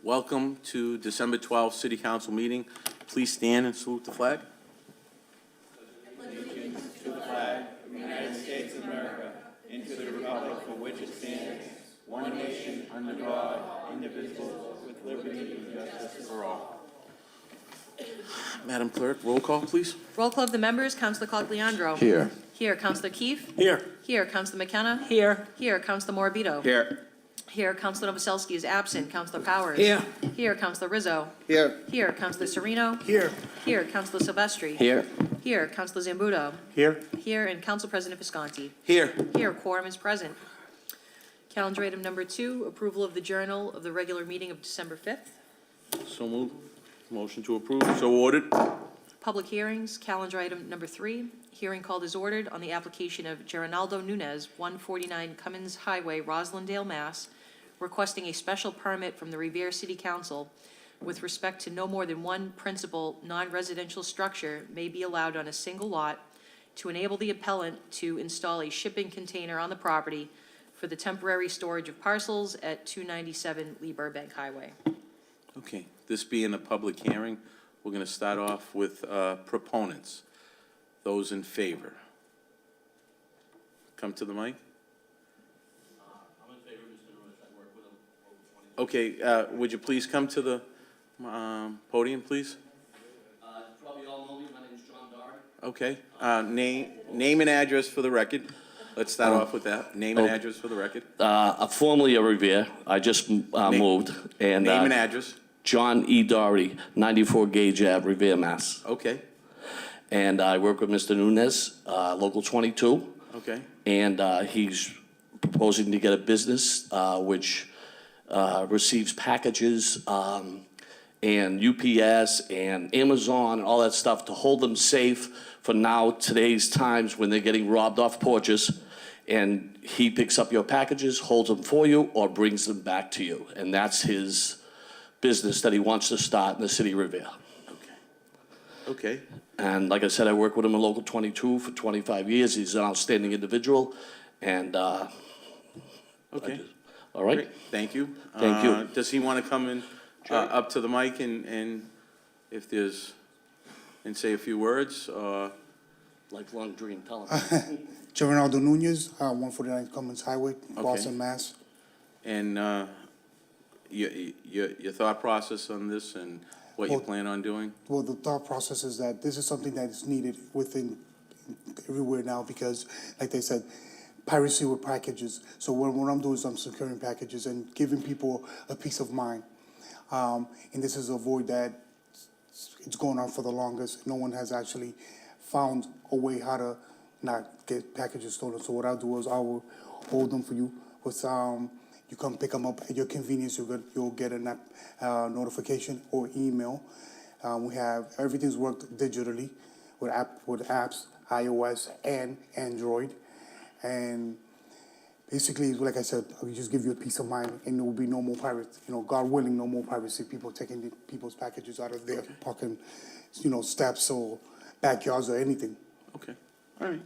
Welcome to December 12th City Council meeting. Please stand and salute the flag. Madam Clerk, roll call, please. Roll call of the members. Councilor Cogliandro. Here. Here. Councilor Keefe. Here. Here. Councilor McKenna. Here. Here. Councilor Morabito. Here. Here. Councilor Novoselsky is absent. Councilor Powers. Here. Here. Councilor Rizzo. Here. Here. Councilor Sereno. Here. Here. Councilor Silvestri. Here. Here. Councilor Zambuto. Here. Here. And Council President Visconti. Here. Here. Quorum is present. Calendar item number 2, approval of the journal of the regular meeting of December 5th. So moved. Motion to approve. So ordered. Public hearings, calendar item number 3, hearing called as ordered on the application of Geronaldo Nunez, 149 Cummins Highway, Roslindale, Mass., requesting a special permit from the Revere City Council with respect to no more than one principal non-residential structure may be allowed on a single lot to enable the appellant to install a shipping container on the property for the temporary storage of parcels at 297 Lee Burbank Highway. Okay, this being a public hearing, we're going to start off with proponents. Those in favor. Come to the mic. I'm in favor of Mr. Lewis. I work with him over 20 Okay, would you please come to the podium, please? Probably all know me. My name is John Doherty. Okay, name and address for the record. Let's start off with that. Name and address for the record. Formerly a Revere. I just moved. And, Name and address. John E. Doherty, 94 Gage Ave, Revere, Mass. Okay, And I work with Mr. Nunez, Local 22. okay, And he's proposing to get a business which receives packages and UPS and Amazon and all that stuff to hold them safe for now, today's times when they're getting robbed off porches. And he picks up your packages, holds them for you, or brings them back to you. And that's his business that he wants to start in the city of Revere. okay. And like I said, I work with him in Local 22 for 25 years. He's an outstanding individual. And, Okay. all right? Great. Thank you. Thank you. Does he want to come in up to the mic and if there's, and say a few words? Lifelong dream, tell him. Geronaldo Nunez, 149 Cummins Highway, Boston, Mass. And your thought process on this and what you Well- plan on doing? Well, the thought process is that this is something that is needed within everywhere now because, like they said, piracy with packages. So what I'm doing is I'm securing packages and giving people a peace of mind. And this is a void that it's going on for the longest. No one has actually found a way how to not get packages stolen. So what I'll do is I will hold them for you. With you come pick them up at your convenience. You'll get a notification or email. We have everything's worked digitally with apps, iOS and Android, and basically, like I said, I'll just give you a peace of mind, and there will be no more pirates. You know, God willing, no more piracy. People taking people's packages out of their parking, steps or backyards or anything. Okay, all right.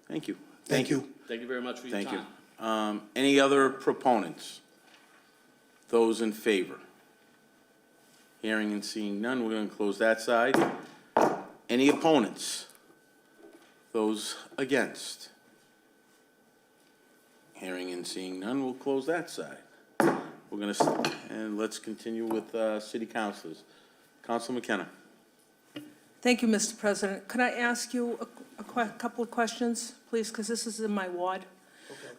Thank you. Thank you. Thank you very much for your Thank time. you. Any other proponents? Those in favor? Hearing and seeing none, we're going to close that side. Any opponents? Those against? Hearing and seeing none, we'll close that side. We're going to, and let's continue with city councilors. Councilor McKenna. Thank you, Mr. President. Could I ask you a couple of questions, please, because this is in my ward?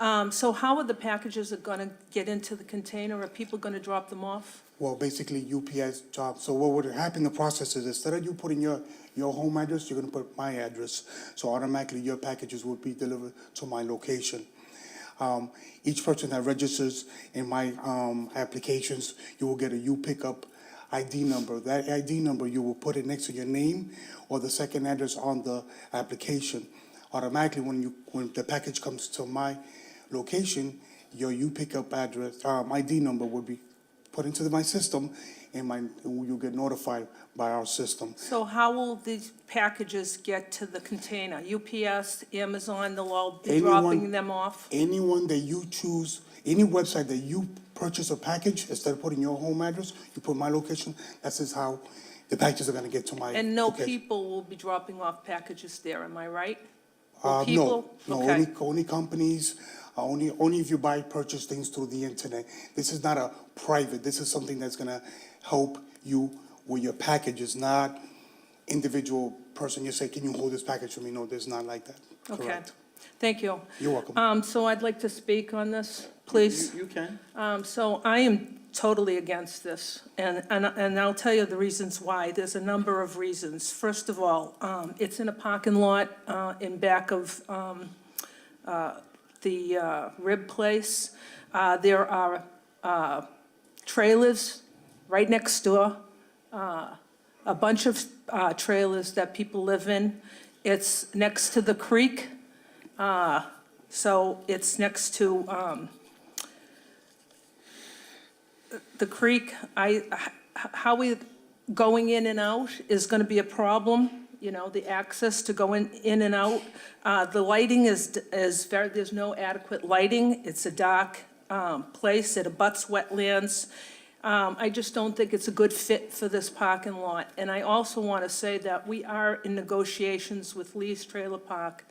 Okay. So how are the packages going to get into the container? Are people going to drop them off? Well, basically UPS job. So what would happen in the process is instead of you putting your home address, you're going to put my address. So automatically your packages will be delivered to my location. Each person that registers in my applications, you will get a U-Pickup ID number. That ID number, you will put it next to your name or the second address on the application. Automatically, when the package comes to my location, your U-Pickup address, ID number will be put into my system, and you'll get notified by our system. So how will these packages get to the container? UPS, Amazon, they'll all be dropping them off? Anyone that you choose any website that you purchase a package, instead of putting your home address, you put my location, that's just how the packages are gonna get to my And no location. people will be dropping off packages there, am I right? No, people? no, Okay. only companies, only if you purchase things through the internet. This is not a private, this is something that's gonna help you with your packages, not individual person. You say, can you hold this package for me? No, there's not like that. Okay, Correct. thank you. You're welcome. So I'd like to speak on this, please. You can. So I am totally against this, and I'll tell you the reasons why. There's a number of reasons. First of all, it's in a parking lot in back of the Rib Place. There are trailers right next door, a bunch of trailers that people live in. It's next to the creek, so it's next to the creek. How we going in and out is going to be a problem, you know, the access to go in and out. The lighting is very, there's no adequate lighting. It's a dark place. It abuts wetlands. I just don't think it's a good fit for this parking lot. And I also want to say that we are in negotiations with Lee's Trailer Park,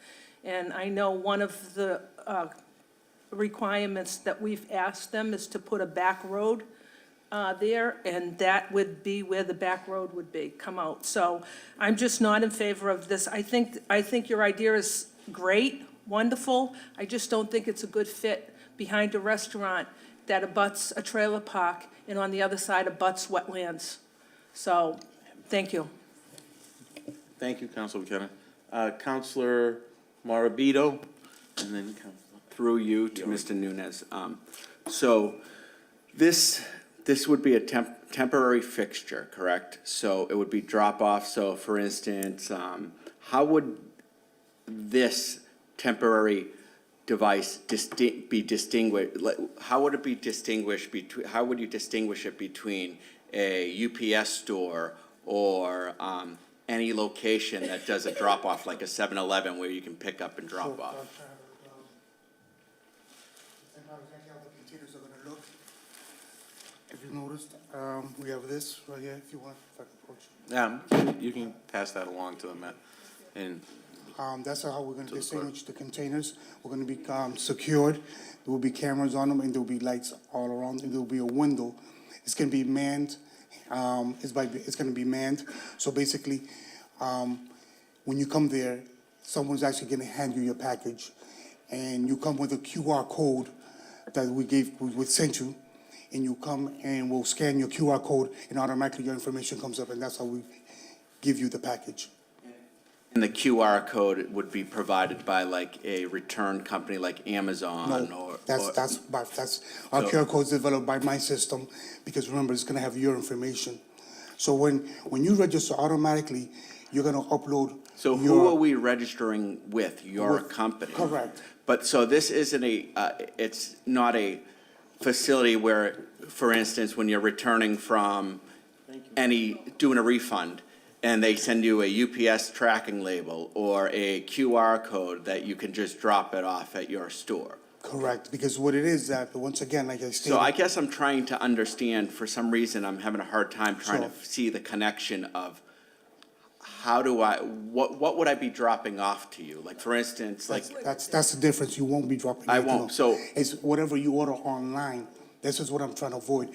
and I know one of the requirements that we've asked them is to put a back road there, and that would be where the back road would be, come out. So I'm just not in favor of this. I think your idea is great, wonderful. I just don't think it's a good fit behind a restaurant that abuts a trailer park and on the other side abuts wetlands. So, thank you. Thank you, Councilor McKenna. Councilor Morabito, and then Councilor. Through you to Mr. Nunez. So this would be a temporary fixture, correct? So it would be drop-off. So for instance, how would this temporary device be distinguished? How would it be distinguished between, how would you distinguish it between a UPS store or any location that does a drop-off, like a 7-Eleven where you can pick up and drop off? And how exactly how the containers are gonna look. If you noticed, we have this right here, if you want, if I can approach. You can pass that along to them, and That's how we're gonna distinguish the containers. We're gonna be secured. There will be cameras on them, and there will be lights all around, and there will be a window. It's gonna be manned. It's gonna be manned. So basically, when you come there, someone's actually gonna hand you your package, and you come with a QR code that we sent you, and you come and we'll scan your QR code, and automatically your information comes up, and that's how we give you the package. And the QR code would be provided by like a return company like Amazon No, or? that's our So- QR code's developed by my system, because remember, it's gonna have your information. So when you register automatically, you're gonna upload. So who your- are we registering with? Your With- company? Correct. But so this isn't it's not a facility where, for instance, when you're returning from doing a refund, and they send you a UPS tracking label or a QR code that you can just drop it off at your store. Correct, because what it is that, once again, like I stated. So I guess I'm trying to understand, for some reason, I'm having a hard time trying to Sure. see the connection of how do what would I be dropping off to you? Like, for instance, like, That's the difference. You won't be dropping. I anything won't, off. so- It's whatever you order online. This is what I'm trying to avoid.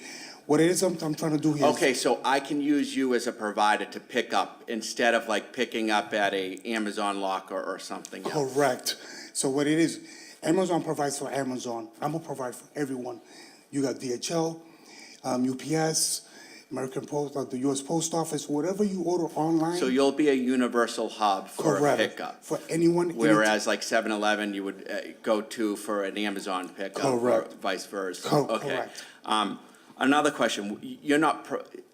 What it is I'm trying to do here is. okay, so I can use you as a provider to pick up instead of like picking up at a Amazon locker or something else? Correct. So what it is, Amazon provides for Amazon. I'm gonna provide for everyone. You got DHL, UPS, American Post, the US Post Office, whatever you order online. So you'll be a universal hub for a Correct. pickup? For anyone. Whereas like 7-Eleven, you would go to for an Amazon pickup or Correct. vice versa? Correct. Okay. Another question, you're not,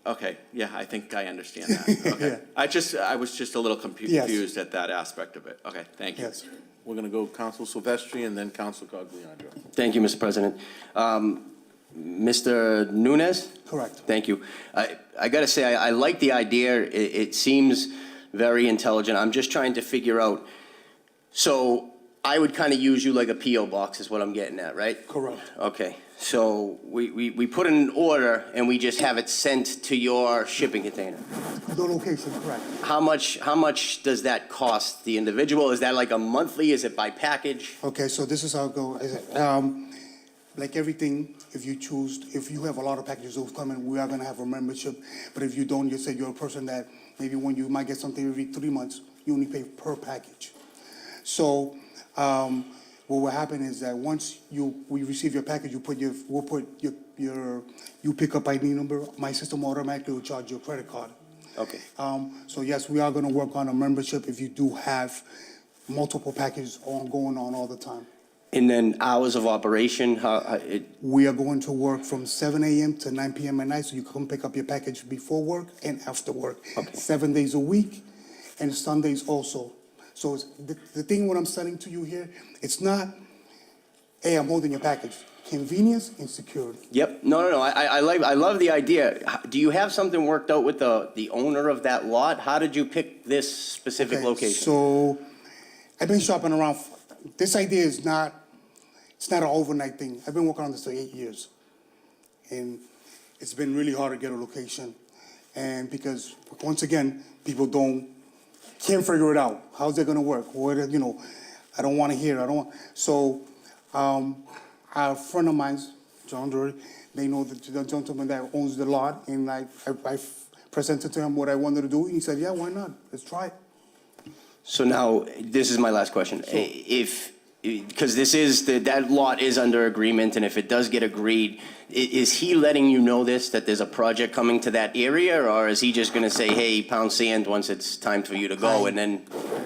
okay, yeah, I think I understand that, okay. I was just a little confused at that aspect of it. Okay, thank you. Yes. we're gonna go Council Silvestri and then Council Cogliandro. Thank you, Mr. President. Mr. Nunez? Correct. Thank you. I got to say, I like the idea. It seems very intelligent. I'm just trying to figure out, so I would kind of use you like a PO box is what I'm getting at, right? Correct. Okay, so we put in an order and we just have it sent to your shipping container. The location, correct. How much does that cost the individual? Is that like a monthly? Is it by package? Okay, so this is how it goes. Like everything, if you have a lot of packages that come in, we are gonna have a membership. But if you don't, you say you're a person that maybe when you might get something every 3 months, you only pay per package. So, what will happen is that once we receive your package, we'll put you pick up ID number, my system automatically will charge your credit card. Okay. So yes, we are gonna work on a membership if you do have multiple packages going on all the time. And then hours of operation, We are going to work from 7 a.m. to 9 p.m. at night, so you can come pick up your package before work and after work. Okay. 7 days a week, and Sundays also. So the thing what I'm selling to you here, it's not, hey, I'm holding your package. Convenience and security. Yep, no, I love the idea. Do you have something worked out with the owner of that lot? How did you pick this specific Okay, location? So I've been shopping around. This idea is not, it's not an overnight thing. I've been working on this for 8 years. And it's been really hard to get a location. And because, once again, people can't figure it out. How's it gonna work? I don't wanna hear, so, a friend of mine, John Drury, they know the gentleman that owns the lot, and I presented to him what I wanted to do, and he said, yeah, why not? Let's try it. So now, this is my last question. Because that lot is under agreement, and if it does get agreed, is he letting you know that there's a project coming to that area, or is he just gonna say, hey, pound sand once it's time for you to go, and then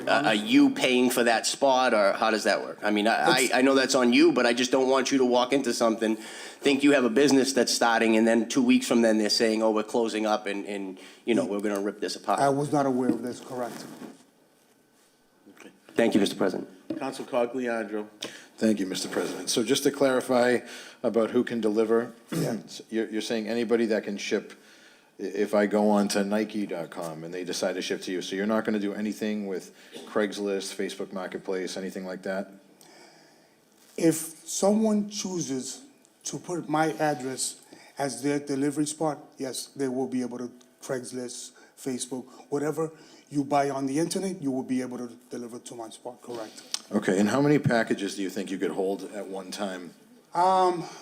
are you paying for that spot, or how does that work? I mean, I know that's on you, but I just don't want you to walk into something, think you have a business that's starting, and then 2 weeks from then, they're saying, oh, we're closing up, and we're gonna rip this apart. I was not aware of this, correct. Thank you, Mr. President. Counsel Cogliandro. Thank you, Mr. President. So just to clarify about who can deliver, you're saying anybody that can ship, if I go on to Nike.com and they decide to ship to you, so you're not going to do anything with Craigslist, Facebook Marketplace, anything like that? If someone chooses to put my address as their delivery spot, yes, they will be able to Craigslist, Facebook, whatever you buy on the internet, you will be able to deliver to my spot, correct? Okay, and how many packages do you think you could hold at one time?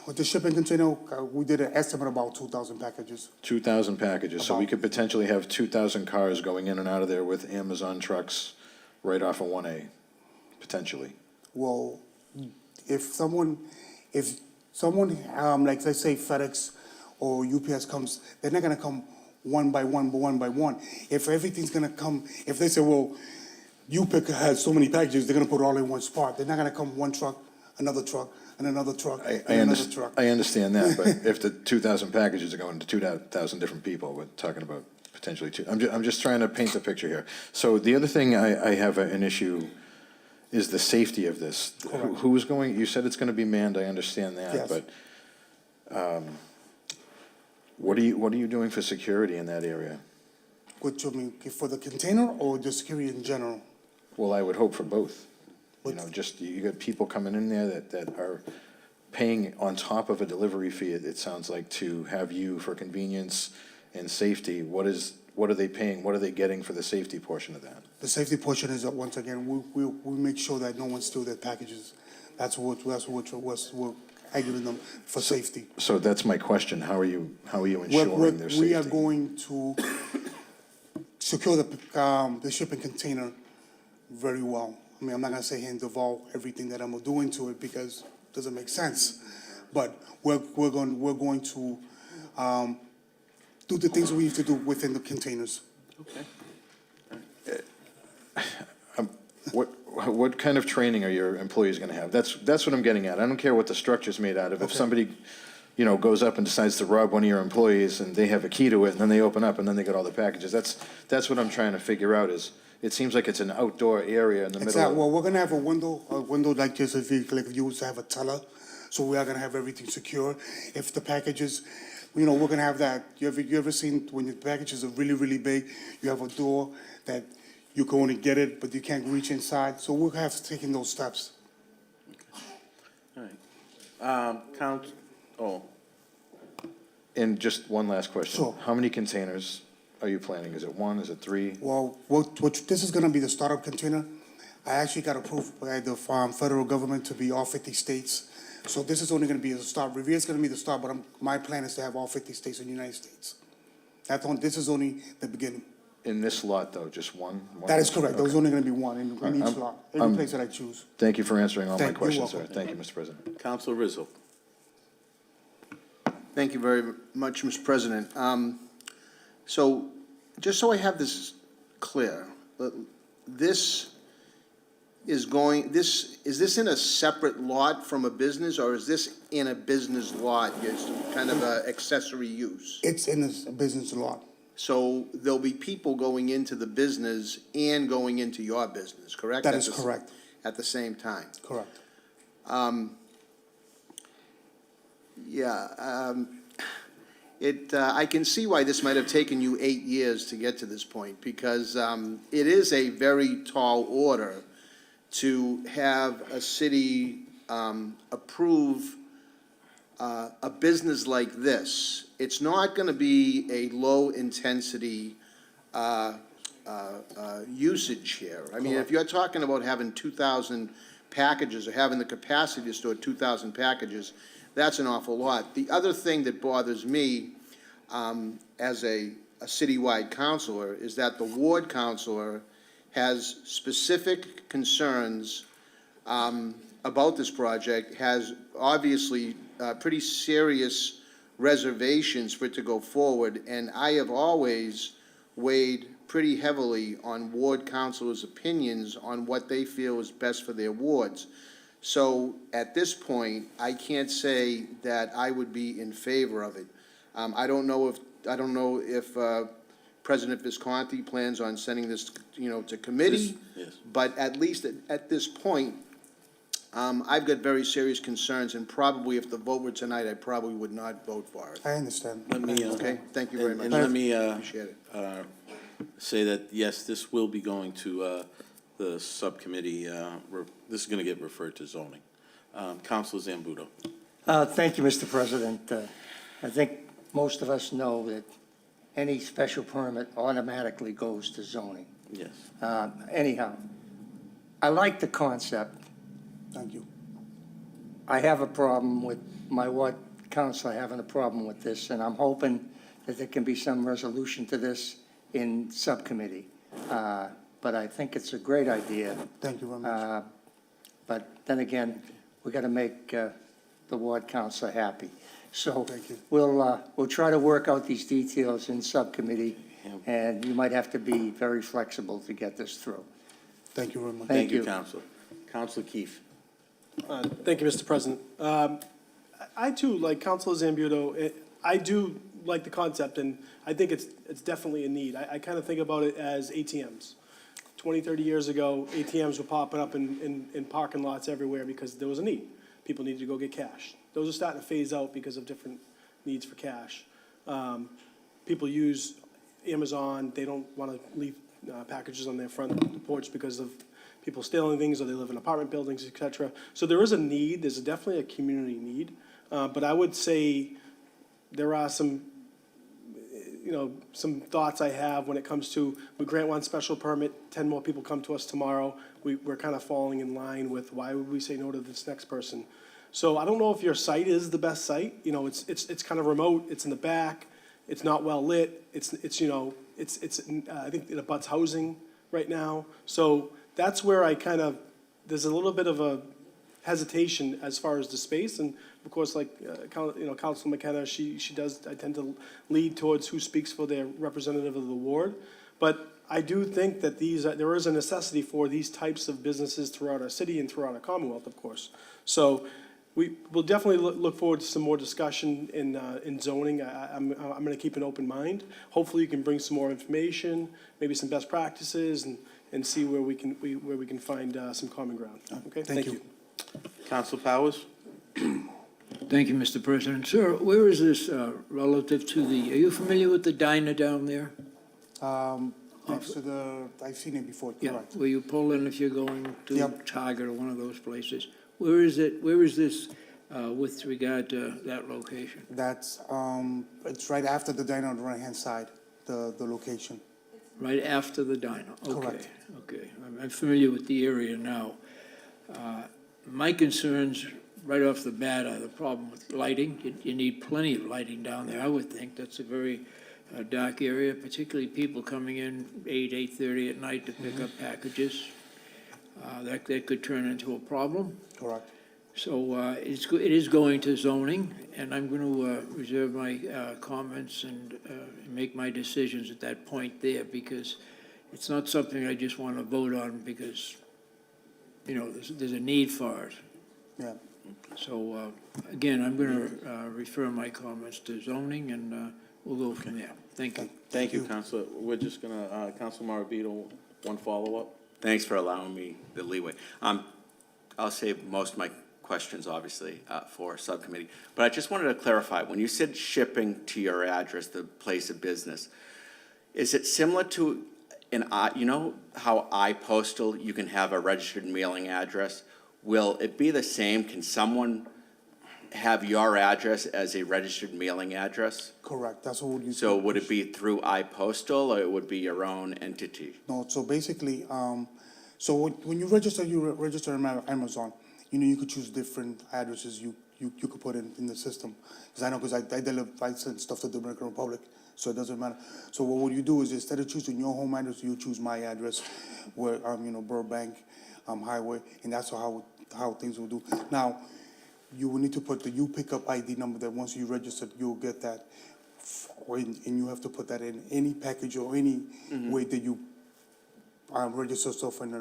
With the shipping container, we did an estimate about 2,000 packages. 2,000 packages, so we could potentially have 2,000 cars going in and out of there with Amazon trucks right off of 1A, potentially. Well, if someone, like let's say FedEx or UPS comes, they're not gonna come one by one. If everything's gonna come, if they say, well, UPIC has so many packages, they're gonna put it all in one spot. They're not gonna come one truck, another truck, and another truck, and another truck. I understand that, but if the 2,000 packages are going to 2,000 different people, we're talking about potentially two. I'm just trying to paint the picture here. So the other thing I have an issue is the safety of this. Correct. Who's going, you said it's gonna be manned, I understand that, Yes. but, what are you doing for security in that area? What you mean, for the container or the security in general? Well, I would hope for both. You What's- know, just, you got people coming in there that are paying on top of a delivery fee, it sounds like, to have you for convenience and safety. What are they paying? What are they getting for the safety portion of that? The safety portion is that, once again, we make sure that no one steals their packages. That's what we're arguing them for safety. So that's my question. How are you ensuring their safety? We are going to secure the shipping container very well. I mean, I'm not gonna say here and devolve everything that I'm doing to it because it doesn't make sense. But we're going to do the things we need to do within the containers. What kind of training are your employees gonna have? That's what I'm getting at. I don't care what the structure's made out of. If somebody, goes up and decides to rob one of your employees and they have a key to it and then they open up and then they get all the packages, that's what I'm trying to figure out is, it seems like it's an outdoor area in the middle Exactly. of. Well, we're gonna have a window like this, if you used to have a teller. So we are gonna have everything secure. If the packages, we're gonna have that. You ever seen when the packages are really, really big, you have a door that you can only get it, but you can't reach inside. So we'll have taken those steps All right. And just one last question. Sure. How many containers are you planning? Is it one, is it three? Well, this is gonna be the startup container. I actually got approved by the federal government to be all 50 states. So this is only gonna be the start. Revere is gonna be the start, but my plan is to have all 50 states in the United States. This is only the beginning. In this lot, though, just one? That is correct. There's Okay. only gonna be one in each I'm- lot, every place that I choose. Thank you for answering all my You're questions, sir. welcome. Thank you, Mr. President. Counselor Rizzo. Thank you very much, Mr. President. So, just so I have this clear, this is this in a separate lot from a business, or is this in a business lot, just kind of a accessory use? It's in a business lot. So there'll be people going into the business and going into your business, correct? That is correct. At the same time? Correct. I can see why this might have taken you 8 years to get to this point, because it is a very tall order to have a city approve a business like this. It's not going to be a low-intensity usage here. I mean, if you're talking about having 2,000 packages, or having the capacity to store 2,000 packages, that's an awful lot. The other thing that bothers me as a citywide councilor is that the ward councilor has specific concerns about this project, has obviously pretty serious reservations for it to go forward, and I have always weighed pretty heavily on ward councilors' opinions on what they feel is best for their wards. So at this point, I can't say that I would be in favor of it. I don't know if President Visconti plans on sending this, to committee. Yes. But at least at this point, I've got very serious concerns, and probably if the vote were tonight, I probably would not vote for it. I understand. Let me, Okay, thank you very much. And let me Appreciate it. say that, yes, this will be going to the subcommittee. This is going to get referred to zoning. Counselor Zambudo. Thank you, Mr. President. I think most of us know that any special permit automatically goes to zoning. Yes. Anyhow, I like the concept. Thank you. I have a problem with my ward councilor having a problem with this, and I'm hoping that there can be some resolution to this in subcommittee. But I think it's a great idea. Thank you very much. But then again, we got to make the ward councilor happy. So Thank you. we'll try to work out these details in subcommittee, and you might have to be very flexible to get this through. Thank you very much. Thank you. Counselor. Counselor Keefe. Thank you, Mr. President. I too, like Councilor Zambudo, I do like the concept, and I think it's definitely a need. I kind of think about it as ATMs. 20, 30 years ago, ATMs were popping up in parking lots everywhere because there was a need. People needed to go get cash. Those are starting to phase out because of different needs for cash. People use Amazon. They don't want to leave packages on their front porch because of people stealing things, or they live in apartment buildings, et cetera. So there is a need. There's definitely a community need. But I would say there are some thoughts I have when it comes to, we grant one special permit, 10 more people come to us tomorrow. We're kind of falling in line with, why would we say no to this next person? So I don't know if your site is the best site. It's kind of remote. It's in the back. It's not well lit. I think it abuts housing right now. So that's where there's a little bit of a hesitation as far as the space, and of course, like, Councilor McKenna, she does, I tend to lead towards who speaks for their representative of the ward, but I do think that there is a necessity for these types of businesses throughout our city and throughout our Commonwealth, of course. So we will definitely look forward to some more discussion in zoning. I'm going to keep an open mind. Hopefully, you can bring some more information, maybe some best practices, and see where we can find some common ground. Okay, thank you. Counselor Powers. Thank you, Mr. President. Sir, where is this relative to are you familiar with the diner down there? Next to the, I've seen it before, Yeah, correct. where you pull in if you're going to Yep. Target or one of those places. Where is this with regard to that location? That's, it's right after the diner on the right-hand side, the location. Right after the diner? Correct. Okay. I'm familiar with the area now. My concerns, right off the bat, are the problem with lighting. You need plenty of lighting down there, I would think. That's a very dark area, particularly people coming in 8:30 at night to pick up packages. That could turn into a problem. Correct. So it is going to zoning, and I'm going to reserve my comments and make my decisions at that point there, because it's not something I just want to vote on because, you know, there's a need for it. Yeah. So, again, I'm going to refer my comments to zoning, and we'll go from there. Thank you. Thank you, Counselor. We're just gonna, Counselor Maravito, one follow-up? Thanks for allowing me the leeway. I'll save most of my questions, obviously, for subcommittee. But I just wanted to clarify, when you said shipping to your address, the place of business, is it similar to you know how iPostal, you can have a registered mailing address? Will it be the same? Can someone have your address as a registered mailing address? Correct, that's what you. So would it be through iPostal, or it would be your own entity? No, so basically, so when you register on Amazon, you know, you could choose different addresses you could put in the system. Because I send stuff to the Dominican Republic, so it doesn't matter. So what you do is, instead of choosing your home address, you choose my address, where, you know, Burbank Highway, and that's how things will do. Now, you will need to put the pickup ID number that once you register, you'll get that. And you have to put that in any package or any way that you register stuff in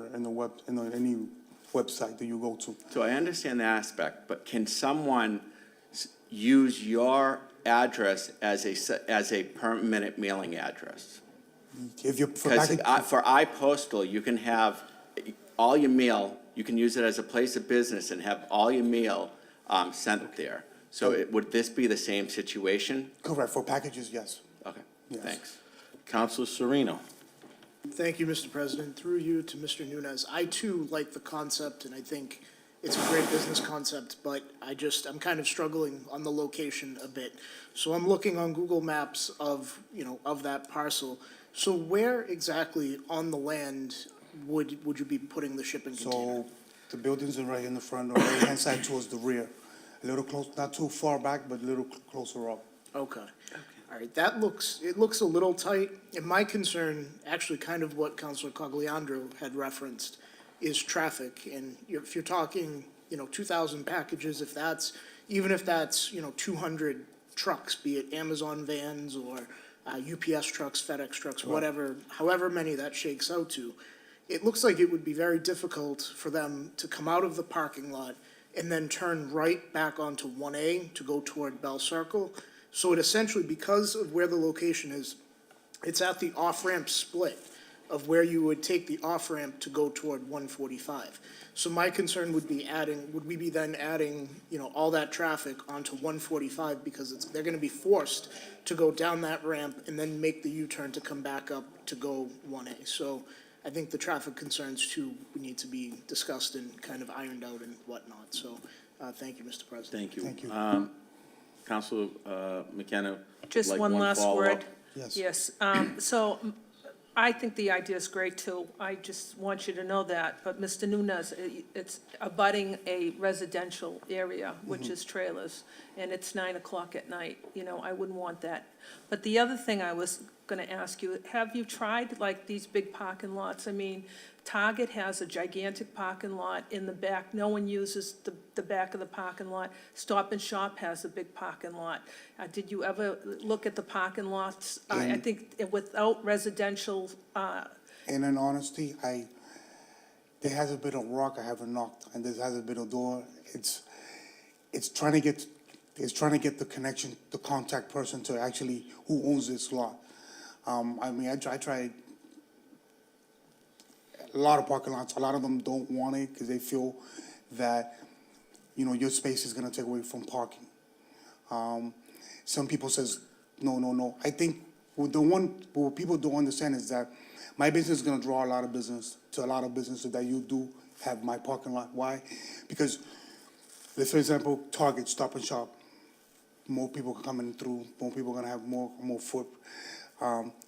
any website that you go to. So I understand the aspect, but can someone use your address as a permanent mailing address? If you're Because for iPostal, you can have all your mail, you can use it as a place of business and have all your mail sent there. So would this be the same situation? Correct, for packages, yes. Okay, Yes. thanks. Counselor Sereno. Thank you, Mr. President. Through you to Mr. Nunez. I too like the concept, and I think it's a great business concept, but I'm kind of struggling on the location a bit. So I'm looking on Google Maps of that parcel. So where exactly on the land would you be putting the shipping container? So the buildings are right in the front, on the right-hand side towards the rear. A little close, not too far back, but a little closer up. Okay. All right, it looks a little tight. And my concern, actually kind of what Councilor Cogliandro had referenced, is traffic. And if you're talking, 2,000 packages, even if that's 200 trucks, be it Amazon vans or UPS trucks, FedEx trucks, whatever, however many that shakes out to, it looks like it would be very difficult for them to come out of the parking lot and then turn right back onto 1A to go toward Bell Circle. So it essentially, because of where the location is, it's at the off-ramp split of where you would take the off-ramp to go toward 145. So my concern would be would we be then adding, all that traffic onto 145, because they're gonna be forced to go down that ramp and then make the U-turn to come back up to go 1A. So I think the traffic concerns too need to be discussed and kind of ironed out and whatnot. So, thank you, Mr. President. Thank you. Thank you. Counselor McKenna. Just like one last word. follow-up? Yes. Yes, so I think the idea is great too. I just want you to know that. But Mr. Nunez, it's abutting a residential area, which is trailers, and it's 9 o'clock at night. I wouldn't want that. But the other thing I was going to ask you, have you tried like these big parking lots? I mean, Target has a gigantic parking lot in the back. No one uses the back of the parking lot. Stop and Shop has a big parking lot. Did you ever look at the parking lots? I think without residential, And in honesty, there hasn't been a rock I haven't knocked, and there hasn't been a door. It's trying to get the connection, the contact person to actually who owns this lot. I tried a lot of parking lots. A lot of them don't want it because they feel that, your space is gonna take away from parking. Some people says, no. I think what people don't understand is that my business is gonna draw a lot of business to a lot of businesses that you do have my parking lot. Why? Because, let's for example, Target, Stop and Shop, more people coming through, more people gonna have more foot,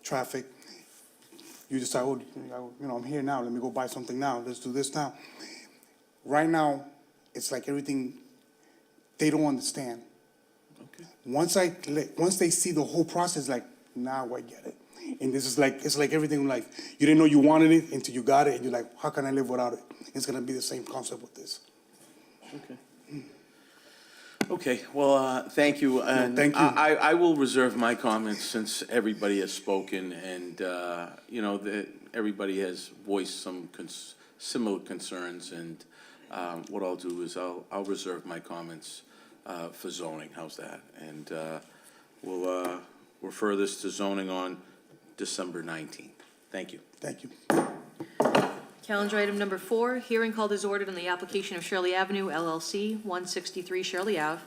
traffic. You decide, oh, I'm here now, let me go buy something now, let's do this now. Right now, it's like everything, they don't understand. Once they see the whole process, like, now I get it. And this is like, it's like everything in life. You didn't know you wanted it until you got it, and you're like, how can I live without it? It's gonna be the same concept with this. Okay, well, thank you. And thank you. I will reserve my comments since everybody has spoken, and, everybody has voiced some similar concerns, and what I'll do is I'll reserve my comments for zoning. How's that? And we'll refer this to zoning on December 19th. Thank you. Thank you. Calendar item number 4, hearing called is ordered on the application of Shirley Avenue LLC, 163 Shirley Ave,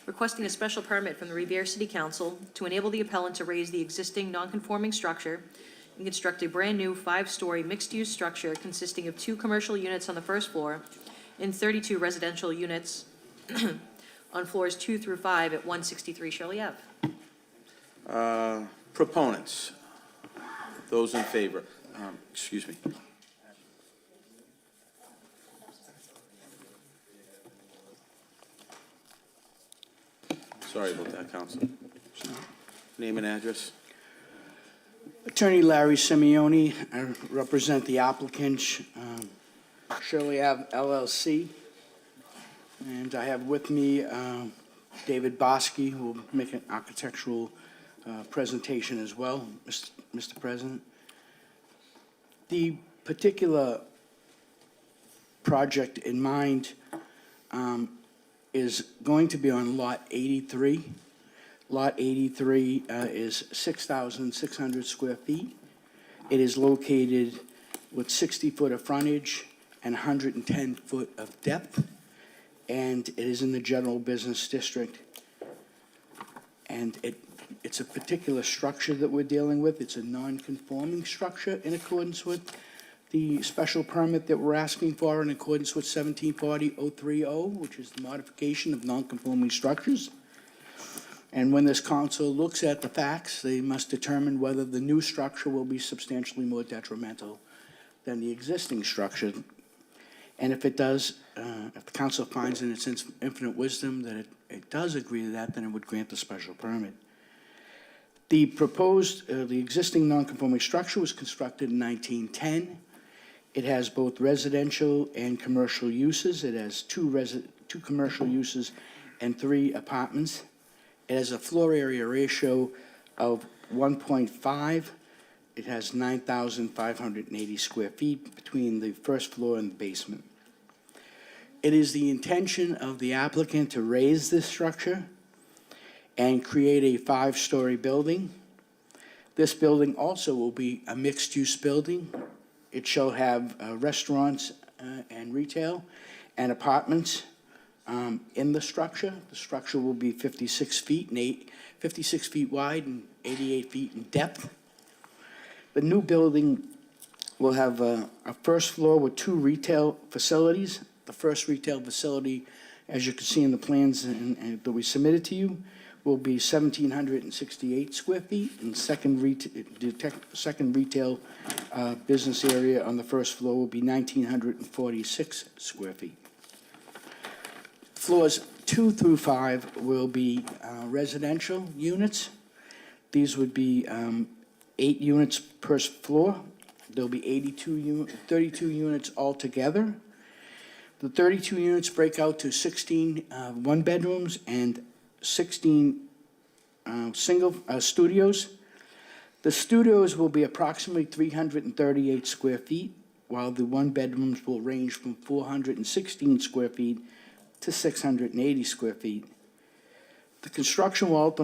requesting a special permit from the Revere City Council to enable the appellant to raise the existing non-conforming structure and construct a brand-new 5-story mixed-use structure consisting of 2 commercial units on the first floor and 32 residential units on floors 2 through 5 at 163 Shirley Ave. Proponents, those in favor, excuse me. Sorry about that, Counselor. Name and address. Attorney Larry Simeone, I represent the applicant, Shirley Ave LLC. And I have with me David Bosky, who will make an architectural presentation as well, Mr. President. The particular project in mind is going to be on Lot 83. Lot 83 is 6,600 square feet. It is located with 60 foot of frontage and 110 foot of depth, and it is in the general business district. And it's a particular structure that we're dealing with. It's a non-conforming structure in accordance with the special permit that we're asking for in accordance with 1740-030, which is the modification of non-conforming structures. And when this council looks at the facts, they must determine whether the new structure will be substantially more detrimental than the existing structure. And if it does, if the council finds in its infinite wisdom that it does agree to that, then it would grant the special permit. The proposed, the existing non-conforming structure was constructed in 1910. It has both residential and commercial uses. It has two commercial uses and 3 apartments. It has a floor area ratio of 1.5. It has 9,580 square feet between the first floor and the basement. It is the intention of the applicant to raise this structure and create a 5-story building. This building also will be a mixed-use building. It shall have restaurants and retail and apartments in the structure. The structure will be 56 feet wide and 88 feet in depth. The new building will have a first floor with 2 retail facilities. The first retail facility, as you can see in the plans that we submitted to you, will be 1,768 square feet, and second retail business area on the first floor will be 1,946 square feet. Floors 2 through 5 will be residential units. These would be 8 units per floor. There'll be 32 units altogether. The 32 units break out to 16 one-bedrooms and 16 single studios. The studios will be approximately 338 square feet, while the one-bedrooms will range from 416 square feet to 680 square feet. The construction will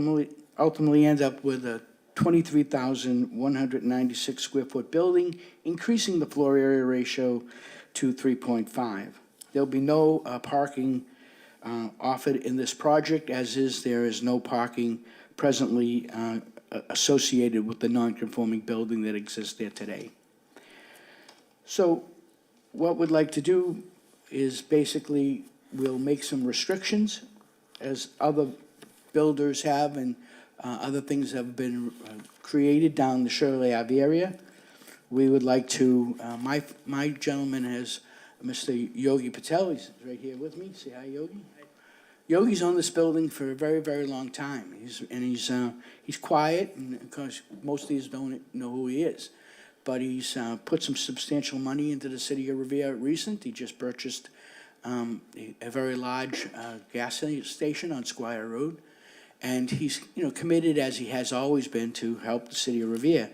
ultimately end up with a 23,196 square foot building, increasing the floor area ratio to 3.5. There'll be no parking offered in this project, as there is no parking presently associated with the non-conforming building that exists there today. So what we'd like to do is basically, we'll make some restrictions, as other builders have, and other things have been created down the Shirley Ave area. We would like to, my gentleman has Mr. Yogi Patel, he's right here with me. Say hi, Yogi. Yogi's on this building for a very, very long time. He's quiet, and because most of you don't know who he is. But he's put some substantial money into the city of Revere recent. He just purchased a very large gas station on Squire Road. And he's, committed, as he has always been, to help the city of Revere.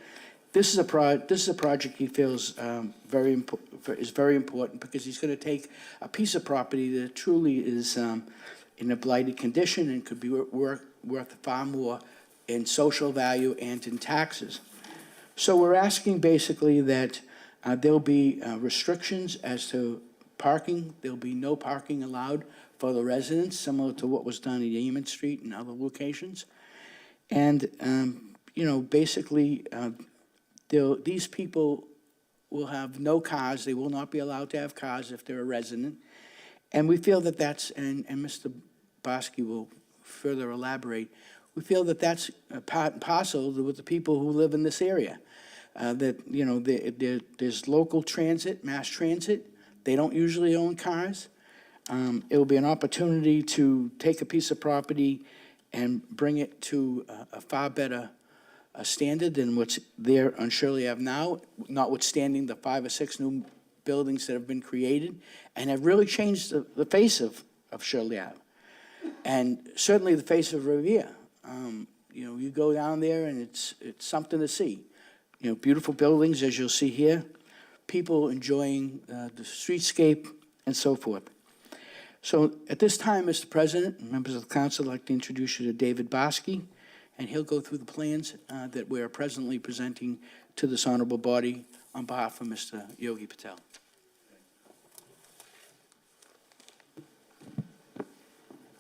This is a project he feels is very important, because he's going to take a piece of property that truly is in a blighted condition and could be worth far more in social value and in taxes. So we're asking basically that there'll be restrictions as to parking. There'll be no parking allowed for the residents, similar to what was done at Yeaman Street and other locations. And, basically, these people will have no cars. They will not be allowed to have cars if they're a resident. And we feel that that's, and Mr. Bosky will further elaborate, we feel that that's part and parcel with the people who live in this area. There's local transit, mass transit. They don't usually own cars. It will be an opportunity to take a piece of property and bring it to a far better standard than what's there on Shirley Ave now, notwithstanding the 5 or 6 new buildings that have been created and have really changed the face of Shirley Ave. And certainly the face of Revere. You go down there and it's something to see. Beautiful buildings, as you'll see here, people enjoying the streetscape and so forth. So at this time, Mr. President, and members of the council, I'd like to introduce you to David Bosky, and he'll go through the plans that we are presently presenting to this honorable body on behalf of Mr. Yogi Patel.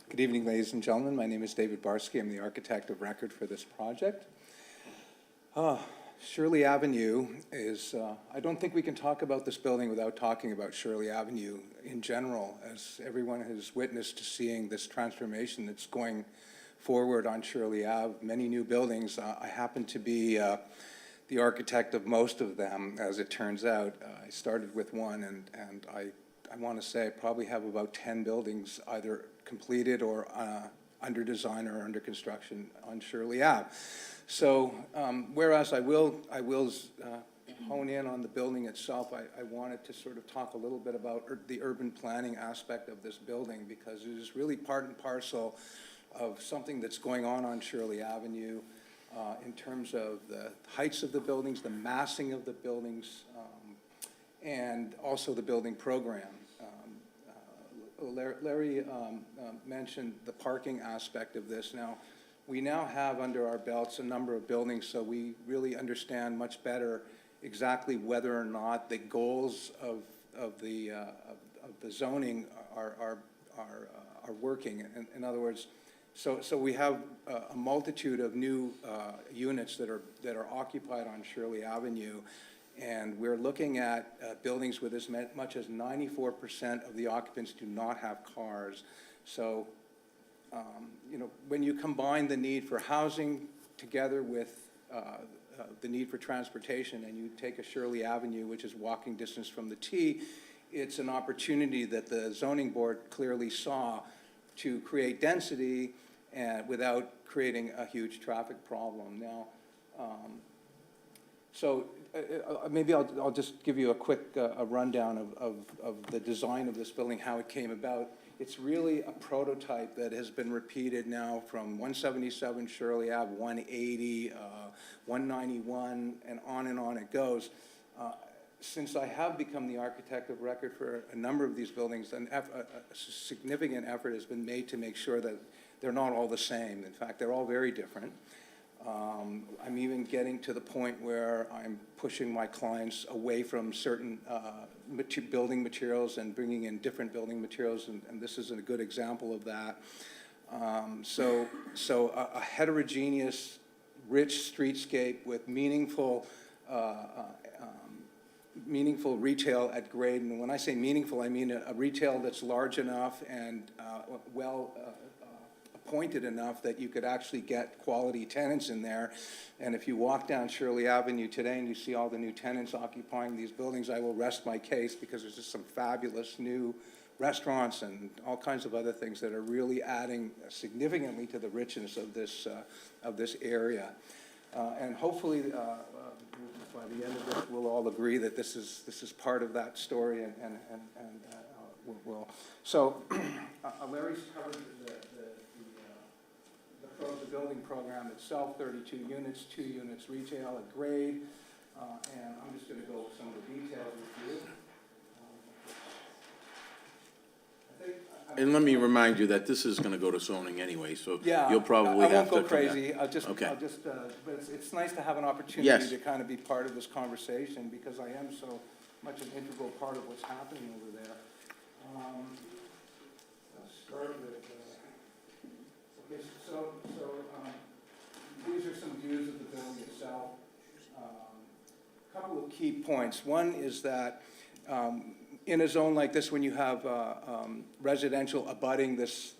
Good evening, ladies and gentlemen. My name is David Barsky. I'm the architect of record for this project. Shirley Avenue is, I don't think we can talk about this building without talking about Shirley Avenue in general, as everyone has witnessed to seeing this transformation that's going forward on Shirley Ave. Many new buildings. I happen to be the architect of most of them, as it turns out. I started with one, and I want to say I probably have about 10 buildings either completed or under design or under construction on Shirley Ave. So, whereas I will hone in on the building itself, I wanted to sort of talk a little bit about the urban planning aspect of this building, because it is really part and parcel of something that's going on Shirley Avenue in terms of the heights of the buildings, the massing of the buildings, and also the building program. Larry mentioned the parking aspect of this. Now, we now have under our belts a number of buildings, so we really understand much better exactly whether or not the goals of the zoning are working. In other words, so we have a multitude of new units that are occupied on Shirley Avenue. And we're looking at buildings with as much as 94% of the occupants do not have cars. So, when you combine the need for housing together with the need for transportation, and you take a Shirley Avenue, which is walking distance from the T, it's an opportunity that the zoning board clearly saw to create density and without creating a huge traffic problem. Now, maybe I'll just give you a quick a rundown of the design of this building, how it came about. It's really a prototype that has been repeated now from 177 Shirley Ave, 180, 191, and on it goes. Since I have become the architect of record for a number of these buildings, a significant effort has been made to make sure that they're not all the same. In fact, they're all very different. I'm even getting to the point where I'm pushing my clients away from certain building materials and bringing in different building materials, and this is a good example of that. So a heterogeneous rich streetscape with meaningful meaningful retail at grade. And when I say meaningful, I mean a retail that's large enough and well appointed enough that you could actually get quality tenants in there. And if you walk down Shirley Avenue today and you see all the new tenants occupying these buildings, I will rest my case, because there's just some fabulous new restaurants and all kinds of other things that are really adding significantly to the richness of this area. And hopefully, by the end of this, we'll all agree that this is part of that story, and we'll. So, Larry's covered the building program itself, 32 units, 2 units retail at grade, and I'm just going to go over some of the details with you. And let me remind you that this is gonna go to zoning anyway, so Yeah, you'll probably I have to. won't go crazy. I'll just, Okay. but it's nice to have an opportunity Yes. to kind of be part of this conversation, because I am so much an integral part of what's happening over there. Let's start with, okay, so these are some views of the building itself. Couple of key points. One is that, in a zone like this, when you have residential abutting this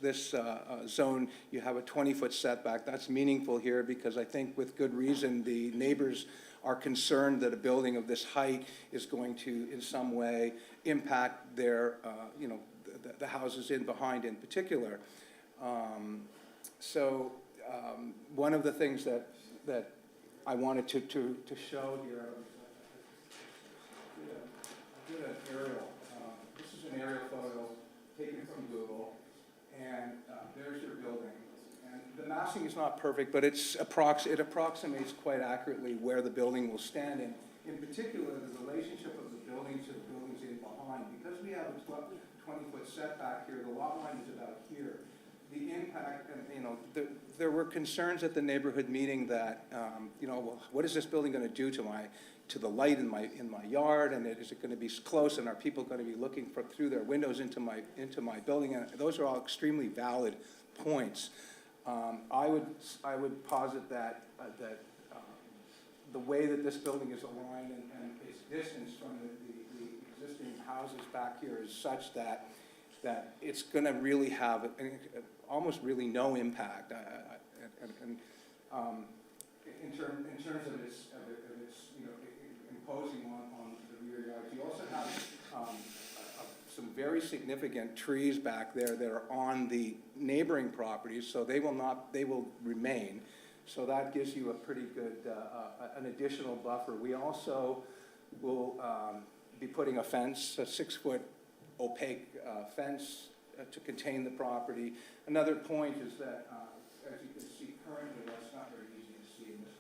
zone, you have a 20-foot setback. That's meaningful here, because I think with good reason the neighbors are concerned that a building of this height is going to in some way impact their, the houses in behind in particular. One of the things that I wanted to show here, I did an aerial. This is an aerial photo taken from Google, and there's your building. And the massing is not perfect, but it approximates quite accurately where the building will stand. And in particular, the relationship of the building to the buildings in behind. Because we have a 20-foot setback here, the lot line is about here. The impact, and there were concerns at the neighborhood meeting that, well, what is this building going to do to the light in my yard, and is it going to be close, and are people going to be looking through their windows into my building? And those are all extremely valid points. I would posit that the way that this building is aligned and its distance from the existing houses back here is such that it's going to really have almost really no impact. In terms of its imposing on the rear yards. You also have some very significant trees back there that are on the neighboring properties, so they will remain. So that gives you a pretty good, an additional buffer. We also will be putting a fence, a 6-foot opaque fence to contain the property. Another point is that, as you can see currently, that's not very easy to see in this,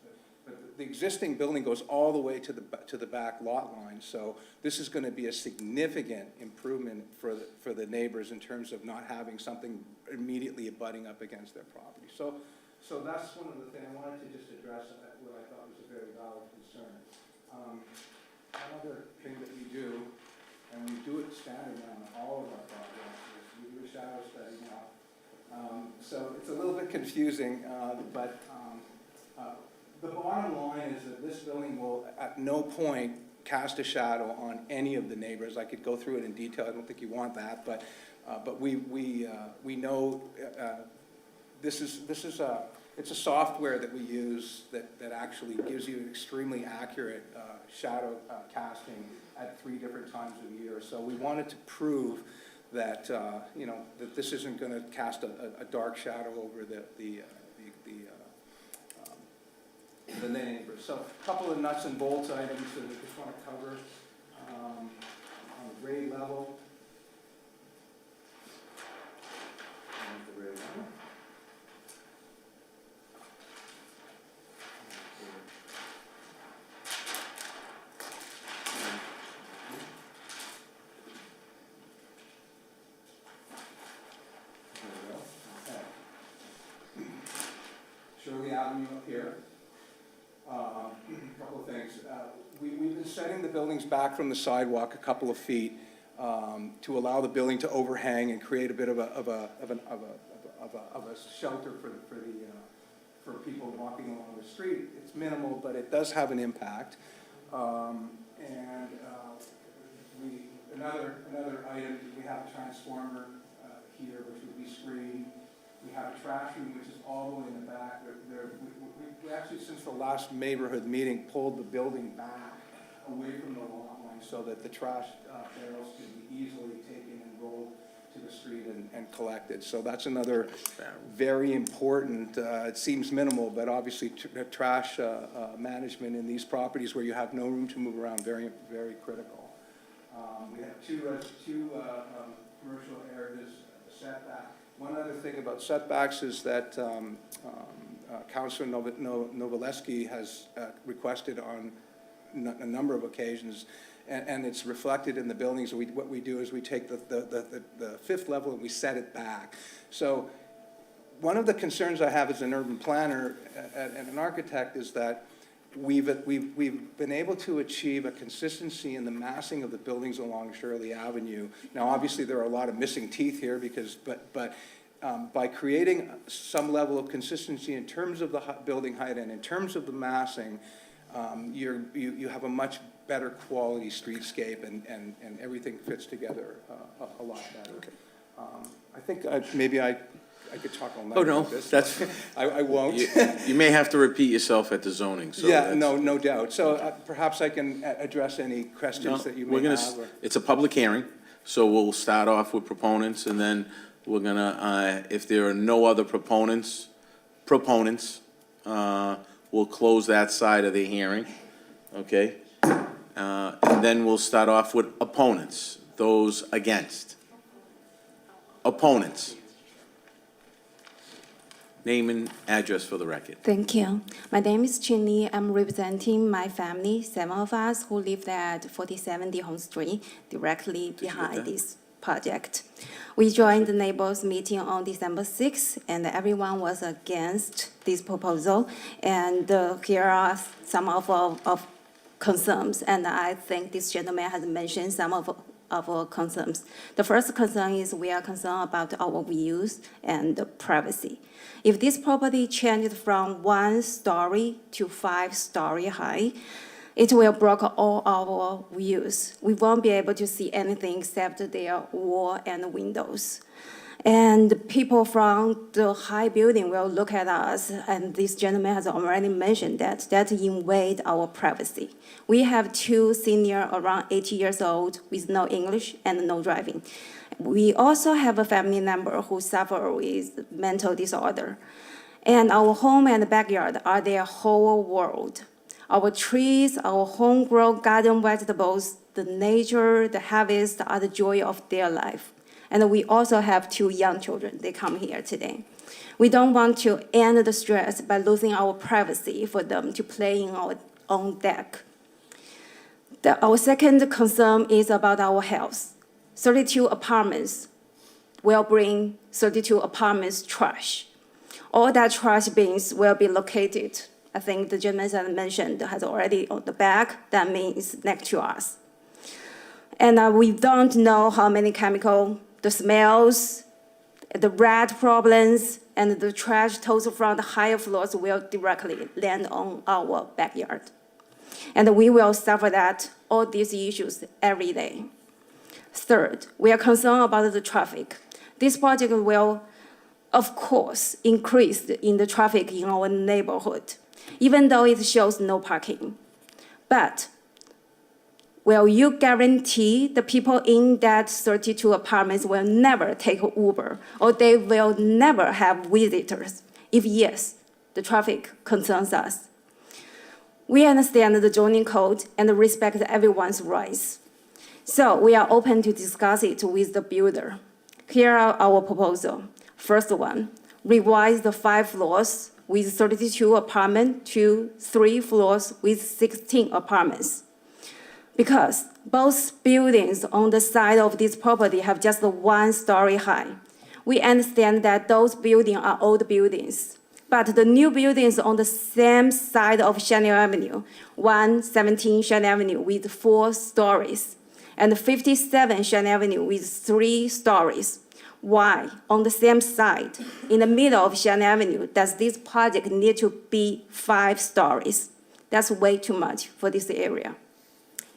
but the existing building goes all the way to the back lot line. So this is going to be a significant improvement for the neighbors in terms of not having something immediately abutting up against their property. So that's one of the things I wanted to just address, what I thought was a very valid concern. Another thing that we do, and we do it standard on all of our projects, is we do a shadow study now. So it's a little bit confusing, but the bottom line is that this building will at no point cast a shadow on any of the neighbors. I could go through it in detail. I don't think you want that, but we know it's a software that we use that actually gives you extremely accurate shadow casting at 3 different times a year. So we wanted to prove that that this isn't going to cast a dark shadow over the neighbors. So a couple of nuts and bolts items that we just want to cover on the grade level. The grade level. Shirley Avenue up here. A couple of things. We've been setting the buildings back from the sidewalk a couple of feet to allow the building to overhang and create a bit of a shelter for people walking along the street. It's minimal, but it does have an impact. Another item, we have a transformer here, which would be screened. We have a trash room, which is all the way in the back. We actually, since the last neighborhood meeting, pulled the building back away from the lot line so that the trash barrels can be easily taken and rolled to the street and collected. So that's another very important, it seems minimal, but obviously trash management in these properties where you have no room to move around, very, very critical. We have two commercial areas setback. One other thing about setbacks is that Councilor Novaleski has requested on a number of occasions, and it's reflected in the buildings. What we do is we take the fifth level and we set it back. So one of the concerns I have as an urban planner and an architect is that we've been able to achieve a consistency in the massing of the buildings along Shirley Avenue. Now, obviously, there are a lot of missing teeth here but by creating some level of consistency in terms of the building height and in terms of the massing, you have a much better quality streetscape and everything fits together a lot better. Okay. I think maybe I could talk all night about this. That's. I won't. You may have to repeat yourself at the zoning, so. Yeah, no doubt. So perhaps I can address any questions that you may have. It's a public hearing, so we'll start off with proponents, and then we're gonna, if there are no other proponents, we'll close that side of the hearing, okay? And then we'll start off with opponents, those against. Opponents. Name and address for the record. Thank you. My name is Chinny. I'm representing my family, 7 of us who live at 47 Home Street, directly behind this project. We joined the neighbors meeting on December 6th, and everyone was against this proposal. And here are some of our concerns, and I think this gentleman has mentioned some of our concerns. The first concern is we are concerned about our views and privacy. If this property changes from 1 story to 5 story high, it will block all our views. We won't be able to see anything except their wall and windows. And people from the high building will look at us, and this gentleman has already mentioned that invade our privacy. We have 2 seniors around 80 years old with no English and no driving. We also have a family member who suffers with mental disorder. And our home and backyard are their whole world. Our trees, our homegrown garden vegetables, the nature, the harvest are the joy of their life. And we also have 2 young children. They come here today. We don't want to end the stress by losing our privacy for them to play in our own deck. Our second concern is about our health. 32 apartments will bring 32 apartments trash. All that trash bins will be located. I think the gentleman that I mentioned has already on the back. That means next to us. And we don't know how many chemicals, the smells, the rat problems, and the trash tossed from the higher floors will directly land on our backyard. And we will suffer all these issues every day. Third, we are concerned about the traffic. This project will, of course, increase in the traffic in our neighborhood, even though it shows no parking. But will you guarantee the people in that 32 apartments will never take Uber, or they will never have visitors? If yes, the traffic concerns us. We understand the zoning code and respect everyone's rights. So we are open to discuss it with the builder. Here are our proposal. First one, revise the 5 floors with 32 apartments to 3 floors with 16 apartments. Because both buildings on the side of this property have just 1 story high. We understand that those buildings are old buildings. But the new buildings on the same side of Chanel Avenue, 117 Chanel Avenue with 4 stories, and 57 Chanel Avenue with 3 stories, Why, on the same site, in the middle of Shannon Avenue, does this project need to be 5 stories? That's way too much for this area.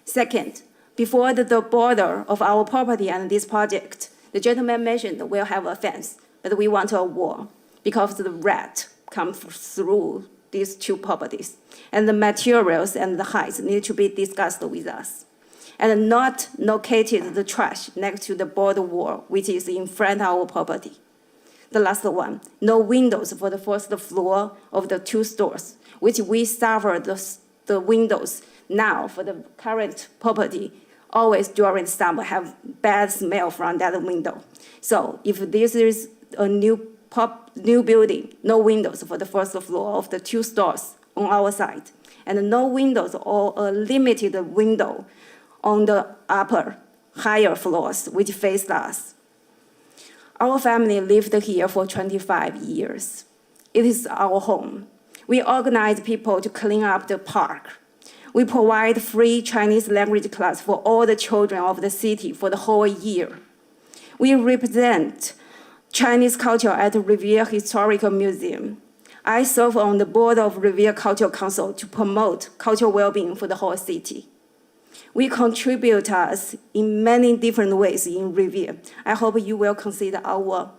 Second, before the border of our property and this project, the gentleman mentioned we'll have a fence, but we want a wall because the rat comes through these 2 properties. And the materials and the heights need to be discussed with us. And not located the trash next to the border wall, which is in front of our property. The last one, no windows for the first floor of the 2 stores, which we suffer the windows now for the current property, always during summer have bad smell from that window. So if this is a new building, no windows for the first floor of the 2 stores on our side, and no windows or a limited window on the upper, higher floors, which face us. Our family lived here for 25 years. It is our home. We organize people to clean up the park. We provide free Chinese language class for all the children of the city for the whole year. We represent Chinese culture at the Revere Historical Museum. I serve on the board of Revere Cultural Council to promote cultural well-being for the whole city. We contribute us in many different ways in Revere. I hope you will consider our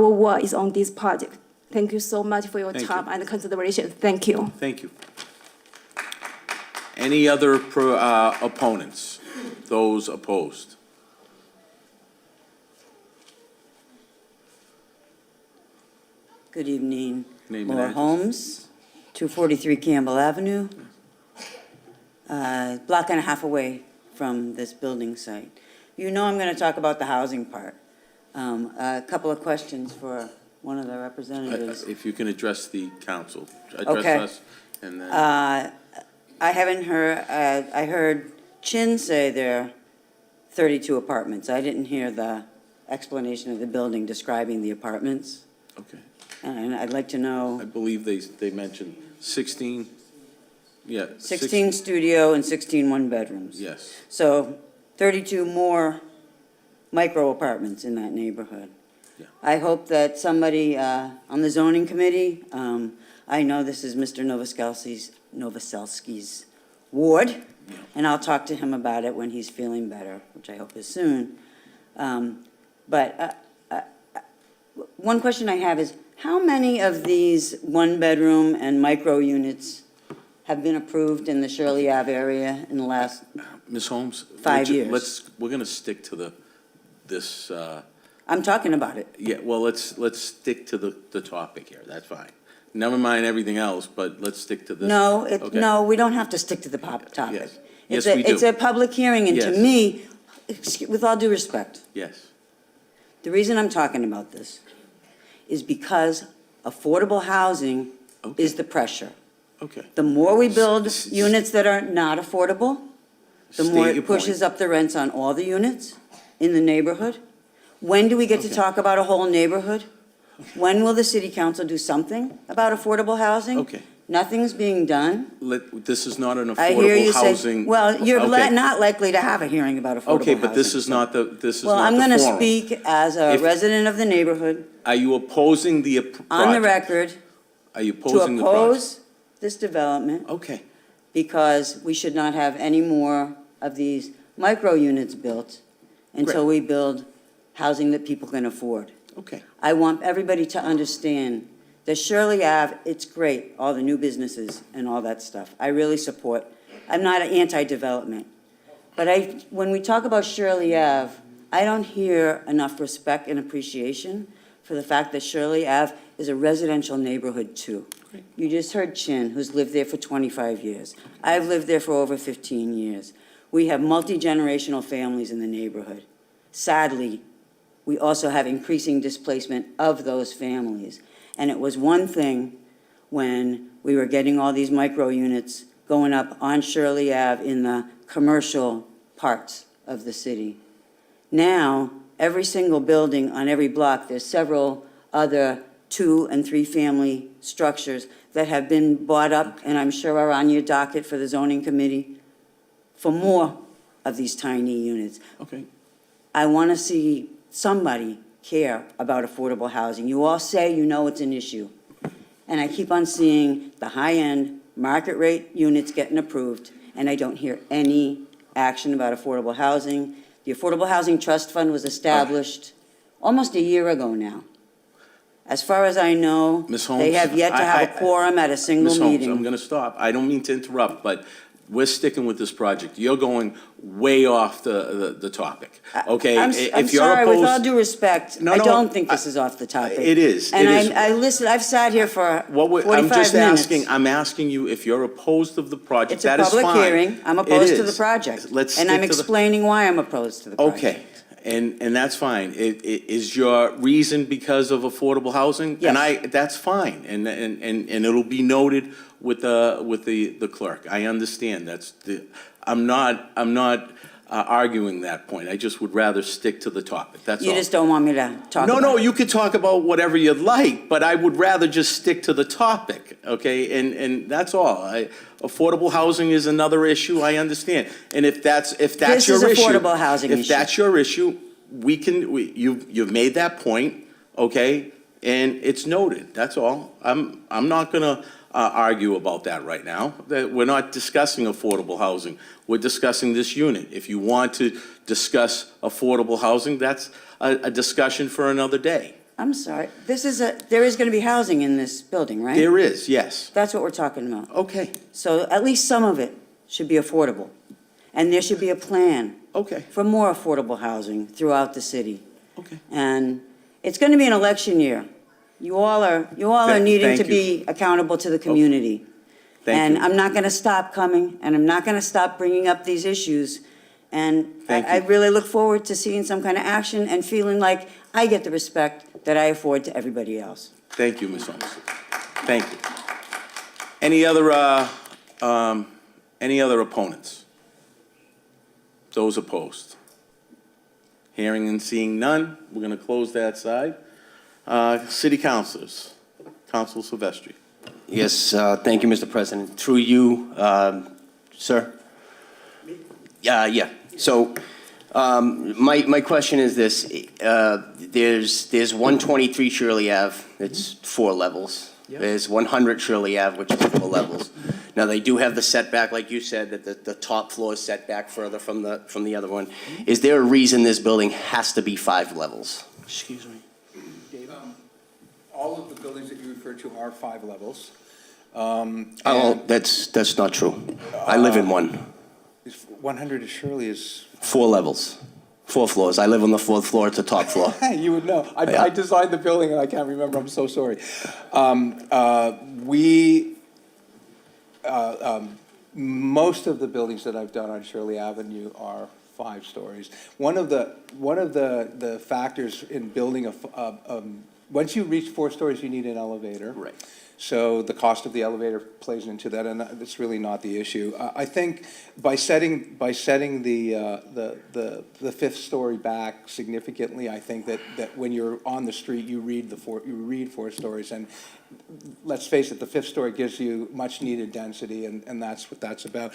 work is on this project. Thank you so much for your time and consideration. Thank you. Thank you. Any other opponents? Those opposed? Good evening. Name and Laura address. Holmes, 243 Campbell Avenue, block and a half away from this building site. You know I'm going to talk about the housing part. A couple of questions for one of the representatives. If you can address the council, Okay. address us, and then, I haven't heard, I heard Chin say there are 32 apartments. I didn't hear the explanation of the building describing the apartments. okay. And I'd like to know, I believe they mentioned 16, yeah. 16 studio and 16 one-bedrooms. Yes, So 32 more micro apartments in that neighborhood. Yeah. I hope that somebody on the zoning committee, I know this is Mr. Novoselsky's ward, and I'll talk to him about it when he's feeling better, which I hope is soon. But one question I have is, how many of these one-bedroom and micro units have been approved in the Shirley Ave area in the last Ms. Holmes? 5 years? We're going to stick to this, I'm talking about it. yeah, well, let's stick to the topic here, that's fine. Never mind everything else, but let's stick to this. No, Okay. no, we don't have to stick to the topic. Yes. Yes, we do. It's a public hearing, and to Yes. me, with all due respect, Yes, the reason I'm talking about this is because affordable housing Okay. is the pressure. okay. The more we build units that are not affordable, the State more your it pushes point. up the rents on all the units in the neighborhood. When do we get to Okay. talk about a whole neighborhood? When will the city council do something about affordable housing? Okay. Nothing's being done. This is not an I hear you affordable say, housing. well, you're Okay. not likely to have a hearing about affordable housing. Okay, but this is not this is Well, not I'm the going to forum. speak as a If- resident of the neighborhood, Are you opposing the project? on the record, Are you to opposing the project? oppose this development Okay, because we should not have any more of these micro units built until we build housing that people can afford. okay. I want everybody to understand that Shirley Ave, it's great, all the new businesses and all that stuff. I really support. I'm not anti-development. But when we talk about Shirley Ave, I don't hear enough respect and appreciation for the fact that Shirley Ave is a residential neighborhood too. Great. You just heard Chin, who's lived there for 25 years. I've lived there for over 15 years. We have multi-generational families in the neighborhood. Sadly, we also have increasing displacement of those families. And it was one thing when we were getting all these micro units going up on Shirley Ave in the commercial parts of the city. Now, every single building on every block, there's several other 2- and 3-family structures that have been bought up, and I'm sure are on your docket for the zoning committee, for more of these tiny units. Okay. I want to see somebody care about affordable housing. You all say you know it's an issue. And I keep on seeing the high-end, market-rate units getting approved, and I don't hear any action about affordable housing. The Affordable Housing Trust Fund was established almost a year ago now. As far as I know, Ms. Holmes, they have yet to have a quorum at a single Ms. Holmes, I'm meeting. going to stop. I don't mean to interrupt, but we're sticking with this project. You're going way off the topic, okay? I'm If you're sorry, with all opposed- due respect, No, I no, don't think this is off the topic. It is, And it is. I listen, I've sat here for What 45 I'm minutes. just asking, I'm asking you if you're opposed of the project, It's a that is fine. public hearing. I'm It opposed to the is. project. Let's And I'm stick to the- explaining why I'm opposed to the project. Okay, and that's fine. Is your reason because of affordable housing? Yes. And that's fine, and it'll be noted with the clerk. I understand, I'm not arguing that point. I just would rather stick to the topic, that's all. You just don't want me to talk about it? No, you could talk about whatever you'd like, but I would rather just stick to the topic, okay? And that's all. Affordable housing is another issue, I understand. And if that's your issue. This is affordable housing If issue. that's your issue, you've made that point, okay? And it's noted, that's all. I'm not gonna argue about that right now. We're not discussing affordable housing. We're discussing this unit. If you want to discuss affordable housing, that's a discussion for another day. I'm sorry. There is going to be housing in this building, right? There is, yes. That's what we're talking about. Okay, So at least some of it should be affordable. And there should be a plan okay, for more affordable housing throughout the city. okay. And it's going to be an election year. You all are needing Thank to you. be accountable to the community. Thank And you. I'm not going to stop coming, and I'm not going to stop bringing up these issues. And Thank I you. really look forward to seeing some kind of action and feeling like I get the respect that I afford to everybody else. Thank you, Ms. Holmes. Thank you. Any other opponents? Those opposed? Hearing and seeing none, we're going to close that side. City councilors, Council Silvestri. Yes, thank you, Mr. President. Through you, sir? Yeah. So my question is this. There's 123 Shirley Ave, it's 4 levels. There's 100 Shirley Ave, which is 4 levels. Now, they do have the setback, like you said, that the top floor is set back further from the other one. Is there a reason this building has to be 5 levels? Excuse me. All of the buildings that you refer to are 5 levels. Oh, that's not true. I live in one. 100 Shirley is... 4 levels, 4 floors. I live on the 4th floor, it's the top floor. You would know. Yeah. I designed the building and I can't remember, I'm so sorry. Most of the buildings that I've done on Shirley Avenue are 5 stories. One of the factors in building once you reach 4 stories, you need an elevator. Right. So the cost of the elevator plays into that, and that's really not the issue. I think by setting the 5th story back significantly, I think that when you're on the street, you read 4 stories, and let's face it, the 5th story gives you much needed density, and that's what that's about.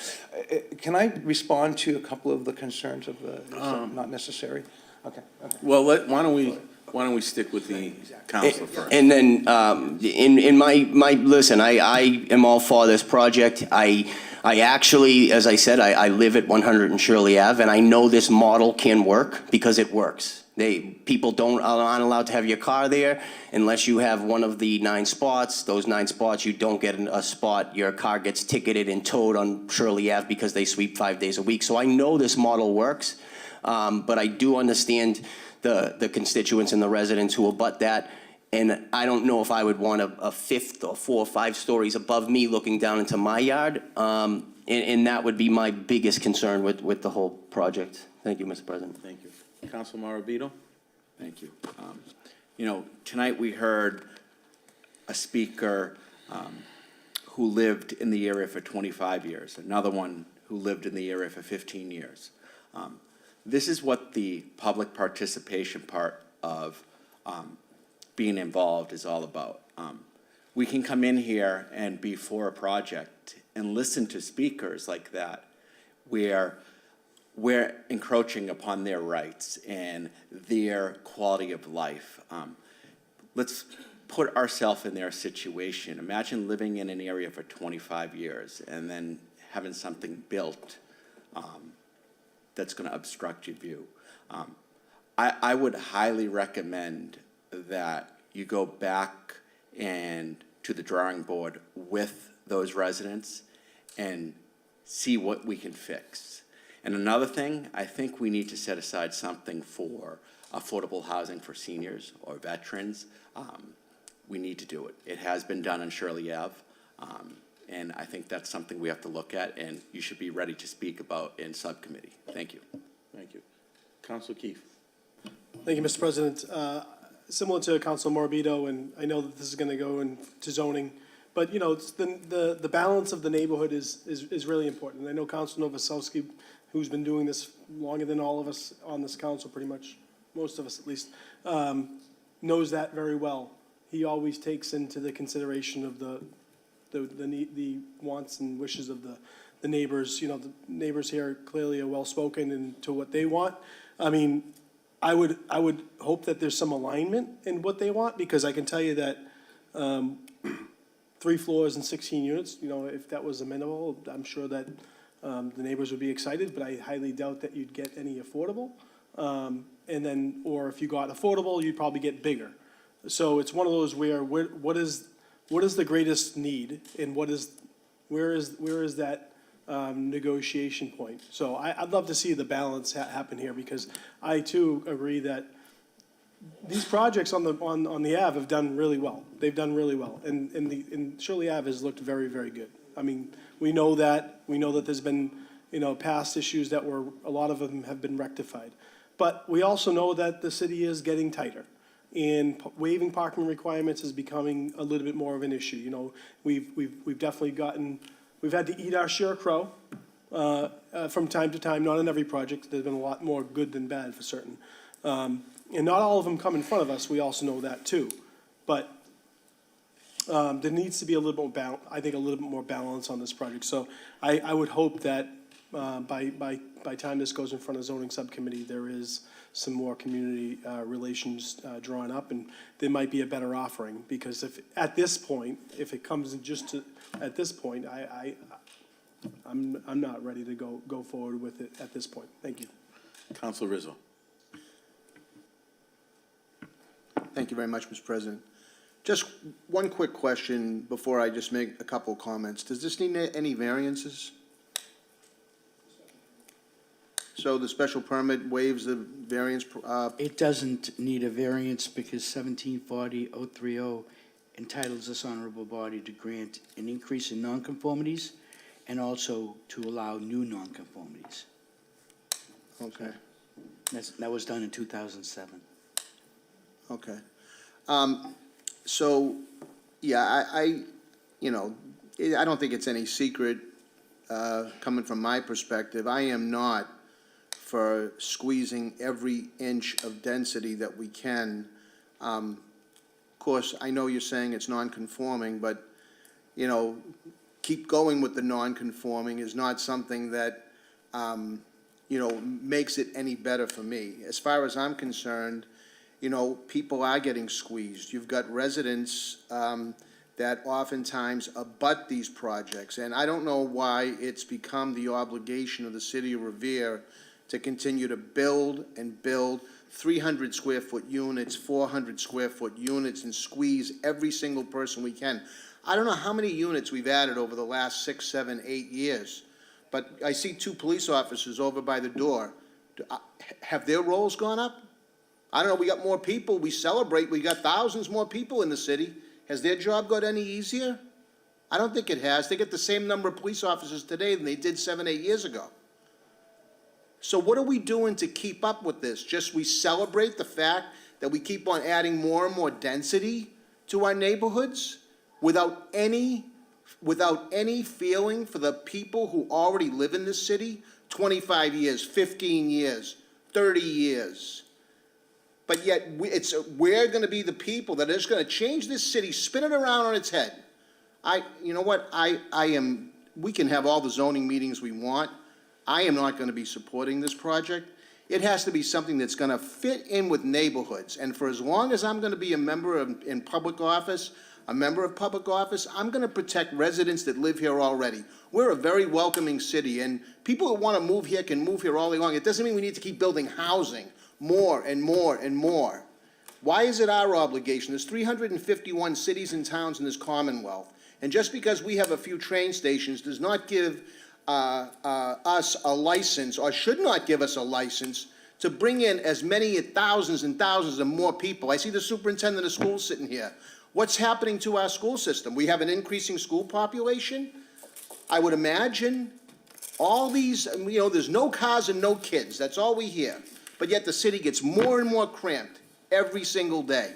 Can I respond to a couple of the concerns of not necessary? Okay. Well, why don't we stick with the council first? And then, in my listen, I am all for this project. I actually, as I said, I live at 100 and Shirley Ave, and I know this model can work because it works. People aren't allowed to have your car there unless you have one of the 9 spots. Those 9 spots, you don't get a spot. Your car gets ticketed and towed on Shirley Ave because they sweep 5 days a week. So I know this model works, but I do understand the constituents and the residents who abut that. And I don't know if I would want a 5th or 4 or 5 stories above me looking down into my yard. And that would be my biggest concern with the whole project. Thank you, Mr. President. Thank you. Council Maravito? Thank you. Tonight we heard a speaker who lived in the area for 25 years, another one who lived in the area for 15 years. This is what the public participation part of being involved is all about. We can come in here and be for a project and listen to speakers like that, where we're encroaching upon their rights and their quality of life. Let's put ourselves in their situation. Imagine living in an area for 25 years and then having something built that's going to obstruct your view. I would highly recommend that you go back and to the drawing board with those residents and see what we can fix. And another thing, I think we need to set aside something for affordable housing for seniors or veterans. We need to do it. It has been done on Shirley Ave, and I think that's something we have to look at, and you should be ready to speak about in subcommittee. Thank you. Thank you. Council Keefe. Thank you, Mr. President. Similar to Council Morbido, and I know that this is going to go into zoning, but, you know, it's the balance of the neighborhood is really important. I know Council Novoselsky, who's been doing this longer than all of us on this council, pretty much, most of us at least, knows that very well. He always takes into the consideration of the wants and wishes of the neighbors. You know, the neighbors here clearly are well-spoken and to what they want. I mean, I would hope that there's some alignment in what they want, because I can tell you that 3 floors and 16 units, you know, if that was amenable, I'm sure that the neighbors would be excited, but I highly doubt that you'd get any affordable. And then, or if you got affordable, you'd probably get bigger. So it's one of those where what is the greatest need, and where is that negotiation point? So I'd love to see the balance happen here, because I too agree that these projects on the Ave have done really well. They've done really well, and Shirley Ave has looked very, very good. I mean, we know that there's been, you know, past issues that were, a lot of them have been rectified. But we also know that the city is getting tighter, and waiving parking requirements is becoming a little bit more of an issue. You know, we've definitely we've had to eat our share of crow from time to time, not in every project. There's been a lot more good than bad for certain. And not all of them come in front of us, we also know that too. But there needs to be a little bit more balance on this project. So I would hope that by time this goes in front of zoning subcommittee, there is some more community relations drawn up, and there might be a better offering. Because if at this point, if it comes just to at this point, I'm not ready to go forward with it at this point. Thank you. Council Rizzo. Thank you very much, Mr. President. Just one quick question before I just make a couple of comments. Does this need any variances? So the special permit waives the variance? It doesn't need a variance because 1740-030 entitles this honorable body to grant an increase in nonconformities and also to allow new nonconformities. Okay. That was done in 2007. Okay. So, yeah, I don't think it's any secret, coming from my perspective, I am not for squeezing every inch of density that we can. Of course, I know you're saying it's non-conforming, but, you know, keep going with the non-conforming is not something that, you know, makes it any better for me. As far as I'm concerned, you know, people are getting squeezed. You've got residents that oftentimes abut these projects, and I don't know why it's become the obligation of the city of Revere to continue to build and build 300 square foot units, 400 square foot units, and squeeze every single person we can. I don't know how many units we've added over the last 6, 7, 8 years, but I see 2 police officers over by the door. Have their rolls gone up? I don't know, we got more people, we celebrate, we got thousands more people in the city. Has their job got any easier? I don't think it has. They get the same number of police officers today than they did 7, 8 years ago. So what are we doing to keep up with this? Just we celebrate the fact that we keep on adding more and more density to our neighborhoods without any feeling for the people who already live in this city? 25 years, 15 years, 30 years. But yet, we're going to be the people that are just going to change this city, spin it around on its head. You know what? We can have all the zoning meetings we want. I am not gonna be supporting this project. It has to be something that's gonna fit in with neighborhoods, and for as long as I'm gonna be a member of, in public office, a member of public office, I'm gonna protect residents that live here already. We're a very welcoming city, and people who wanna move here can move here all day long. It doesn't mean we need to keep building housing more and more and more. Why is it our obligation? There's 351 cities and towns in this Commonwealth, and just because we have a few train stations does not give us a license, or should not give us a license, to bring in as many thousands and thousands of more people. I see the superintendent of schools sitting here. What's happening to our school system? We have an increasing school population. I would imagine all these, there's no cars and no kids. That's all we hear. But yet the city gets more and more cramped every single day.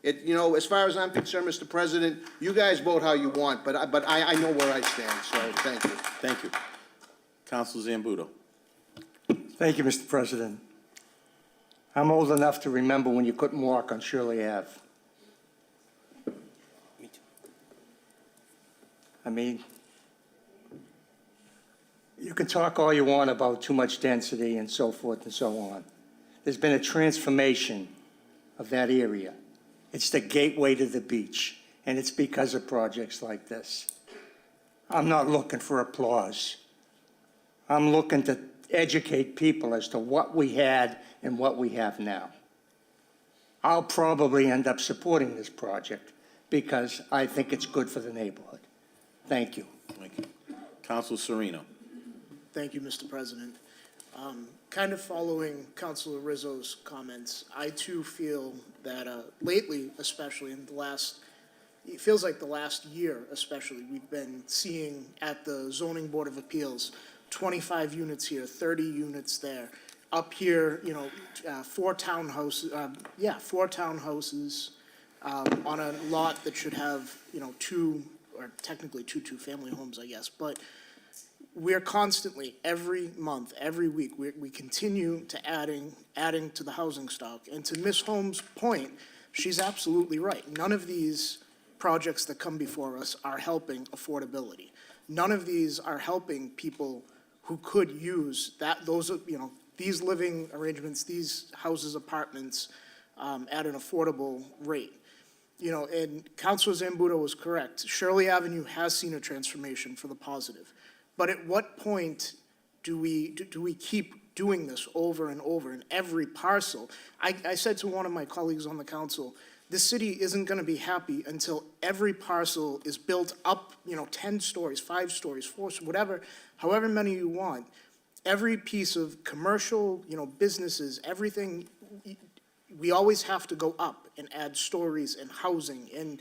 As far as I'm concerned, Mr. President, you guys vote how you want, but I know where I stand, so thank you. Thank you. Counsel Zambudo. Thank you, Mr. President. I'm old enough to remember when you couldn't walk on Shirley Ave. I mean, you can talk all you want about too much density and so forth and so on. There's been a transformation of that area. It's the gateway to the beach, and it's because of projects like this. I'm not looking for applause. I'm looking to educate people as to what we had and what we have now. I'll probably end up supporting this project because I think it's good for the neighborhood. Thank you. Thank you. Counsel Sereno. Thank you, Mr. President. Kind of following Councilor Rizzo's comments, I too feel that lately, especially in it feels like the last year especially, we've been seeing at the Zoning Board of Appeals, 25 units here, 30 units there. Up here, 4 townhouses, 4 townhouses on a lot that should have, 2, or technically 2 two-family homes, I guess. But we're constantly, every month, every week, we continue to adding to the housing stock. And to Ms. Holmes' point, she's absolutely right. None of these projects that come before us are helping affordability. None of these are helping people who could use these living arrangements, these houses, apartments, at an affordable rate. And Councilor Zambudo was correct. Shirley Avenue has seen a transformation for the positive. But at what point do we keep doing this over and over in every parcel? I said to one of my colleagues on the council, this city isn't going to be happy until every parcel is built up, 10 stories, 5 stories, 4, whatever, however many you want. Every piece of commercial, businesses, everything, we always have to go up and add stories and housing. And,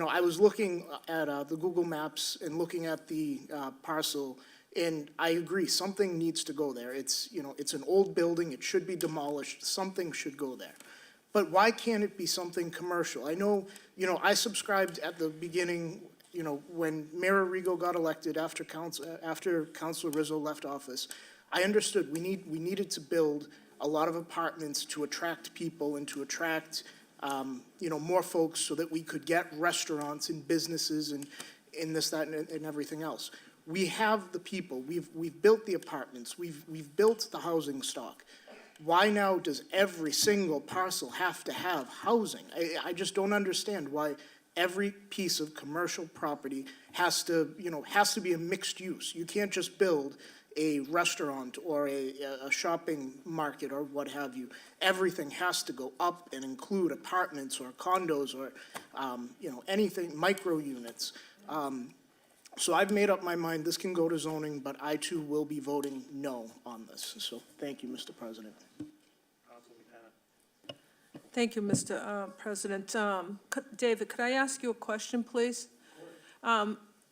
I was looking at the Google Maps and looking at the parcel, and I agree, something needs to go there. It's an old building, it should be demolished, something should go there. But why can't it be something commercial? I know, I subscribed at the beginning, when Mayor Arrigo got elected after Councilor Rizzo left office. I understood we needed to build a lot of apartments to attract people and to attract, more folks so that we could get restaurants and businesses and this, that, and everything else. We have the people. We've built the apartments. We've built the housing stock. Why now does every single parcel have to have housing? I just don't understand why every piece of commercial property has to be a mixed use. You can't just build a restaurant or a shopping market or what have you. Everything has to go up and include apartments or condos or, anything, micro units. So I've made up my mind, this can go to zoning, but I too will be voting no on this. So thank you, Mr. President. Thank you, Mr. President. David, could I ask you a question, please?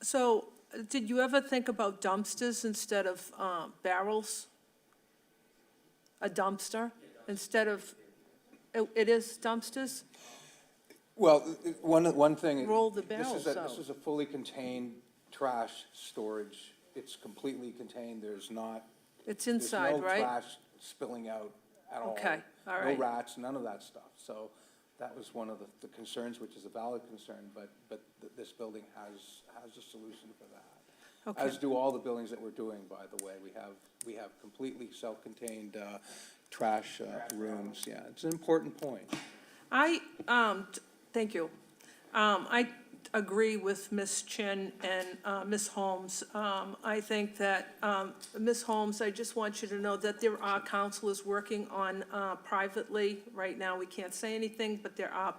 So did you ever think about dumpsters instead of barrels? A dumpster instead of, it is dumpsters? Well, one thing. Roll the barrels out. This is a fully contained trash storage. It's completely contained. There's It's inside, right? no trash spilling out at all. Okay, all right. No rats, none of that stuff. So that was one of the concerns, which is a valid concern, but this building has a solution for that. Okay. As do all the buildings that we're doing, by the way. We have completely self-contained trash rooms. Yeah, it's an important point. Thank you. I agree with Ms. Chin and Ms. Holmes. I think that, Ms. Holmes, I just want you to know that there are counselors working on privately. Right now, we can't say anything, but there are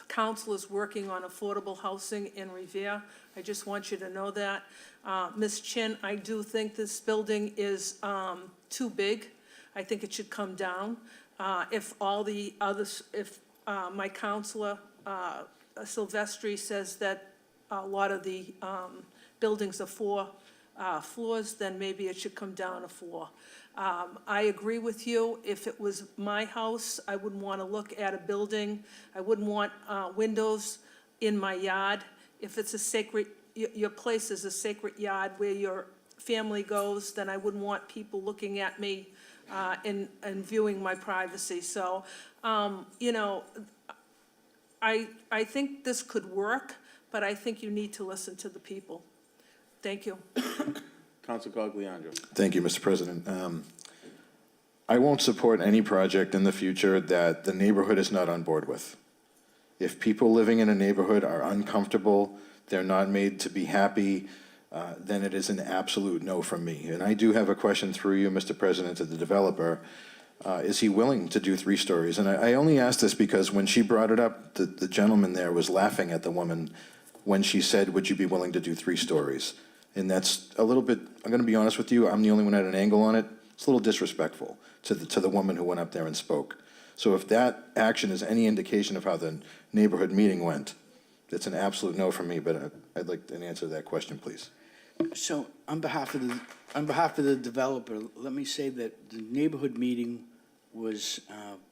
counselors working on affordable housing in Revere. I just want you to know that. Ms. Chin, I do think this building is too big. I think it should come down. If all the others, if my counselor, Silvestri, says that a lot of the buildings are 4 floors, then maybe it should come down a floor. I agree with you. If it was my house, I wouldn't want to look at a building. I wouldn't want windows in my yard. If it's a sacred, your place is a sacred yard where your family goes, then I wouldn't want people looking at me and viewing my privacy. So, you know, I think this could work, but I think you need to listen to the people. Thank you. Council Cogliandro. Thank you, Mr. President. I won't support any project in the future that the neighborhood is not on board with. If people living in a neighborhood are uncomfortable, they're not made to be happy, then it is an absolute no from me. And I do have a question through you, Mr. President, to the developer. Is he willing to do 3 stories? And I only ask this because when she brought it up, the gentleman there was laughing at the woman when she said, would you be willing to do 3 stories? And that's a little bit, I'm gonna be honest with you, I'm the only one at an angle on it. It's a little disrespectful to the woman who went up there and spoke. So if that action is any indication of how the neighborhood meeting went, it's an absolute no from me, but I'd like an answer to that question, please. So on behalf of the developer, let me say that the neighborhood meeting was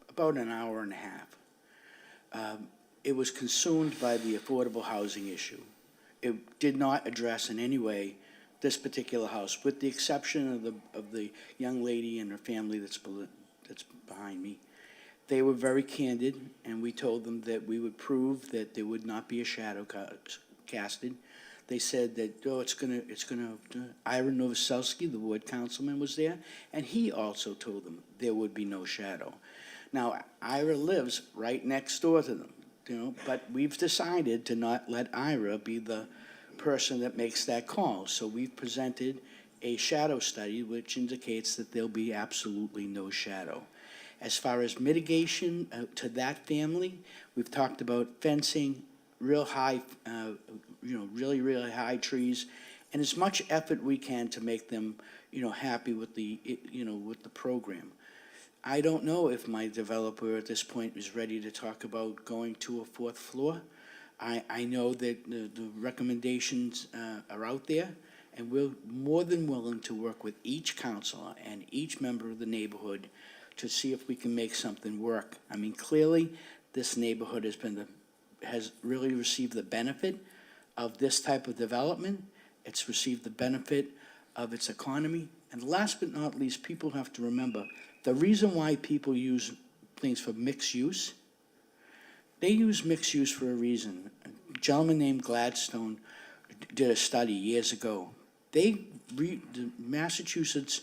about an hour and a half. It was consumed by the affordable housing issue. It did not address in any way this particular house, with the exception of the young lady and her family that's behind me. They were very candid, and we told them that we would prove that there would not be a shadow casted. They said that, oh, it's gonna, Ira Novoselsky, the ward councilman, was there, and he also told them there would be no shadow. Now, Ira lives right next door to them, you know, but we've decided to not let Ira be the person that makes that call. So we've presented a shadow study which indicates that there'll be absolutely no shadow. As far as mitigation to that family, we've talked about fencing, real high, really, really high trees, and as much effort we can to make them, happy with with the program. I don't know if my developer at this point is ready to talk about going to a 4th floor. I know that the recommendations are out there, and we're more than willing to work with each councilor and each member of the neighborhood to see if we can make something work. I mean, clearly, this neighborhood has really received the benefit of this type of development. It's received the benefit of its economy. And last but not least, people have to remember, the reason why people use things for mixed use, they use mixed use for a reason. A gentleman named Gladstone did a study years ago. The Massachusetts,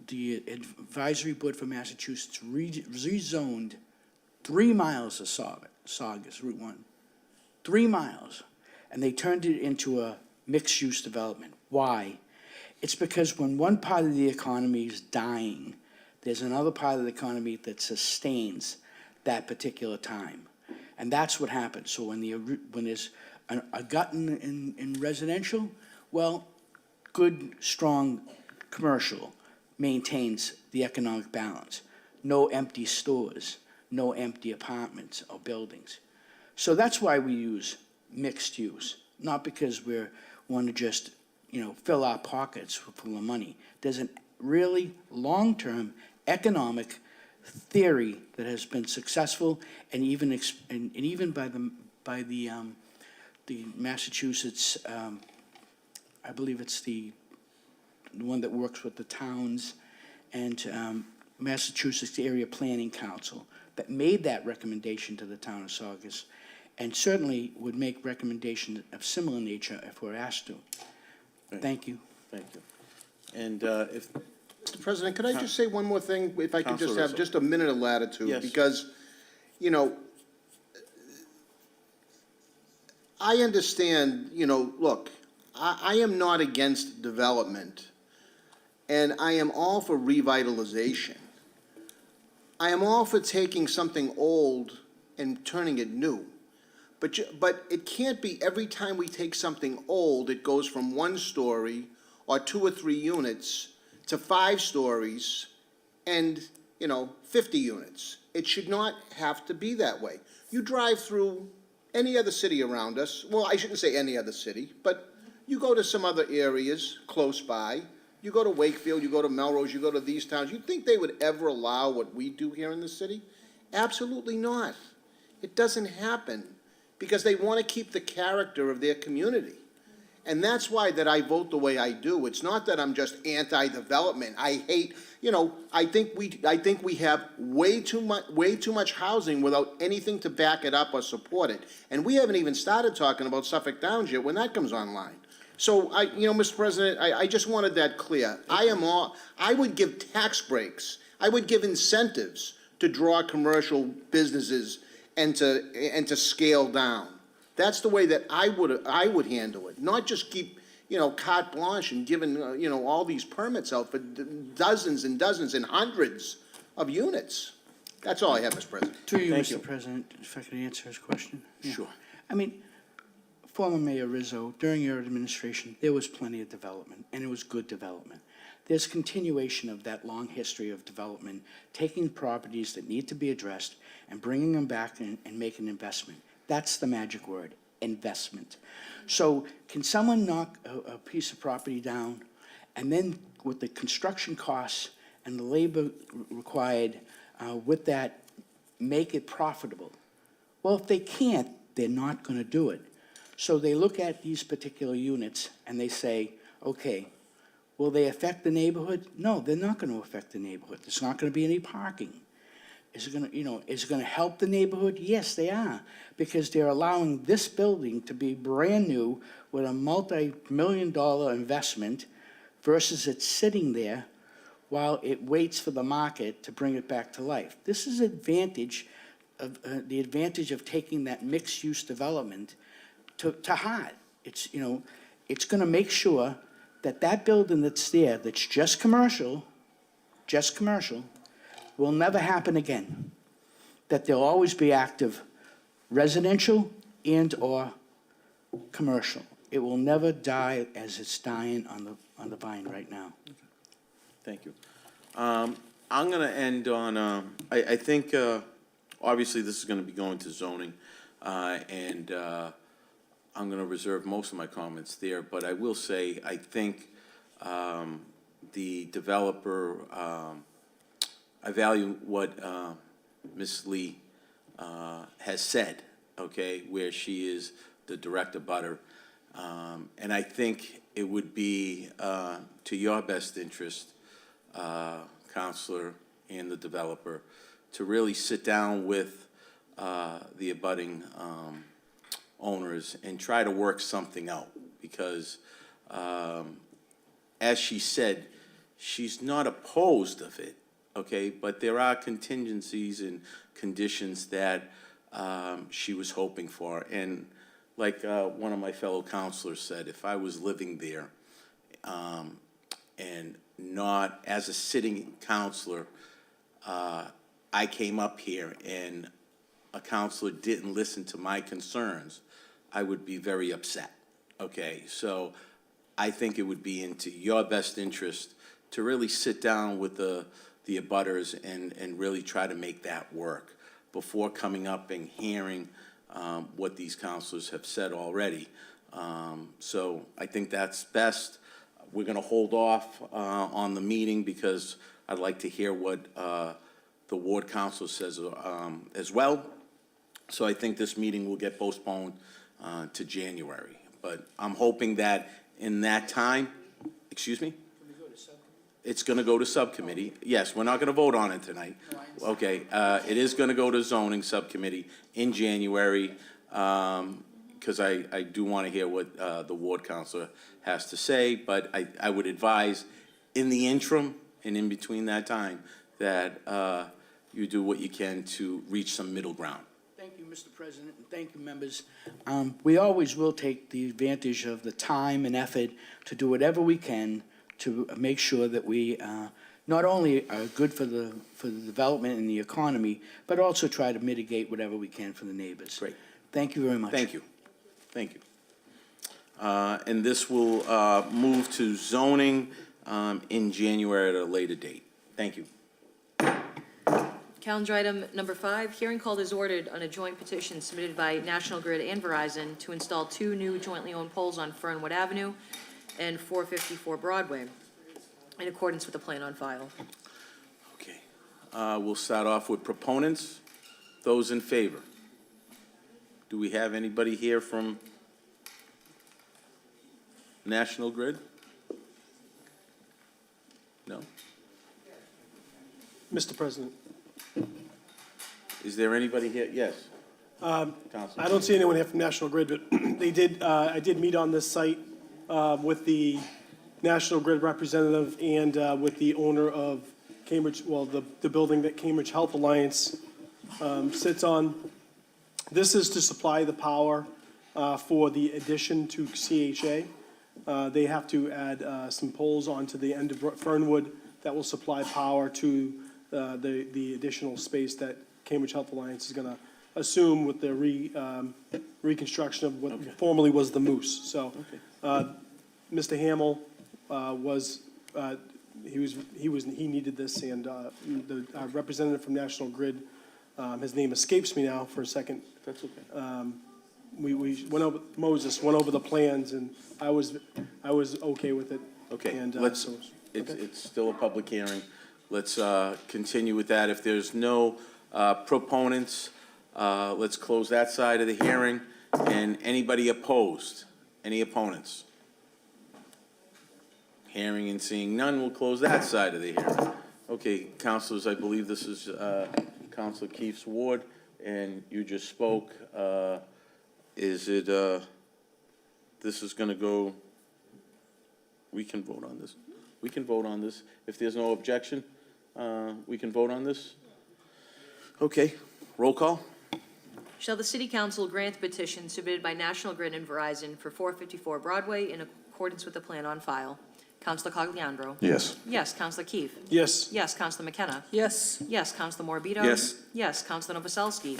the Advisory Board for Massachusetts rezoned 3 miles of Saugus, Route 1. 3 miles. And they turned it into a mixed-use development. Why? It's because when one part of the economy is dying, there's another part of the economy that sustains that particular time. And that's what happens. So when there's a gut in residential, well, good, strong commercial maintains the economic balance. No empty stores, no empty apartments or buildings. So that's why we use mixed use, not because we want to just, fill our pockets full of money. There's a really long-term economic theory that has been successful, and even by the Massachusetts, I believe it's the one that works with the towns, and Massachusetts Area Planning Council that made that recommendation to the town of Saugus. and certainly would make recommendations of similar nature if we're asked to. Thank you. Thank you. And if, Mr. President, could I just say one more thing, if I could just Counselor have Rizzo. just a minute of latitude? Yes. Because, you know, I understand, you know, look, I am not against development, and I am all for revitalization. I am all for taking something old and turning it new. But it can't be every time we take something old, it goes from 1 story or 2 or 3 units to 5 stories and, you know, 50 units. It should not have to be that way. You drive through any other city around us, well, I shouldn't say any other city, but you go to some other areas close by, you go to Wakefield, you go to Melrose, you go to these towns, you think they would ever allow what we do here in the city? Absolutely not. It doesn't happen, because they want to keep the character of their community. And that's why that I vote the way I do. It's not that I'm just anti-development. I hate, you know, I think we have way too much housing without anything to back it up or support it. And we haven't even started talking about Suffolk Downs yet when that comes online. So you know, Mr. President, I just wanted that clear. I would give tax breaks. I would give incentives to draw commercial businesses and to scale down. That's the way that I would handle it, not just keep, you know, carte blanche and giving, you know, all these permits out for dozens and dozens and hundreds of units. That's all I have, Mr. President. To you, Thank Mr. you. President, if I could answer his question? Yeah. Sure. I mean, former Mayor Rizzo, during your administration, there was plenty of development, and it was good development. There's continuation of that long history of development, taking properties that need to be addressed and bringing them back and making investment. That's the magic word, investment. So can someone knock a piece of property down, and then with the construction costs and the labor required with that, make it profitable? Well, if they can't, they're not going to do it. So they look at these particular units and they say, okay, will they affect the neighborhood? No, they're not going to affect the neighborhood. There's not going to be any parking. Is it going to, you know, is it going to help the neighborhood? Yes, they are, because they're allowing this building to be brand new with a multi-million-dollar investment versus it sitting there while it waits for the market to bring it back to life. This is advantage of the advantage of taking that mixed-use development to heart. It's, you know, it's going to make sure that that building that's there, that's just commercial, will never happen again. That there'll always be active residential and/or commercial. It will never die as it's dying on the vine right now. Thank you. I'm going to end on, I think, obviously, this is going to be going to zoning, and I'm going to reserve most of my comments there, but I will say, I think the developer, I value what Ms. Lee has said, okay, where she is the direct abutter. And I think it would be to your best interest, Counselor and the developer, to really sit down with the abutting owners and try to work something out. Because, as she said, she's not opposed of it, okay? But there are contingencies and conditions that she was hoping for. And like one of my fellow counselors said, if I was living there and not as a sitting counselor, I came up here and a counselor didn't listen to my concerns, I would be very upset, okay? So I think it would be into your best interest to really sit down with the abutters and really try to make that work before coming up and hearing what these counselors have said already. So I think that's best. We're going to hold off on the meeting because I'd like to hear what the ward council says as well. So I think this meeting will get postponed to January. But I'm hoping that in that time, excuse me? It's going to go to subcommittee. Yes, we're not going to vote on it tonight. Okay, it is going to go to zoning subcommittee in January. because I do want to hear what the ward counselor has to say, but I would advise in the interim and in between that time that you do what you can to reach some middle ground. Thank you, Mr. President, and thank you, members. We always will take the advantage of the time and effort to do whatever we can to make sure that we not only are good for the development and the economy, but also try to mitigate whatever we can for the neighbors. Great. Thank you very much. Thank you. Thank you. And this will move to zoning in January at a later date. Thank you. Calendar item number 5, hearing called is ordered on a joint petition submitted by National Grid and Verizon to install 2 new jointly owned poles on Fernwood Avenue and 454 Broadway, in accordance with the plan on file. Okay. We'll start off with proponents. Those in favor? Do we have anybody here from National Grid? No? Mr. President, Is there anybody here? Yes. Councilman. I don't see anyone here from National Grid, but I did meet on this site with the National Grid representative and with the owner of Cambridge, well, the building that Cambridge Health Alliance sits on. This is to supply the power for the addition to CHA. They have to add some poles onto the end of Fernwood that will supply power to the additional space that Cambridge Health Alliance is going to assume with the reconstruction of what formerly was the Moose. So, Mr. Hamel he needed this, and the representative from National Grid, his name escapes me now for a second. That's okay. We went over, Moses went over the plans, and I was okay with it. Okay, And, let's, so- it's still a public hearing. Let's continue with that. If there's no proponents, let's close that side of the hearing. And anybody opposed? Any opponents? Hearing and seeing none, we'll close that side of the hearing. Okay, councilors, I believe this is Councilor Keefe's ward, and you just spoke. Is it, this is gonna go, we can vote on this. We can vote on this. If there's no objection, we can vote on this? Okay, roll call? Shall the City Council grant the petition submitted by National Grid and Verizon for 454 Broadway in accordance with the plan on file? Councilor Cogliandro? Yes. Yes. Councilor Keefe? Yes. Yes. Councilor McKenna? Yes, Yes. Councilor Morbido? Yes. Yes. Councilor Novoselsky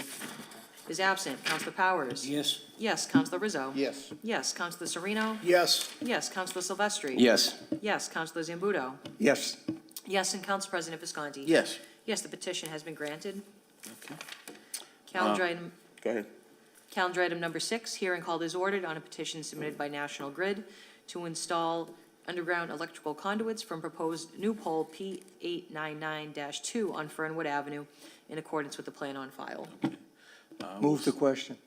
is absent. Councilor Powers? Yes. Yes. Councilor Rizzo? Yes. Yes. Councilor Sereno? Yes. Yes. Councilor Silvestri? Yes. Yes. Councilor Zambudo? Yes. Yes. And Council President Visconti? Yes. Yes, the petition has been granted. Okay. Calendar item Go ahead. Calendar item number 6, hearing called is ordered on a petition submitted by National Grid to install underground electrical conduits from proposed new pole P899-2 on Fernwood Avenue in accordance with the plan on file. Move the question,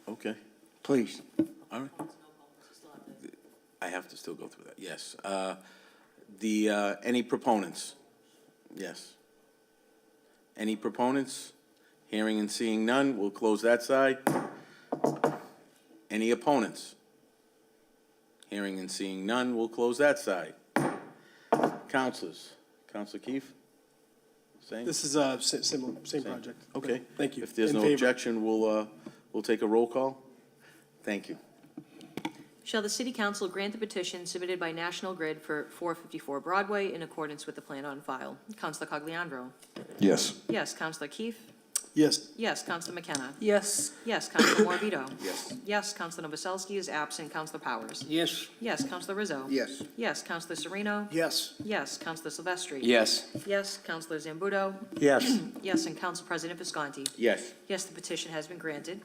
Okay, please. all right. I have to still go through that, yes. Any proponents? Yes. Any proponents? Hearing and seeing none, we'll close that side. Any opponents? Hearing and seeing none, we'll close that side. Councilors, Councilor Keefe? Same? This is same project. Okay. Thank you. If there's In no favor. objection, we'll take a roll call. Thank you. Shall the City Council grant the petition submitted by National Grid for 454 Broadway in accordance with the plan on file? Councilor Cogliandro? Yes. Yes. Councilor Keefe? Yes. Yes. Councilor McKenna? yes, Yes. Councilor Morbido? Yes. Yes. Councilor Novoselsky is absent. Councilor Powers? Yes. Yes. Councilor Rizzo? Yes. Yes. Councilor Sereno? Yes. Yes. Councilor Silvestri? Yes. Yes. Councilor Zambudo? Yes. Yes. And Council President Visconti? Yes. Yes, the petition has been granted.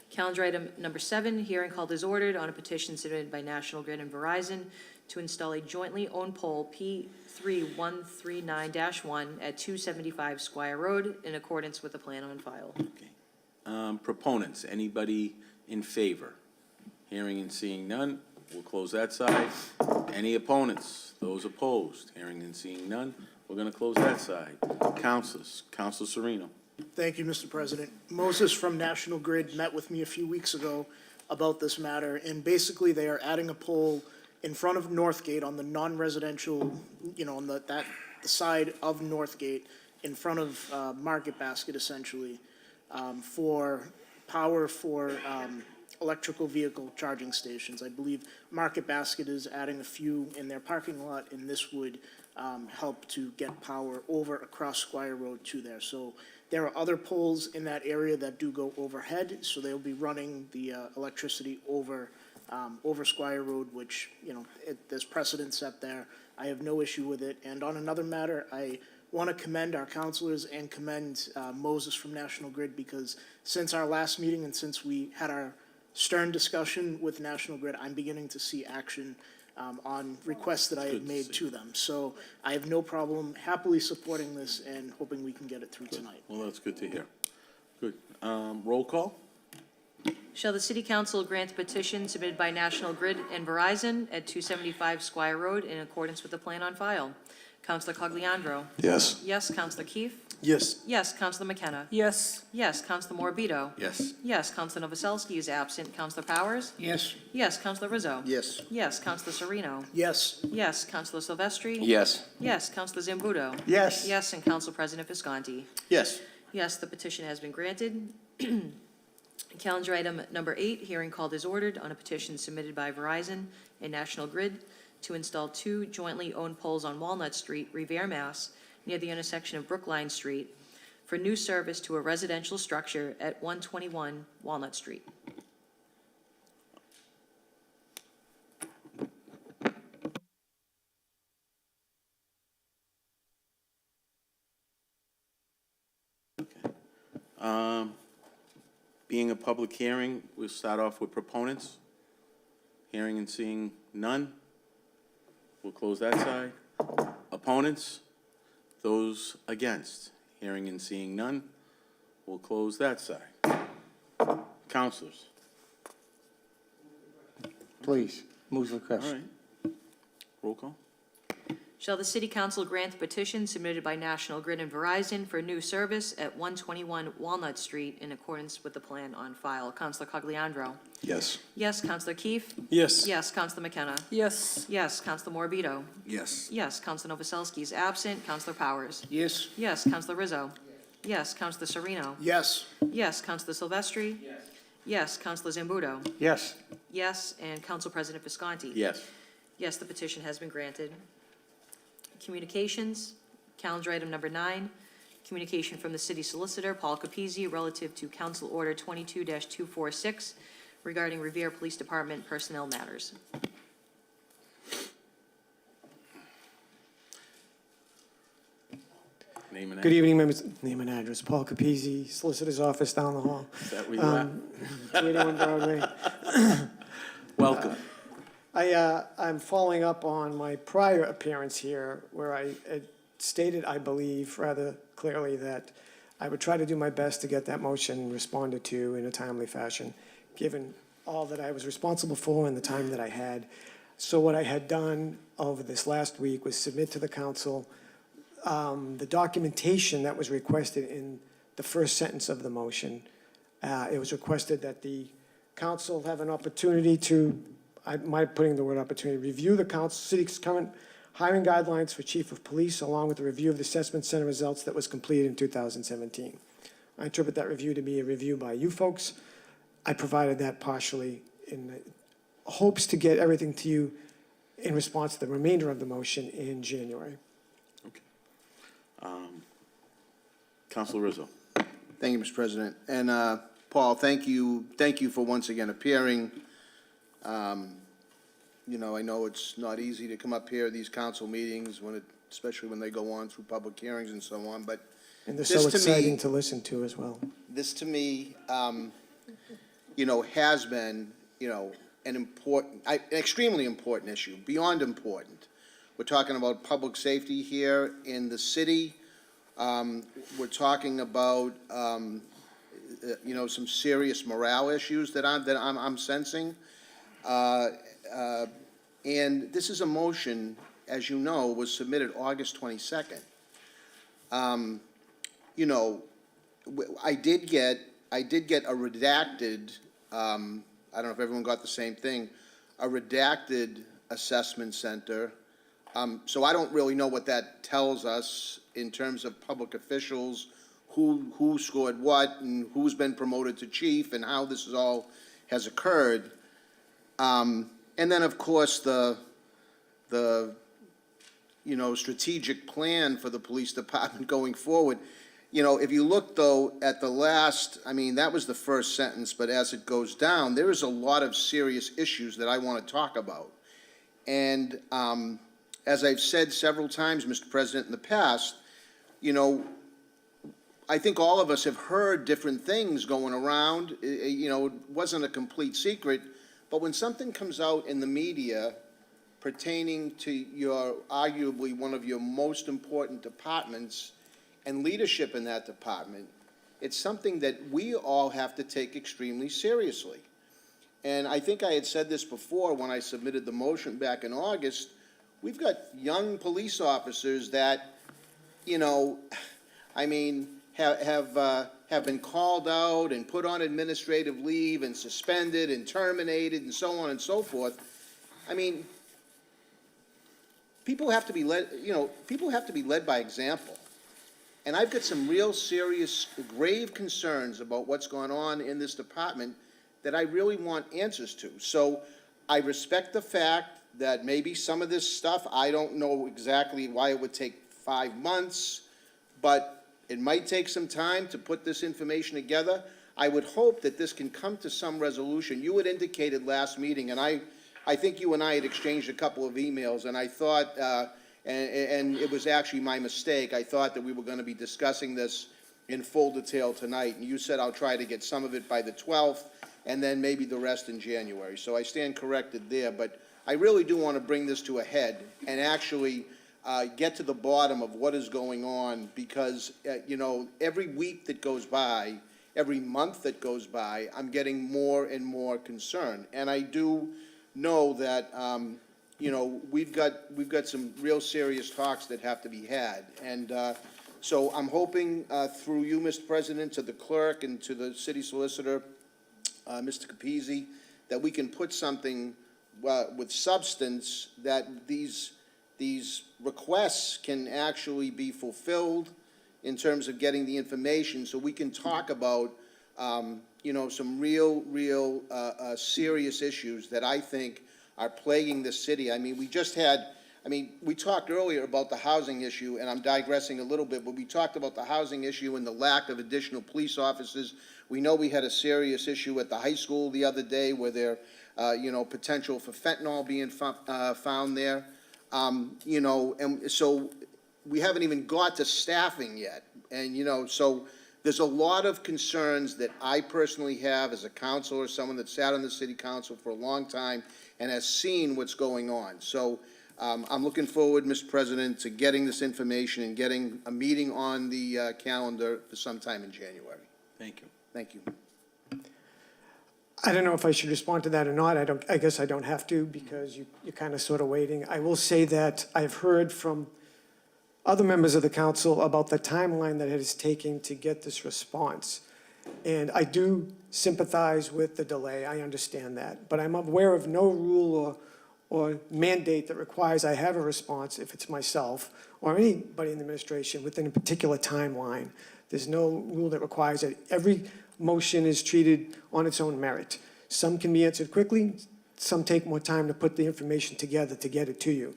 Calendar item number 7, hearing called is ordered on a petition submitted by National Grid and Verizon to install a jointly owned pole P3139-1 at 275 Squire Road in accordance with the plan on file. Proponents, anybody in favor? Hearing and seeing none, we'll close that side. Any opponents? Those opposed? Hearing and seeing none, we're gonna close that side. Councilors, Councilor Sereno? Thank you, Mr. President. Moses from National Grid met with me a few weeks ago about this matter, and basically they are adding a pole in front of Northgate on the non-residential, on the side of Northgate, in front of Market Basket essentially, for power for electrical vehicle charging stations. I believe Market Basket is adding a few in their parking lot, and this would help to get power over across Squire Road to there. So there are other poles in that area that do go overhead, so they'll be running the electricity over Squire Road, which, there's precedent set there. I have no issue with it. And on another matter, I want to commend our counselors and commend Moses from National Grid, because since our last meeting and since we had our stern discussion with National Grid, I'm beginning to see action on requests that I had made to them. So I have no problem happily supporting this and hoping we can get it through tonight. Well, that's good to hear. Good. Roll call? Shall the City Council grant a petition submitted by National Grid and Verizon at 275 Squire Road in accordance with the plan on file? Counselor Cogliandro? Yes. Yes, Counselor Keefe? Yes. Yes, Counselor McKenna? Yes. Yes, Counselor Morbido? Yes. Yes, Counselor Novoselsky is absent. Counselor Powers? Yes. Yes, Counselor Rizzo? Yes. Yes, Counselor Sereno? Yes. Yes, Counselor Silvestri? Yes. Yes, Counselor Zambudo? Yes. Yes, and Council President Visconti? Yes. Yes, the petition has been granted. Calendar item number 8, hearing called is ordered on a petition submitted by Verizon and National Grid to install 2 jointly owned poles on Walnut Street, Revere, Mass, near the intersection of Brookline Street, for new service to a residential structure at 121 Walnut Street. Being a public hearing, we'll start off with proponents. Hearing and seeing none. We'll close that side. Opponents? Those against? Hearing and seeing none. We'll close that side. Counselors? Please, move the All question. right. Roll call? Shall the City Council grant the petition submitted by National Grid and Verizon for new service at 121 Walnut Street in accordance with the plan on file? Counselor Cogliandro? Yes. Yes, Counselor Keefe? Yes. Yes, Counselor McKenna? Yes. Yes, Counselor Morbido? Yes. Yes, Counselor Novoselsky is absent. Counselor Powers? Yes. Yes, Counselor Rizzo? Yes, Counselor Sereno? Yes. Yes, Counselor Silvestri? Yes, Counselor Zambudo? Yes. Yes, and Council President Visconti? Yes. Yes, the petition has been granted. Communications, calendar item number 9, communication from the city solicitor, Paul Capizzi, relative to Council Order 22-246 regarding Revere Police Department personnel matters. Name and Good address. evening, members. Name and address. Paul Capizzi, Solicitor's Office down the hall. Is that where you at? 281 Broadway. Welcome. I'm following up on my prior appearance here where I had stated, I believe, rather clearly that I would try to do my best to get that motion responded to in a timely fashion, given all that I was responsible for and the time that I had. So what I had done over this last week was submit to the council the documentation that was requested in the first sentence of the motion. It was requested that the council have an opportunity to, am I putting the word opportunity, review the city's current hiring guidelines for chief of police, along with the review of the assessment center results that was completed in 2017. I interpret that review to be a review by you folks. I provided that partially in hopes to get everything to you in response to the remainder of the motion in January. Councilor Rizzo. Thank you, Mr. President. And, Paul, thank you for once again appearing. You know, I know it's not easy to come up here at these council meetings, especially when they go on through public hearings and so on, but And they're this so to exciting me, to listen to as well. this to me, you know, has been, you know, an extremely important issue, beyond important. We're talking about public safety here in the city. We're talking about, you know, some serious morale issues that I'm sensing. And this is a motion, as you know, was submitted August 22nd. You know, I did get a redacted, I don't know if everyone got the same thing, a redacted assessment center. So I don't really know what that tells us in terms of public officials, who scored what, and who's been promoted to chief, and how this is all has occurred. And then, of course, the strategic plan for the police department going forward. If you look, though, at the last, that was the first sentence, but as it goes down, there is a lot of serious issues that I want to talk about. And as I've said several times, Mr. President, in the past, I think all of us have heard different things going around. It wasn't a complete secret, but when something comes out in the media pertaining to arguably one of your most important departments and leadership in that department, it's something that we all have to take extremely seriously. And I think I had said this before when I submitted the motion back in August. We've got young police officers that, have been called out and put on administrative leave and suspended and terminated and so on and so forth. People have to be led by example. And I've got some real serious, grave concerns about what's going on in this department that I really want answers to. So I respect the fact that maybe some of this stuff, I don't know exactly why it would take 5 months, but it might take some time to put this information together. I would hope that this can come to some resolution. You had indicated last meeting, and I think you and I had exchanged a couple of emails, and I thought, and it was actually my mistake, I thought that we were going to be discussing this in full detail tonight, and you said I'll try to get some of it by the 12th, and then maybe the rest in January. So I stand corrected there, but I really do want to bring this to a head and actually get to the bottom of what is going on, because, every week that goes by, every month that goes by, I'm getting more and more concerned. And I do know that, we've got some real serious talks that have to be had. And so I'm hoping through you, Mr. President, to the clerk and to the city solicitor, Mr. Capizzi, that we can put something with substance, that these requests can actually be fulfilled in terms of getting the information, so we can talk about, some real serious issues that I think are plaguing the city. We talked earlier about the housing issue, and I'm digressing a little bit, but we talked about the housing issue and the lack of additional police officers. We know we had a serious issue at the high school the other day where there, potential for fentanyl being found there. And so we haven't even got to staffing yet. And, so there's a lot of concerns that I personally have as a counselor, someone that sat on the city council for a long time and has seen what's going on. So I'm looking forward, Mr. President, to getting this information and getting a meeting on the calendar for sometime in January. Thank you. Thank you. I don't know if I should respond to that or not. I guess I don't have to, because you're kind of sort of waiting. I will say that I've heard from other members of the council about the timeline that it is taking to get this response. And I do sympathize with the delay. I understand that. But I'm aware of no rule or mandate that requires I have a response if it's myself or anybody in the administration within a particular timeline. There's no rule that requires it. Every motion is treated on its own merit. Some can be answered quickly, some take more time to put the information together to get it to you.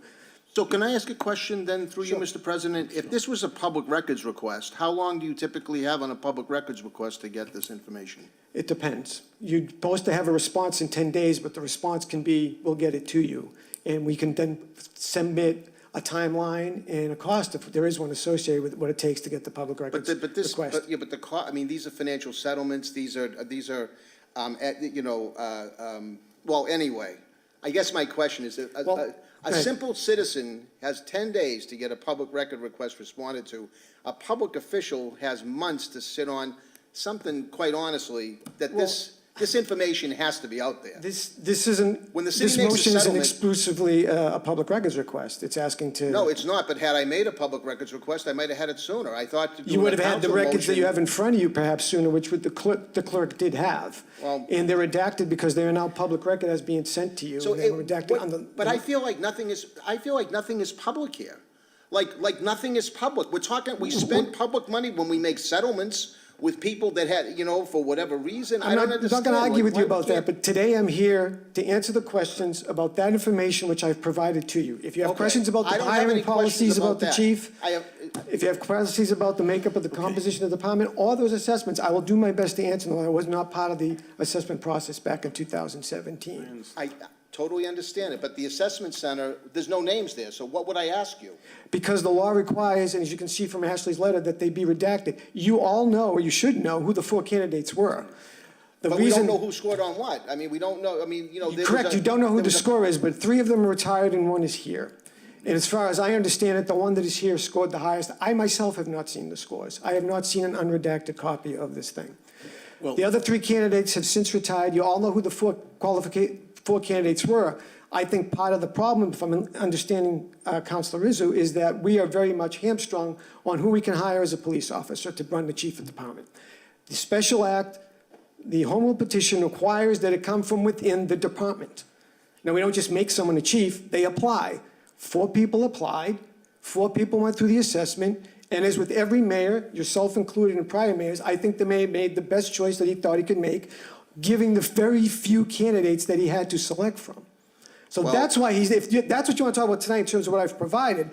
So can I ask a question then through you, Mr. President? If this was a public records request, how long do you typically have on a public records request to get this information? It depends. You're supposed to have a response in 10 days, but the response can be, we'll get it to you. And we can then submit a timeline and a cost if there is one associated with what it takes to get the public records request. These are financial settlements. These are, well, anyway, I guess my question is, a simple citizen has 10 days to get a public record request responded to. A public official has months to sit on something, quite honestly, that This information has to be out there. This isn't, When the city this makes a motion isn't settlement- exclusively a public records request. It's asking to. No, it's not, but had I made a public records request, I might have had it sooner. I thought to do You would a have had the council records that you motion- have in front of you perhaps sooner, which would the clerk did have. Well- And they're redacted because they are now public record as being sent to you. So and they were redacted on the. but I feel like nothing is public here. Like nothing is public. We spend public money when we make settlements with people that had, for whatever reason. I I'm don't not understand. going to argue with you Like, why about we that, but today I'm here to answer the questions about that information which I've provided to you. If you have Okay. questions about I the don't have hiring any questions policies about the that. chief, I have, if you have questions about the makeup of the composition of the department, all those assessments, I will do my best to answer them. I was not part of the assessment process back in 2017. I totally understand it, but the assessment center, there's no names there, so what would I ask you? Because the law requires, and as you can see from Ashley's letter, that they be redacted. You all know, or you should know, who the 4 candidates were. But we don't know who scored on what. I mean, we don't know, there was Correct, a- you don't know who there the was a- score is, but 3 of them are retired and 1 is here. And as far as I understand it, the one that is here scored the highest. I myself have not seen the scores. I have not seen an unredacted copy of this thing. The other 3 candidates have since retired. You all know who the 4 candidates were. I think part of the problem, if I'm understanding Councilor Rizzo, is that we are very much hamstrung on who we can hire as a police officer to run the chief of department. The special act, the home rule petition requires that it come from within the department. Now, we don't just make someone a chief, they apply. 4 people applied, 4 people went through the assessment, and as with every mayor, yourself included and prior mayors, I think the mayor made the best choice that he thought he could make, giving the very few candidates that he had to select from. So Well- that's why that's what you want to talk about tonight in terms of what I've provided,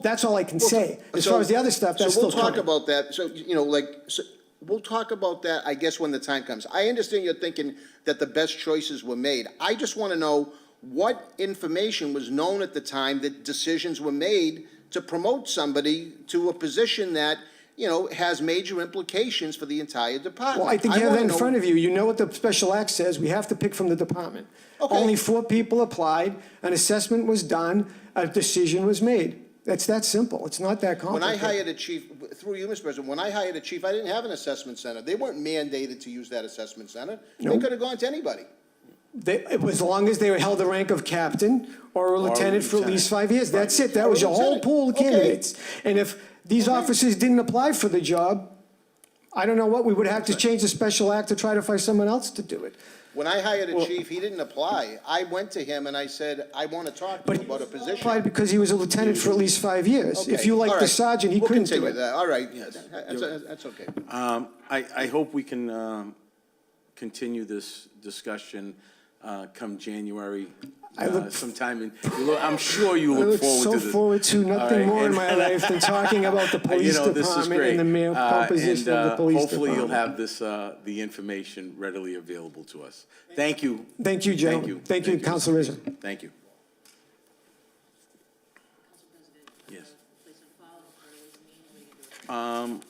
that's all I can say. As far as the other stuff, that's still So we'll talk coming. about that, we'll talk about that, I guess, when the time comes. I understand you're thinking that the best choices were made. I just want to know what information was known at the time that decisions were made to promote somebody to a position that, has major implications for the entire department. Well, I think you have that in wanna know- front of you. You know what the special act says. We have to pick from the department. Okay. Only 4 people applied, an assessment was done, a decision was made. It's that simple. It's not that When I complicated. hired a chief, through you, Mr. President, when I hired a chief, I didn't have an assessment center. They weren't mandated to use that assessment center. They Nope. could have gone to anybody. As long as they held the rank of captain or a lieutenant for at least 5 years, that's it. That was your whole pool of Okay. candidates. And if these officers didn't apply for the job, I don't know what, we would have to change the special act to try to find someone else to do it. When I hired a chief, he didn't apply. I went to him and I said, I want to talk to you about a position. Applied because he was a lieutenant for at least 5 years. If Okay, you like all the right. sergeant, he We'll couldn't do continue it. that. All right, that's okay. I hope we can continue this discussion come January sometime in, I'm sure you I look look forward to so this. forward to All nothing right, more in and- my life than talking about the police this is department great. and the mayor composition of the police Hopefully you'll department. have this, the information readily available to us. Thank you. Thank you, gentlemen. Thank you, Councilor Rizzo. Thank you. Yes.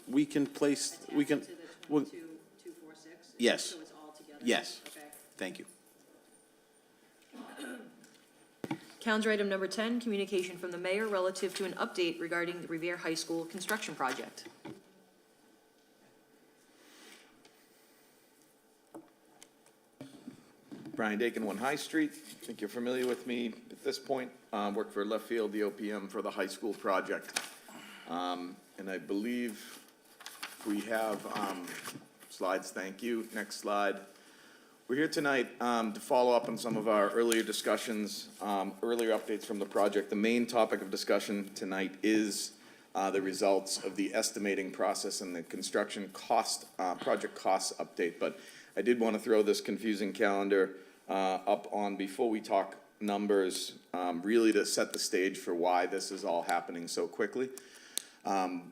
We can place, well, yes. Yes. Thank you. Calendar item number 10, communication from the mayor relative to an update regarding the Revere High School construction project. Brian Dakin, 1 High Street. I think you're familiar with me at this point. Work for Left Field, the OPM for the high school project. And I believe we have slides. Thank you. Next slide. We're here tonight to follow up on some of our earlier discussions, earlier updates from the project. The main topic of discussion tonight is the results of the estimating process and the construction cost, project costs update. But I did want to throw this confusing calendar up on before we talk numbers, really to set the stage for why this is all happening so quickly.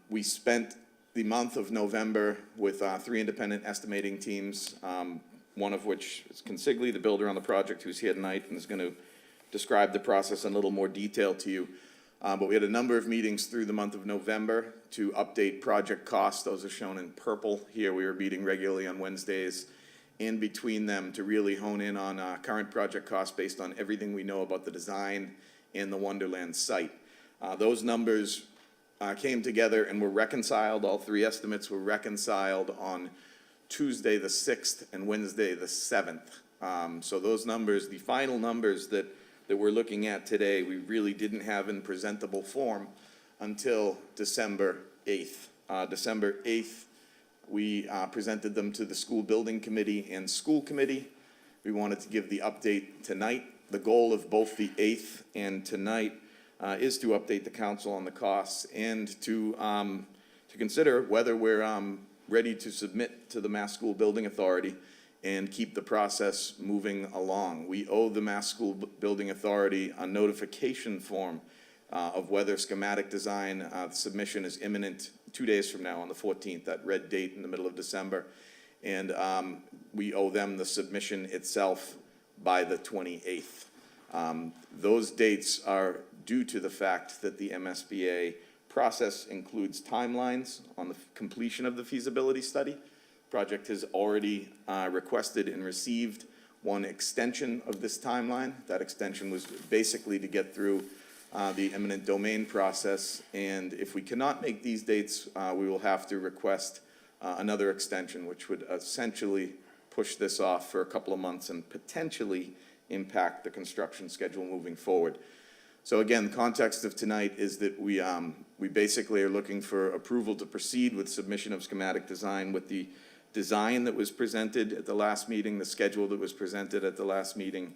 We spent the month of November with 3 independent estimating teams, one of which is Consigli, the builder on the project, who's here tonight and is going to describe the process in a little more detail to you. But we had a number of meetings through the month of November to update project costs. Those are shown in purple here. We were meeting regularly on Wednesdays in between them to really hone in on current project costs based on everything we know about the design and the Wonderland site. Those numbers came together and were reconciled. All 3 estimates were reconciled on Tuesday, the 6th, and Wednesday, the 7th. So those numbers, the final numbers that we're looking at today, we really didn't have in presentable form until December 8th. December 8th, we presented them to the school building committee and school committee. We wanted to give the update tonight. The goal of both the 8th and tonight is to update the council on the costs and to consider whether we're ready to submit to the Mass School Building Authority and keep the process moving along. We owe the Mass School Building Authority a notification form of whether schematic design submission is imminent 2 days from now on the 14th, that red date in the middle of December. And we owe them the submission itself by the 28th. Those dates are due to the fact that the MSBA process includes timelines on the completion of the feasibility study. Project has already requested and received one extension of this timeline. That extension was basically to get through the eminent domain process, and if we cannot make these dates, we will have to request another extension, which would essentially push this off for a couple of months and potentially impact the construction schedule moving forward. So again, the context of tonight is that we basically are looking for approval to proceed with submission of schematic design with the design that was presented at the last meeting, the schedule that was presented at the last meeting,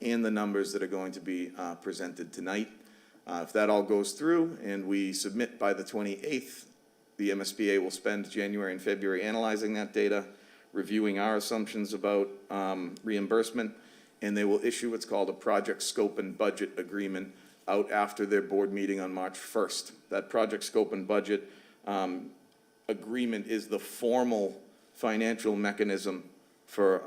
and the numbers that are going to be presented tonight. If that all goes through and we submit by the 28th, the MSBA will spend January and February analyzing that data, reviewing our assumptions about reimbursement, and they will issue what's called a project scope and budget agreement out after their board meeting on March 1st. That project scope and budget agreement is the formal financial mechanism for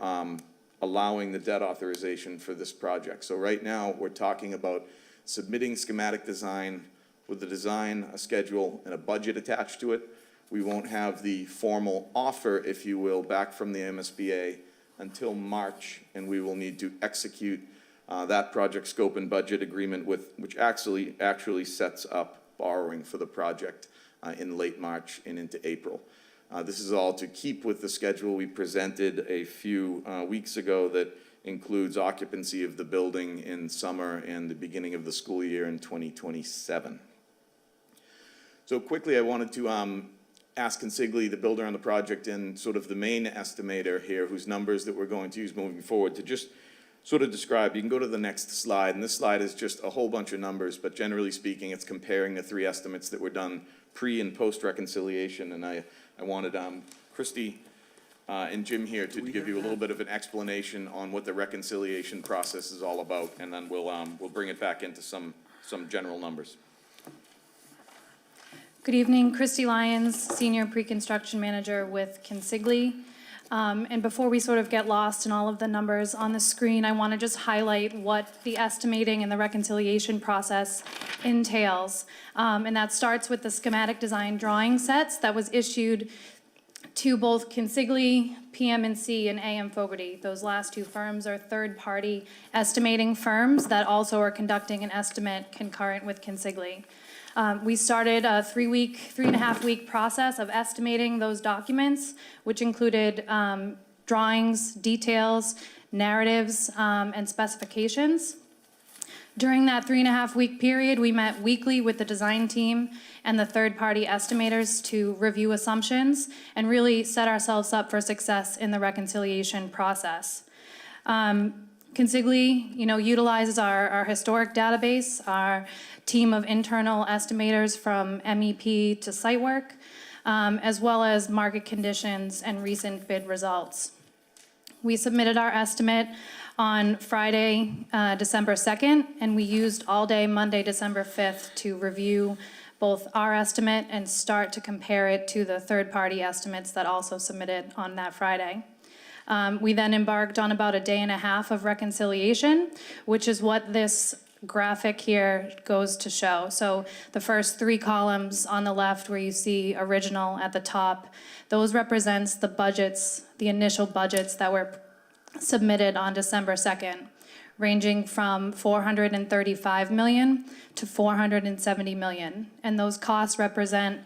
allowing the debt authorization for this project. So right now, we're talking about submitting schematic design with the design, a schedule, and a budget attached to it. We won't have the formal offer, if you will, back from the MSBA until March, and we will need to execute that project scope and budget agreement which actually sets up borrowing for the project in late March and into April. This is all to keep with the schedule we presented a few weeks ago that includes occupancy of the building in summer and the beginning of the school year in 2027. So quickly, I wanted to ask Consigli, the builder on the project and sort of the main estimator here, whose numbers that we're going to use moving forward, to just sort of describe. You can go to the next slide, and this slide is just a whole bunch of numbers, but generally speaking, it's comparing the three estimates that were done pre and post reconciliation. And I wanted Christy and Jim here to give you a little bit of an explanation on what the reconciliation process is all about, and then we'll bring it back into some general numbers. Good evening, Christy Lyons, Senior Pre-Construction Manager with Consigli. And before we sort of get lost in all of the numbers on the screen, I want to just highlight what the estimating and the reconciliation process entails. And that starts with the schematic design drawing sets that was issued to both Consigli, PM&C, and AM Fogarty. Those last two firms are third-party estimating firms that also are conducting an estimate concurrent with Consigli. We started a 3.5-week process of estimating those documents, which included drawings, details, narratives, and specifications. During that 3.5-week period, we met weekly with the design team and the third-party estimators to review assumptions and really set ourselves up for success in the reconciliation process. Consigli, utilizes our historic database, our team of internal estimators from MEP to site work, as well as market conditions and recent bid results. We submitted our estimate on Friday, December 2nd, and we used all day Monday, December 5th to review both our estimate and start to compare it to the third-party estimates that also submitted on that Friday. We then embarked on about a day and a half of reconciliation, which is what this graphic here goes to show. So the first three columns on the left where you see original at the top, those represents the budgets, the initial budgets that were submitted on December 2nd, ranging from $435 million to $470 million. And those costs represent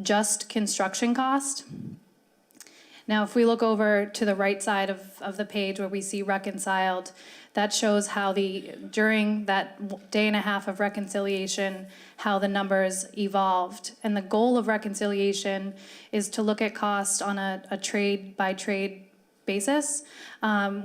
just construction cost. Now, if we look over to the right side of the page where we see reconciled, that shows how during that day and a half of reconciliation, how the numbers evolved. And the goal of reconciliation is to look at cost on a trade-by-trade basis,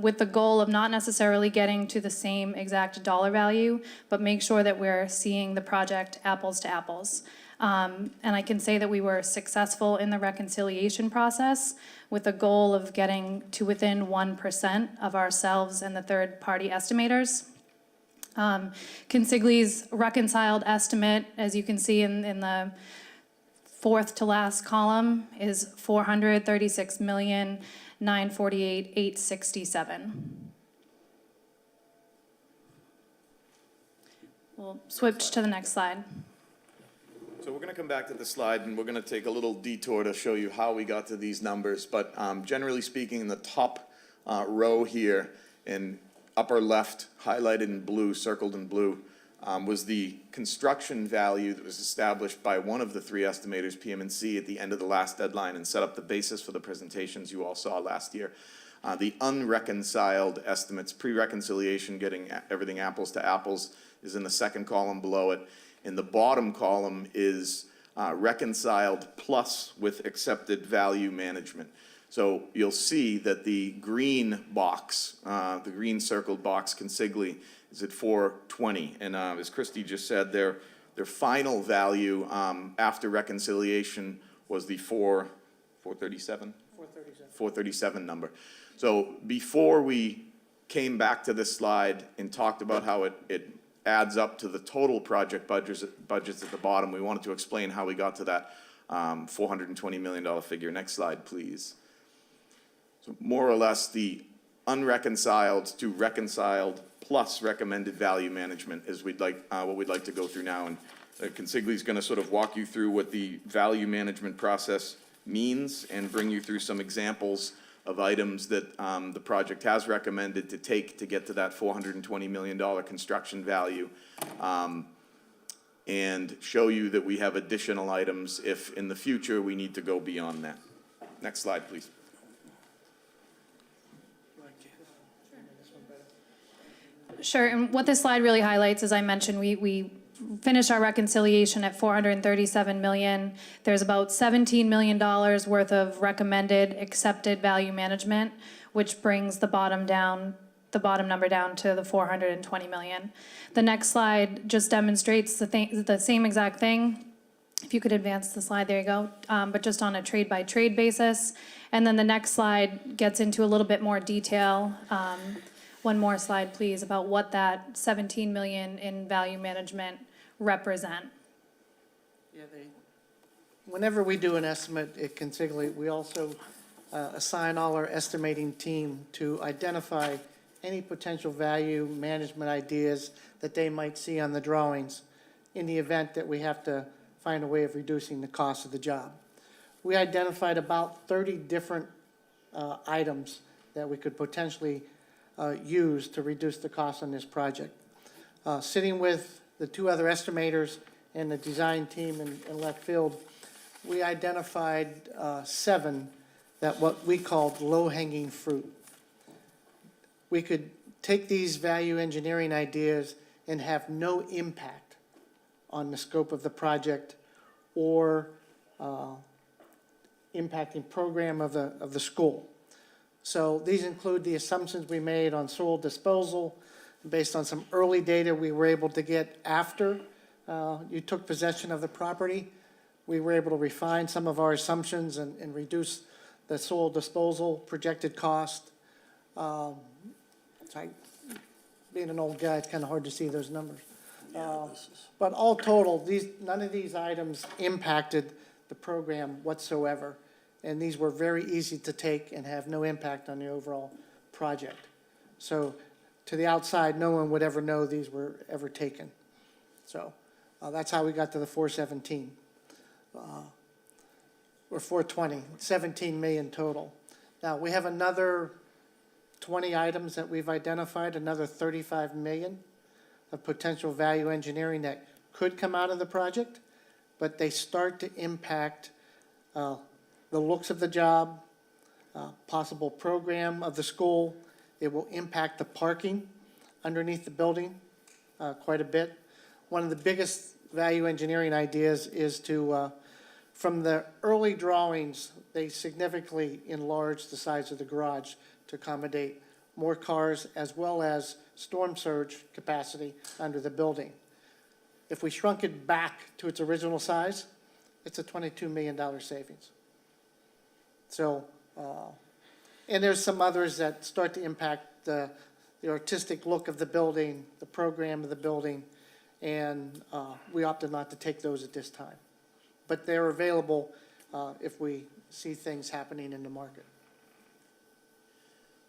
with the goal of not necessarily getting to the same exact dollar value, but make sure that we're seeing the project apples to apples. And I can say that we were successful in the reconciliation process with the goal of getting to within 1% of ourselves and the third-party estimators. Consigli's reconciled estimate, as you can see in the fourth to last column, is $436,948,867. We'll switch to the next slide. So we're going to come back to the slide, and we're going to take a little detour to show you how we got to these numbers. But generally speaking, in the top row here, in upper left, highlighted in blue, circled in blue, was the construction value that was established by one of the three estimators, PM&C, at the end of the last deadline and set up the basis for the presentations you all saw last year. The unreconciled estimates, pre-reconciliation, getting everything apples to apples, is in the second column below it. In the bottom column is reconciled plus with accepted value management. So you'll see that the green box, the green circled box, consigli, is at 420. And as Christie just said, their final value after reconciliation was the 437? 437 number. So before we came back to this slide and talked about how it adds up to the total project budgets at the bottom, we wanted to explain how we got to that $420 million figure. Next slide, please. So more or less the unreconciled to reconciled plus recommended value management is what we'd like to go through now. And Consigli is going to sort of walk you through what the value management process means and bring you through some examples of items that the project has recommended to take to get to that $420 million construction value, and show you that we have additional items if in the future we need to go beyond that. Next slide, please. Sure, and what this slide really highlights, as I mentioned, we finished our reconciliation at $437 million. There's about $17 million worth of recommended accepted value management, which brings the bottom number down to the $420 million. The next slide just demonstrates the same exact thing. If you could advance the slide, there you go, but just on a trade-by-trade basis. And then the next slide gets into a little bit more detail. One more slide, please, about what that $17 million in value management represent. Yeah, whenever we do an estimate at Consigli, we also assign all our estimating team to identify any potential value management ideas that they might see on the drawings in the event that we have to find a way of reducing the cost of the job. We identified about 30 different items that we could potentially use to reduce the cost on this project. Sitting with the two other estimators and the design team in left field, we identified 7 that what we called low-hanging fruit. We could take these value engineering ideas and have no impact on the scope of the project or impacting program of the school. So these include the assumptions we made on soil disposal. Based on some early data we were able to get after you took possession of the property, we were able to refine some of our assumptions and reduce the soil disposal projected cost. Being an old guy, it's kind of hard to see those numbers. But all total, none of these items impacted the program whatsoever. And these were very easy to take and have no impact on the overall project. So to the outside, no one would ever know these were ever taken. So that's how we got to the 417. Or 420, 17 million total. Now we have another 20 items that we've identified, another 35 million of potential value engineering that could come out of the project, but they start to impact the looks of the job, possible program of the school. It will impact the parking underneath the building quite a bit. One of the biggest value engineering ideas is to, from the early drawings, they significantly enlarged the size of the garage to accommodate more cars as well as storm surge capacity under the building. If we shrunk it back to its original size, it's a $22 million savings. So, and there's some others that start to impact the artistic look of the building, the program of the building, and we opted not to take those at this time. But they're available if we see things happening in the market.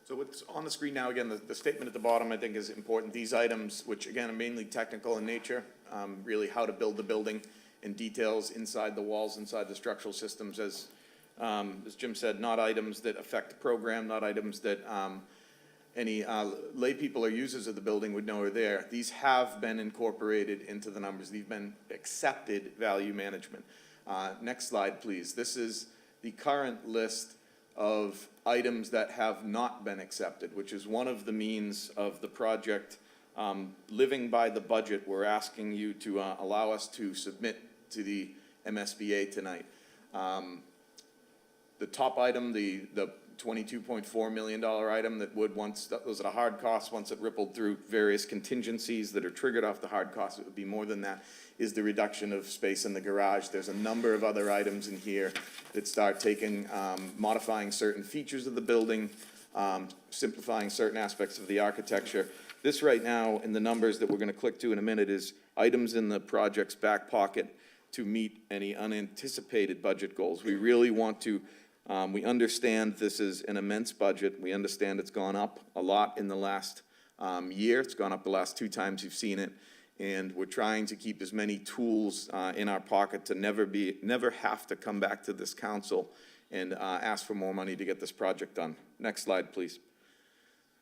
So what's on the screen now, again, the statement at the bottom, I think, is important. These items, which again are mainly technical in nature, really how to build the building and details inside the walls, inside the structural systems, as Jim said, not items that affect the program, not items that any lay people or users of the building would know are there. These have been incorporated into the numbers. They've been accepted value management. Next slide, please. This is the current list of items that have not been accepted, which is one of the means of the project living by the budget we're asking you to allow us to submit to the MSBA tonight. The top item, the $22.4 million item that would once, that was at a hard cost, once it rippled through various contingencies that are triggered off the hard cost, it would be more than that, is the reduction of space in the garage. There's a number of other items in here that start taking, modifying certain features of the building, simplifying certain aspects of the architecture. This right now, in the numbers that we're gonna click to in a minute, is items in the project's back pocket to meet any unanticipated budget goals. We really want to, we understand this is an immense budget. We understand it's gone up a lot in the last year. It's gone up the last 2 times you've seen it. And we're trying to keep as many tools in our pocket to never have to come back to this council and ask for more money to get this project done. Next slide, please.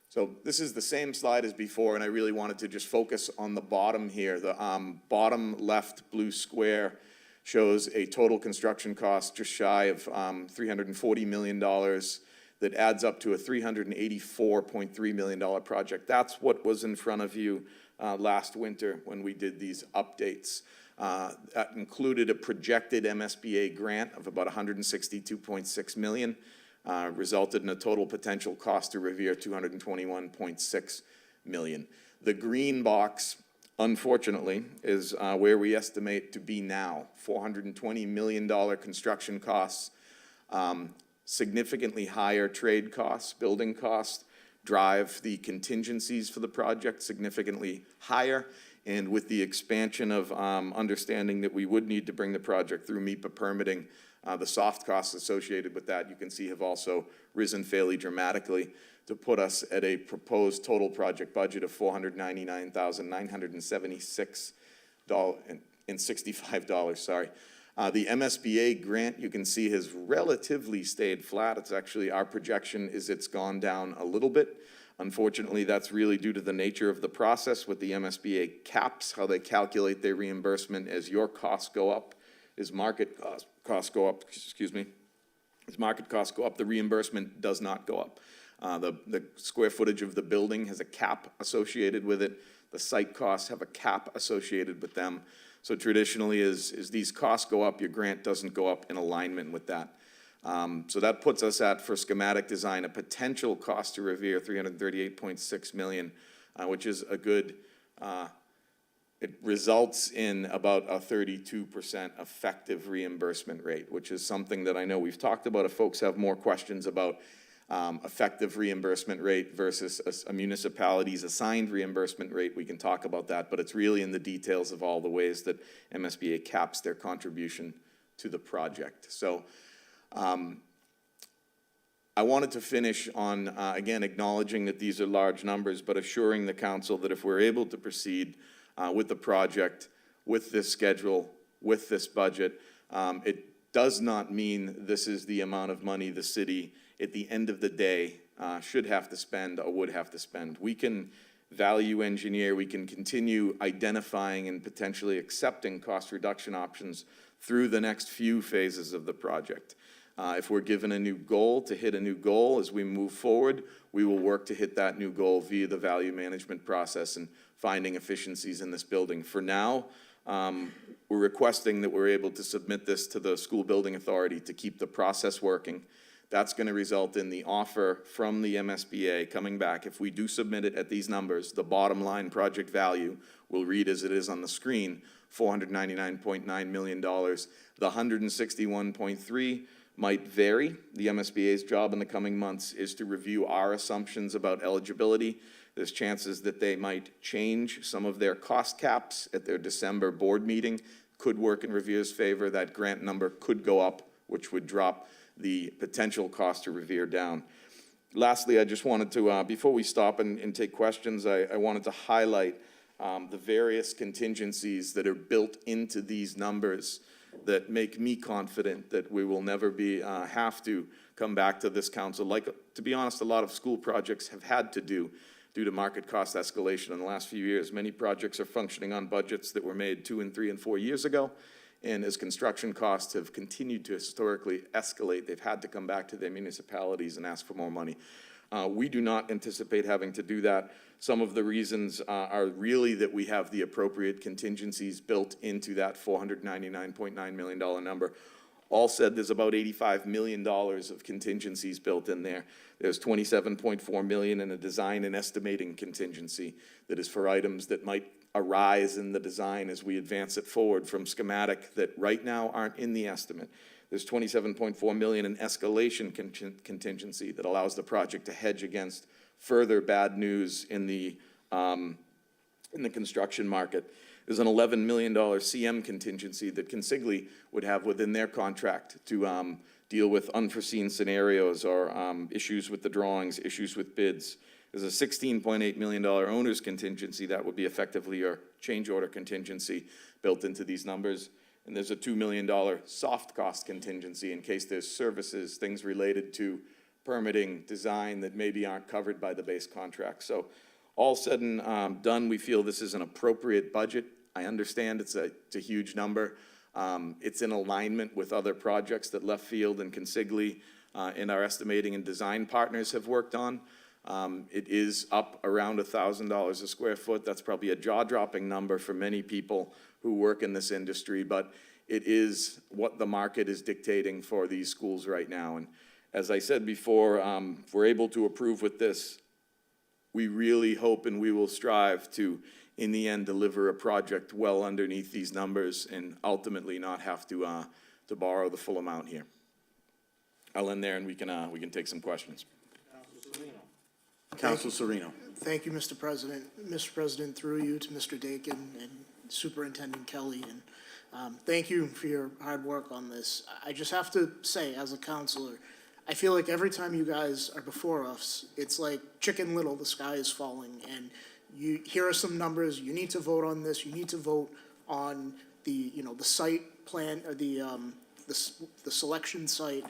So this is the same slide as before, and I really wanted to just focus on the bottom here. The bottom left blue square shows a total construction cost just shy of $340 million that adds up to a $384.3 million project. That's what was in front of you last winter when we did these updates. That included a projected MSBA grant of about $162.6 million. Resulted in a total potential cost to Revere $221.6 million. The green box, unfortunately, is where we estimate to be now. $420 million construction costs, significantly higher trade costs, building costs, drive the contingencies for the project significantly higher. And with the expansion of understanding that we would need to bring the project through MEPA permitting, the soft costs associated with that, you can see, have also risen fairly dramatically to put us at a proposed total project budget of $499,976.65. Sorry. The MSBA grant, you can see, has relatively stayed flat. It's actually, our projection is it's gone down a little bit. Unfortunately, that's really due to the nature of the process with the MSBA caps, how they calculate their reimbursement as your costs go up, as market costs go up, excuse me. As market costs go up, the reimbursement does not go up. The square footage of the building has a cap associated with it. The site costs have a cap associated with them. So traditionally, as these costs go up, your grant doesn't go up in alignment with that. So that puts us at, for schematic design, a potential cost to Revere, $338.6 million, which is a good, it results in about a 32% effective reimbursement rate, which is something that I know we've talked about. If folks have more questions about effective reimbursement rate versus a municipality's assigned reimbursement rate, we can talk about that, but it's really in the details of all the ways that MSBA caps their contribution to the project. So I wanted to finish on, again, acknowledging that these are large numbers, but assuring the council that if we're able to proceed with the project, with this schedule, with this budget, it does not mean this is the amount of money the city, at the end of the day, should have to spend or would have to spend. We can value engineer, we can continue identifying and potentially accepting cost reduction options through the next few phases of the project. If we're given a new goal to hit a new goal as we move forward, we will work to hit that new goal via the value management process and finding efficiencies in this building. For now, we're requesting that we're able to submit this to the school building authority to keep the process working. That's going to result in the offer from the MSBA coming back. If we do submit it at these numbers, the bottom line project value will read as it is on the screen, $499.9 million. The 161.3 might vary. The MSBA's job in the coming months is to review our assumptions about eligibility. There's chances that they might change some of their cost caps at their December board meeting. Could work in Revere's favor. That grant number could go up, which would drop the potential cost to Revere down. Lastly, I just wanted to, before we stop and take questions, I wanted to highlight the various contingencies that are built into these numbers that make me confident that we will never have to come back to this council. Like, to be honest, a lot of school projects have had to do due to market cost escalation in the last few years. Many projects are functioning on budgets that were made 2 and 3 and 4 years ago. And as construction costs have continued to historically escalate, they've had to come back to their municipalities and ask for more money. We do not anticipate having to do that. Some of the reasons are really that we have the appropriate contingencies built into that $499.9 million number. All said, there's about $85 million of contingencies built in there. There's $27.4 million in a design and estimating contingency that is for items that might arise in the design as we advance it forward from schematic that right now aren't in the estimate. There's $27.4 million in escalation contingency that allows the project to hedge against further bad news in the construction market. There's an $11 million CM contingency that Consigli would have within their contract to deal with unforeseen scenarios or issues with the drawings, issues with bids. There's a $16.8 million owner's contingency that would be effectively your change order contingency built into these numbers. And there's a $2 million soft cost contingency in case there's services, things related to permitting, design that maybe aren't covered by the base contract. So all said and done, we feel this is an appropriate budget. I understand it's a huge number. It's in alignment with other projects that Left Field and Consigli and our estimating and design partners have worked on. It is up around $1,000 a square foot. That's probably a jaw-dropping number for many people who work in this industry, but it is what the market is dictating for these schools right now. And as I said before, if we're able to approve with this, we really hope and we will strive to, in the end, deliver a project well underneath these numbers and ultimately not have to borrow the full amount here. I'll end there and we can take some questions. Council Sereno. Thank you, Mr. President. Mr. President, through you to Mr. Dakin and Superintendent Kelly, and thank you for your hard work on this. I just have to say, as a counselor, I feel like every time you guys are before us, it's like Chicken Little, the sky is falling, and here are some numbers, you need to vote on this, you need to vote on the site plan, or the selection site.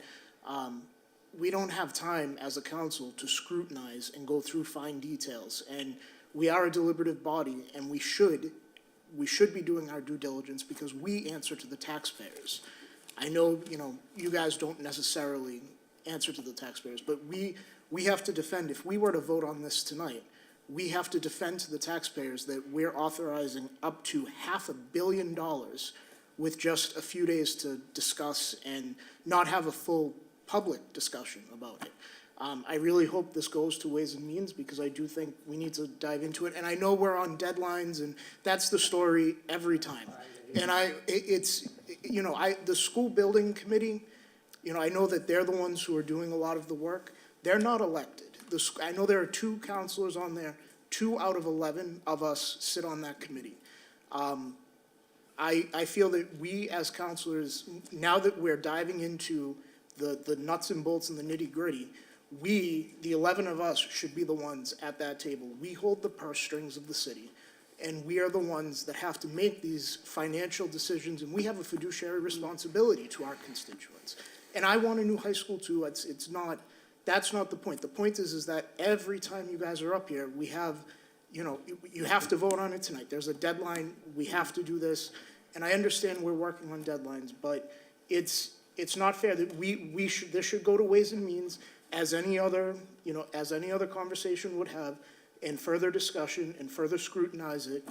We don't have time as a council to scrutinize and go through fine details, and we are a deliberative body, and we should be doing our due diligence because we answer to the taxpayers. I know, you guys don't necessarily answer to the taxpayers, but we have to defend, if we were to vote on this tonight, we have to defend to the taxpayers that we're authorizing up to $500 million with just a few days to discuss and not have a full public discussion about it. I really hope this goes to Ways and Means because I do think we need to dive into it. And I know we're on deadlines, and that's the story every time. And the school building committee, I know that they're the ones who are doing a lot of the work. They're not elected. I know there are 2 counselors on there. 2 out of 11 of us sit on that committee. I feel that we as counselors, now that we're diving into the nuts and bolts and the nitty-gritty, the 11 of us, should be the ones at that table. We hold the purse strings of the city, and we are the ones that have to make these financial decisions, and we have a fiduciary responsibility to our constituents. And I want a new high school too. That's not the point. The point is that every time you guys are up here, we have, you have to vote on it tonight. There's a deadline. We have to do this. And I understand we're working on deadlines, but it's not fair that this should go to Ways and Means as any other, as any other conversation would have, and further discussion and further scrutinize it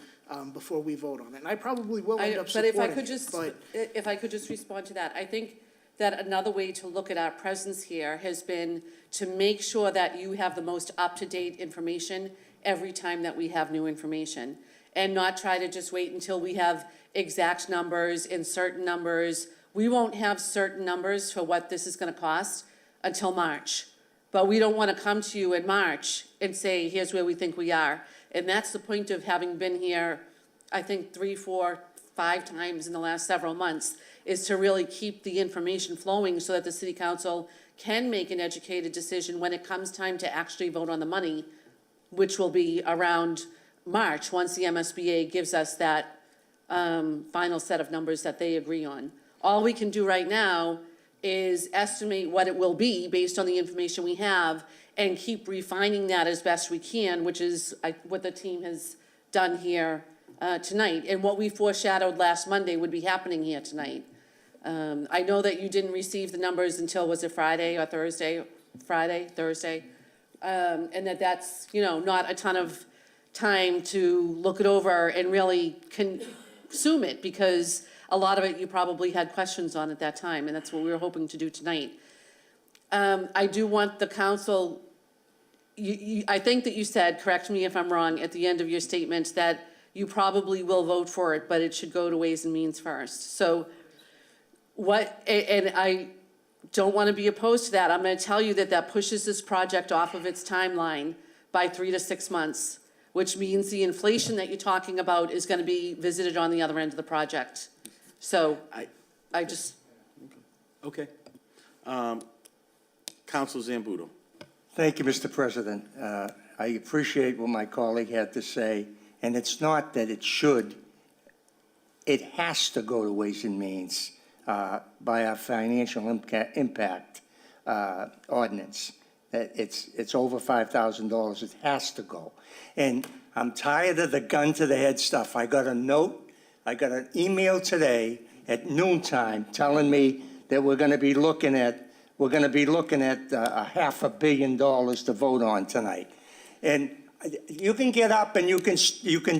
before we vote on it. And I probably will end up But if I supporting could it, just, but if I could just respond to that, I think that another way to look at our presence here has been to make sure that you have the most up-to-date information every time that we have new information, and not try to just wait until we have exact numbers and certain numbers. We won't have certain numbers for what this is gonna cost until March. But we don't wanna come to you in March and say, here's where we think we are. And that's the point of having been here, I think 3, 4, 5 times in the last several months, is to really keep the information flowing so that the city council can make an educated decision when it comes time to actually vote on the money, which will be around March, once the MSBA gives us that final set of numbers that they agree on. All we can do right now is estimate what it will be based on the information we have and keep refining that as best we can, which is what the team has done here tonight. And what we foreshadowed last Monday would be happening here tonight. I know that you didn't receive the numbers until, was it Friday or Thursday? Thursday. And that's, not a ton of time to look it over and really consume it, because a lot of it you probably had questions on at that time, and that's what we were hoping to do tonight. I do want the council, I think that you said, correct me if I'm wrong, at the end of your statement, that you probably will vote for it, but it should go to Ways and Means first. So and I don't want to be opposed to that. I'm going to tell you that pushes this project off of its timeline by 3 to 6 months, which means the inflation that you're talking about is going to be visited on the other end of the project. So I just. Okay. Council Zambudo. Thank you, Mr. President. I appreciate what my colleague had to say, and it's not that it should, it has to go to Ways and Means by our financial impact ordinance. It's over $5,000, it has to go. And I'm tired of the gun to the head stuff. I got a note, I got an email today at noontime telling me that we're gonna be looking at $500 million to vote on tonight. And you can get up and you can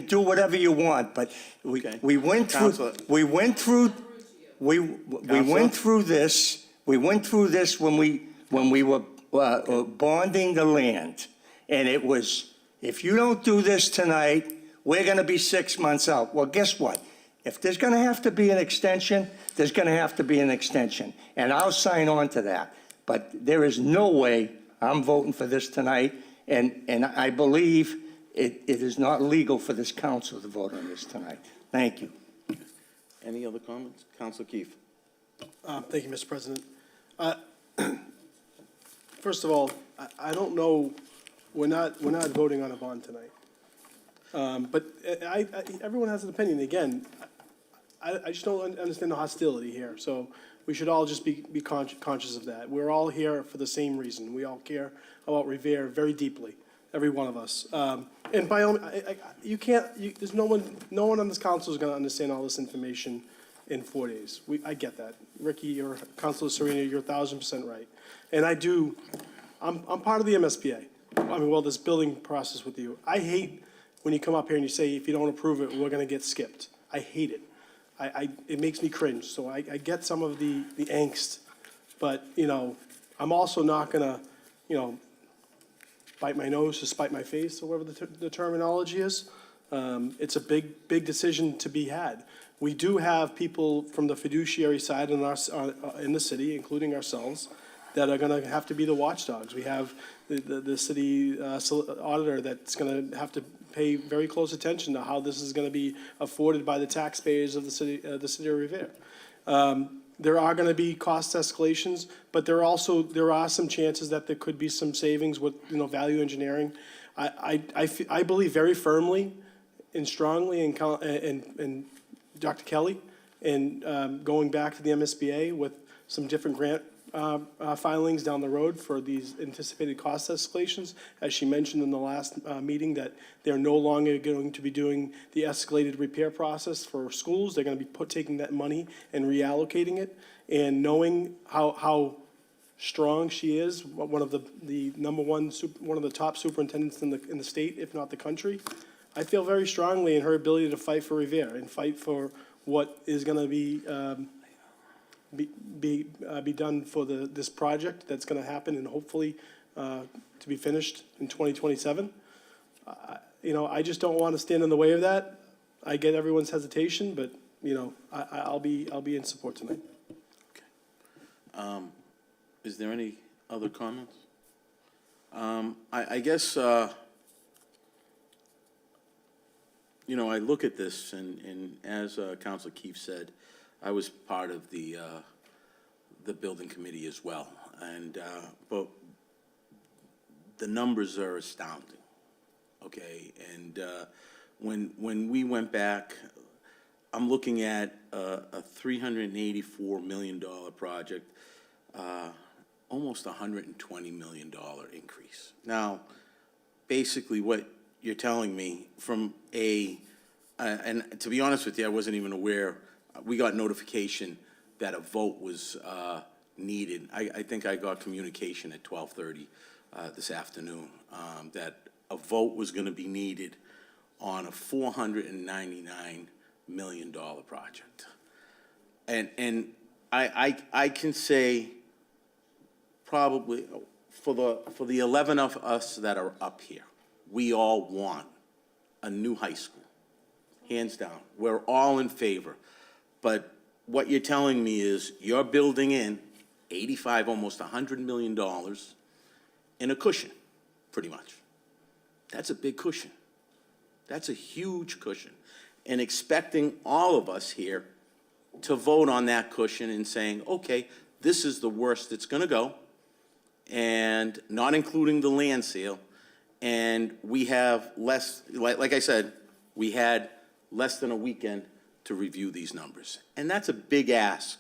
do whatever you want, but we went through this when we were bonding the land, and it was, if you don't do this tonight, we're gonna be 6 months out. Well, guess what? If there's gonna have to be an extension, there's gonna have to be an extension, and I'll sign on to that. But there is no way I'm voting for this tonight, and I believe it is not legal for this council to vote on this tonight. Thank you. Any other comments? Council Keefe. Thank you, Mr. President. First of all, I don't know, we're not voting on a bond tonight. But everyone has an opinion. Again, I just don't understand the hostility here. So we should all just be conscious of that. We're all here for the same reason. We all care about Revere very deeply, every one of us. And by all, there's no one on this council is going to understand all this information in 4 days. I get that. Ricky or Councilor Serena, you're 1,000% right. And I'm part of the MSBA. This building process with you. I hate when you come up here and you say, if you don't approve it, we're going to get skipped. I hate it. It makes me cringe. So I get some of the angst, but, I'm also not going to, bite my nose to spite my face, or whatever the terminology is. It's a big decision to be had. We do have people from the fiduciary side in the city, including ourselves, that are going to have to be the watchdogs. We have the city auditor that's going to have to pay very close attention to how this is going to be afforded by the taxpayers of the city of Revere. There are going to be cost escalations, but there are some chances that there could be some savings with value engineering. I believe very firmly and strongly in Dr. Kelly and going back to the MSBA with some different grant filings down the road for these anticipated cost escalations. As she mentioned in the last meeting, that they're no longer going to be doing the escalated repair process for schools. They're going to be taking that money and reallocating it. And knowing how strong she is, one of the number one, one of the top superintendents in the state, if not the country, I feel very strongly in her ability to fight for Revere and fight for what is going to be done for this project that's going to happen and hopefully to be finished in 2027. You know, I just don't want to stand in the way of that. I get everyone's hesitation, but, you know, I'll be in support tonight. Is there any other comments? I guess, you know, I look at this, and as Councilor Keefe said, I was part of the building committee as well, and but the numbers are astounding. Okay, and when we went back, I'm looking at a $384 million project, almost $120 million increase. Now, basically, what you're telling me from and to be honest with you, I wasn't even aware. We got notification that a vote was needed. I think I got communication at 12:30 this afternoon that a vote was going to be needed on a $499 million project. And I can say probably for the 11 of us that are up here, we all want a new high school, hands down. We're all in favor. But what you're telling me is you're building in 85, almost $100 million in a cushion, pretty much. That's a big cushion. That's a huge cushion. And expecting all of us here to vote on that cushion and saying, okay, this is the worst it's going to go, and not including the land sale. And we have less, like I said, we had less than a weekend to review these numbers. And that's a big ask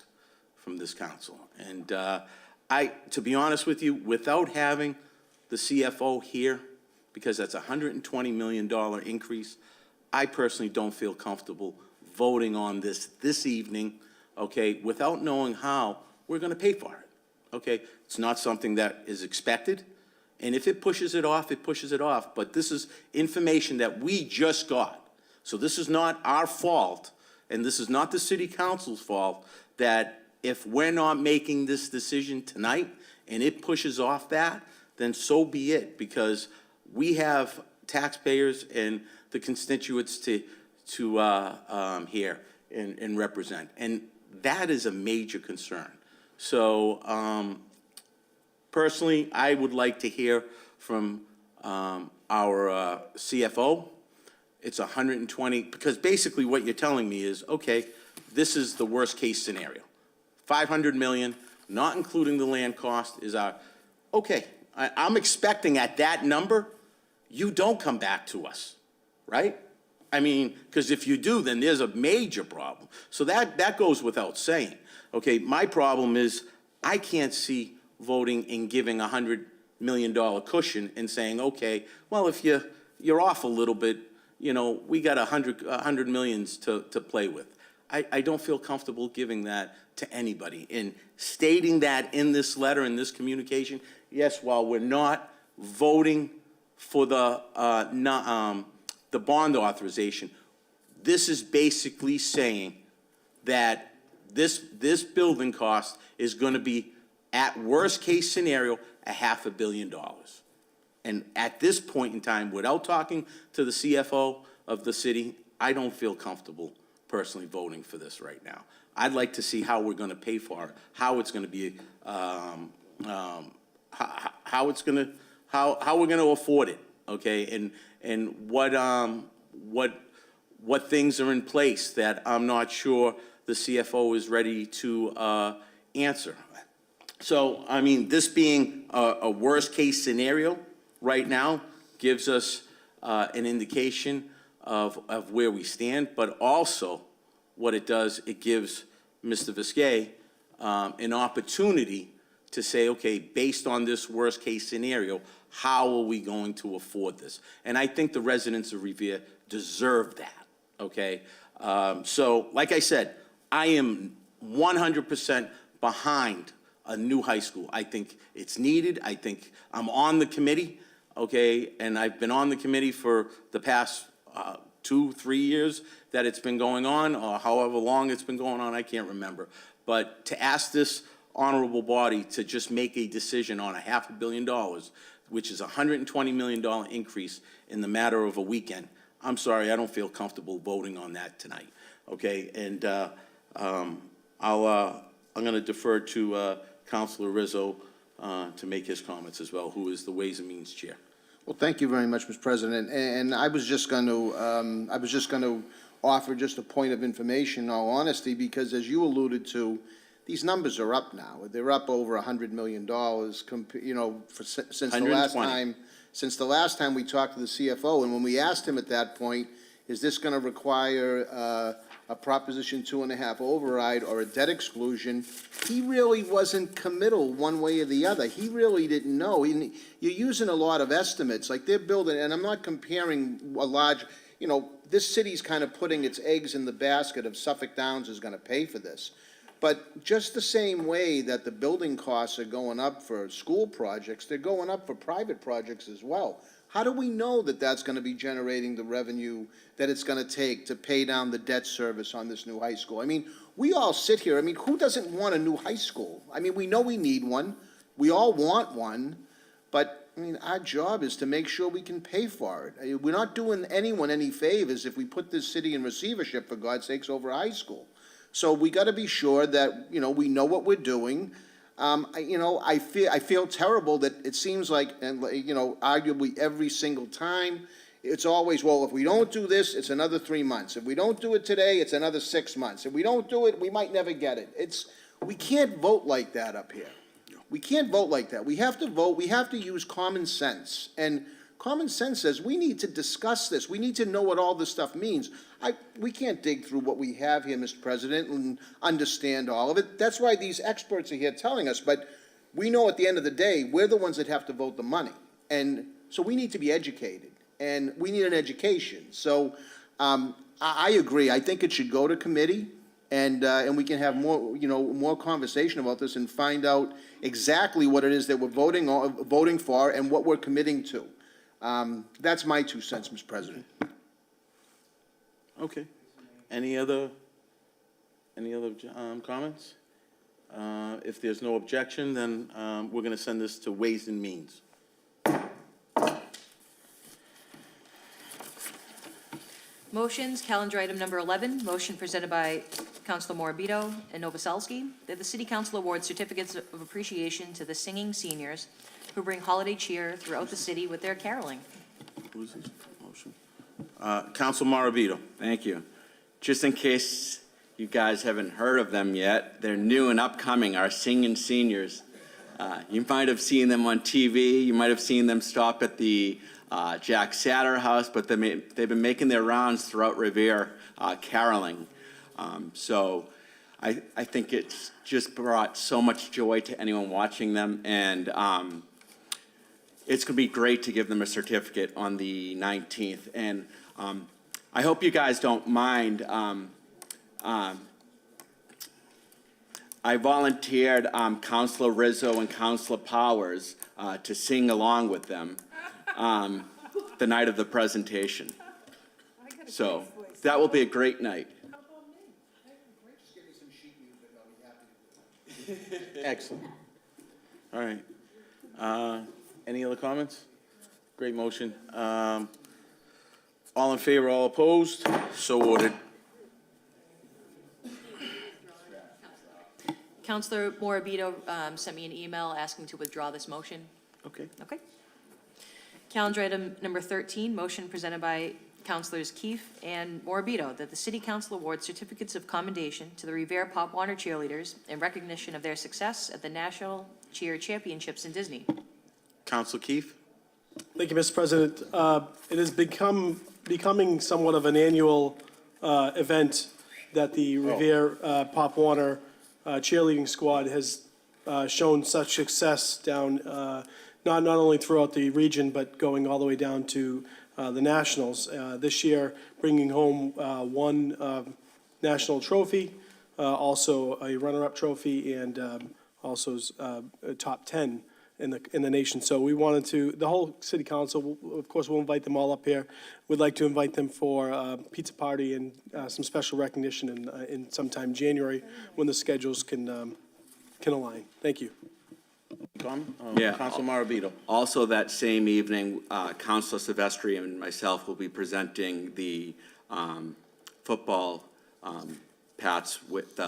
from this council. And to be honest with you, without having the CFO here, because that's a $120 million increase, I personally don't feel comfortable voting on this evening, okay, without knowing how we're going to pay for it, okay? It's not something that is expected, and if it pushes it off, it pushes it off, but this is information that we just got. So this is not our fault, and this is not the city council's fault, that if we're not making this decision tonight and it pushes off that, then so be it, because we have taxpayers and the constituents to hear and represent. And that is a major concern. So personally, I would like to hear from our CFO. It's 120, because basically what you're telling me is, okay, this is the worst case scenario. 500 million, not including the land cost, is our, okay, I'm expecting at that number, you don't come back to us, right? I mean, because if you do, then there's a major problem. So that goes without saying. Okay, my problem is I can't see voting and giving a $100 million cushion and saying, okay, well, if you're off a little bit, you know, we got 100 millions to play with. I don't feel comfortable giving that to anybody. And stating that in this letter, in this communication, yes, while we're not voting for the bond authorization, this is basically saying that this building cost is going to be, at worst case scenario, $500 million. And at this point in time, without talking to the CFO of the city, I don't feel comfortable personally voting for this right now. I'd like to see how we're going to pay for it, how it's going to be, how we're going to afford it, okay, and what things are in place that I'm not sure the CFO is ready to answer. So, I mean, this being a worst case scenario right now gives us an indication of where we stand, but also what it does, it gives Mr. Visquet an opportunity to say, okay, based on this worst-case scenario, how are we going to afford this? And I think the residents of Revere deserve that, okay? So, like I said, I am 100% behind a new high school. I think it's needed. I think I'm on the committee, okay? And I've been on the committee for the past 2-3 years that it's been going on, or however long it's been going on, I can't remember. But to ask this honorable body to just make a decision on $500 million, which is a $120 million increase in the matter of a weekend, I'm sorry, I don't feel comfortable voting on that tonight, okay? And I'm going to defer to Councilor Rizzo to make his comments as well, who is the Ways and Means Chair. Well, thank you very much, Mr. President. And I was just going to offer just a point of information, in all honesty, because as you alluded to, these numbers are up now. They're up over $100 million, you know, since the last time we talked to the CFO. And when we asked him at that point, is this going to require a Proposition 2.5 override or a debt exclusion, he really wasn't committal one way or the other. He really didn't know. You're using a lot of estimates, like they're building, and I'm not comparing a large, you know, this city's kind of putting its eggs in the basket of Suffolk Downs is going to pay for this. But just the same way that the building costs are going up for school projects, they're going up for private projects as well. How do we know that that's going to be generating the revenue that it's going to take to pay down the debt service on this new high school? I mean, we all sit here, I mean, who doesn't want a new high school? I mean, we know we need one. We all want one. But, I mean, our job is to make sure we can pay for it. We're not doing anyone any favors if we put this city in receivership, for God's sakes, over a high school. So we got to be sure that, you know, we know what we're doing. I feel terrible that it seems like, and you know, arguably every single time, it's always, well, if we don't do this, it's another 3 months. If we don't do it today, it's another 6 months. If we don't do it, we might never get it. We can't vote like that up here. We can't vote like that. We have to vote. We have to use common sense. And common sense says we need to discuss this. We need to know what all this stuff means. We can't dig through what we have here, Mr. President, and understand all of it. That's why these experts are here telling us. But we know at the end of the day, we're the ones that have to vote the money. And so we need to be educated. And we need an education. So I agree. I think it should go to committee. And we can have more conversation about this and find out exactly what it is that we're voting for and what we're committing to. That's my 2 cents, Mr. President. Okay. Any other comments? If there's no objection, then we're going to send this to Ways and Means. Motions, calendar item number 11, motion presented by Councilor Morabito and Novoselsky, that the City Council award certificates of appreciation to the singing seniors who bring holiday cheer throughout the city with their caroling. Who's this motion? Council Morabito. Thank you. Just in case you guys haven't heard of them yet, they're new and upcoming, our singing seniors. You might have seen them on TV. You might have seen them stop at the Jack Satter House, but they've been making their rounds throughout Revere caroling. So I think it's just brought so much joy to anyone watching them, and it's going to be great to give them a certificate on the 19th. And I hope you guys don't mind. I volunteered Councilor Rizzo and Councilor Powers to sing along with them the night of the presentation. So that will be a great night. Excellent. All right. Any other comments? Great motion. All in favor, all opposed? So ordered. Councilor Morabito sent me an email asking to withdraw this motion. Okay. Okay. Calendar item number 13, motion presented by Councilors Keefe and Morabito, that the City Council award certificates of commendation to the Revere Pop Warner cheerleaders in recognition of their success at the National Cheer Championships in Disney. Councilor Keefe. Thank you, Mr. President. It has becoming somewhat of an annual event that the Revere Pop Warner cheerleading squad has shown such success down, not only throughout the region, but going all the way down to the Nationals. This year, bringing home one national trophy, also a runner-up trophy, and also a top 10 in the nation. So we wanted to, the whole city council, of course, we'll invite them all up here. We'd like to invite them for a pizza party and some special recognition in sometime January when the schedules can align. Thank you. Yeah. Council Marabito. Also, that same evening, Councilor Silvestri and myself will be presenting the football Pats with,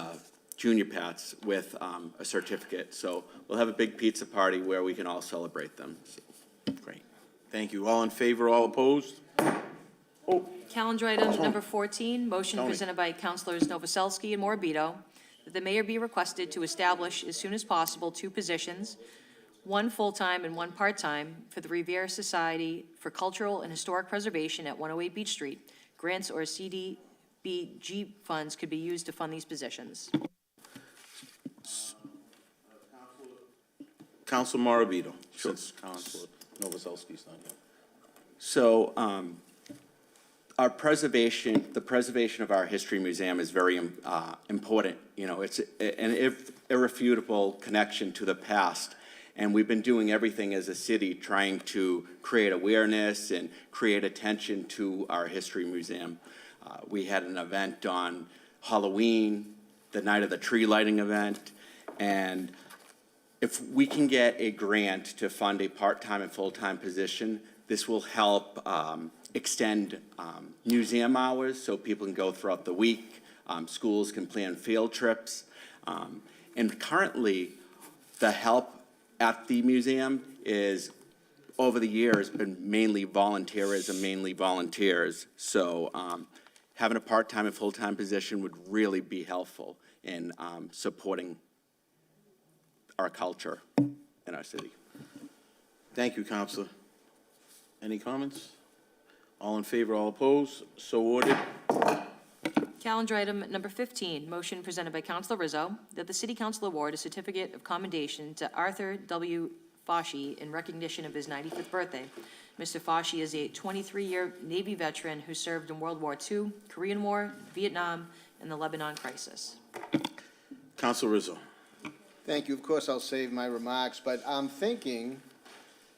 junior Pats with a certificate. So we'll have a big pizza party where we can all celebrate them. Great. Thank you. All in favor, all opposed? Calendar item number 14, motion Tony. presented by Councilors Novoselsky and Morabito, that the mayor be requested to establish as soon as possible 2 positions, 1 full-time and 1 part-time, for the Revere Society for Cultural and Historic Preservation at 108 Beach Street. Grants or CDBG funds could be used to fund these positions. Council Marabito, since Councilor Novoselsky's not here. So, our preservation, the preservation of our history museum is very important. You know, it's an irrefutable connection to the past. And we've been doing everything as a city trying to create awareness and create attention to our history museum. We had an event on Halloween, the night of the tree lighting event, and if we can get a grant to fund a part-time and full-time position, this will help extend museum hours so people can go throughout the week. Schools can plan field trips. And currently, the help at the museum is, over the years, been mainly volunteerism, mainly volunteers. So having a part-time and full-time position would really be helpful in supporting our culture in our city. Thank you, Councilor. Any comments? All in favor, all opposed? So ordered. Calendar item number 15, motion presented by Councilor Rizzo, that the City Council award a certificate of commendation to Arthur W. Fauci in recognition of his 95th birthday. Mr. Fauci is a 23-year Navy veteran who served in World War II, Korean War, Vietnam, and the Lebanon crisis. Councilor Rizzo. Thank you. Of course, I'll save my remarks, but I'm thinking,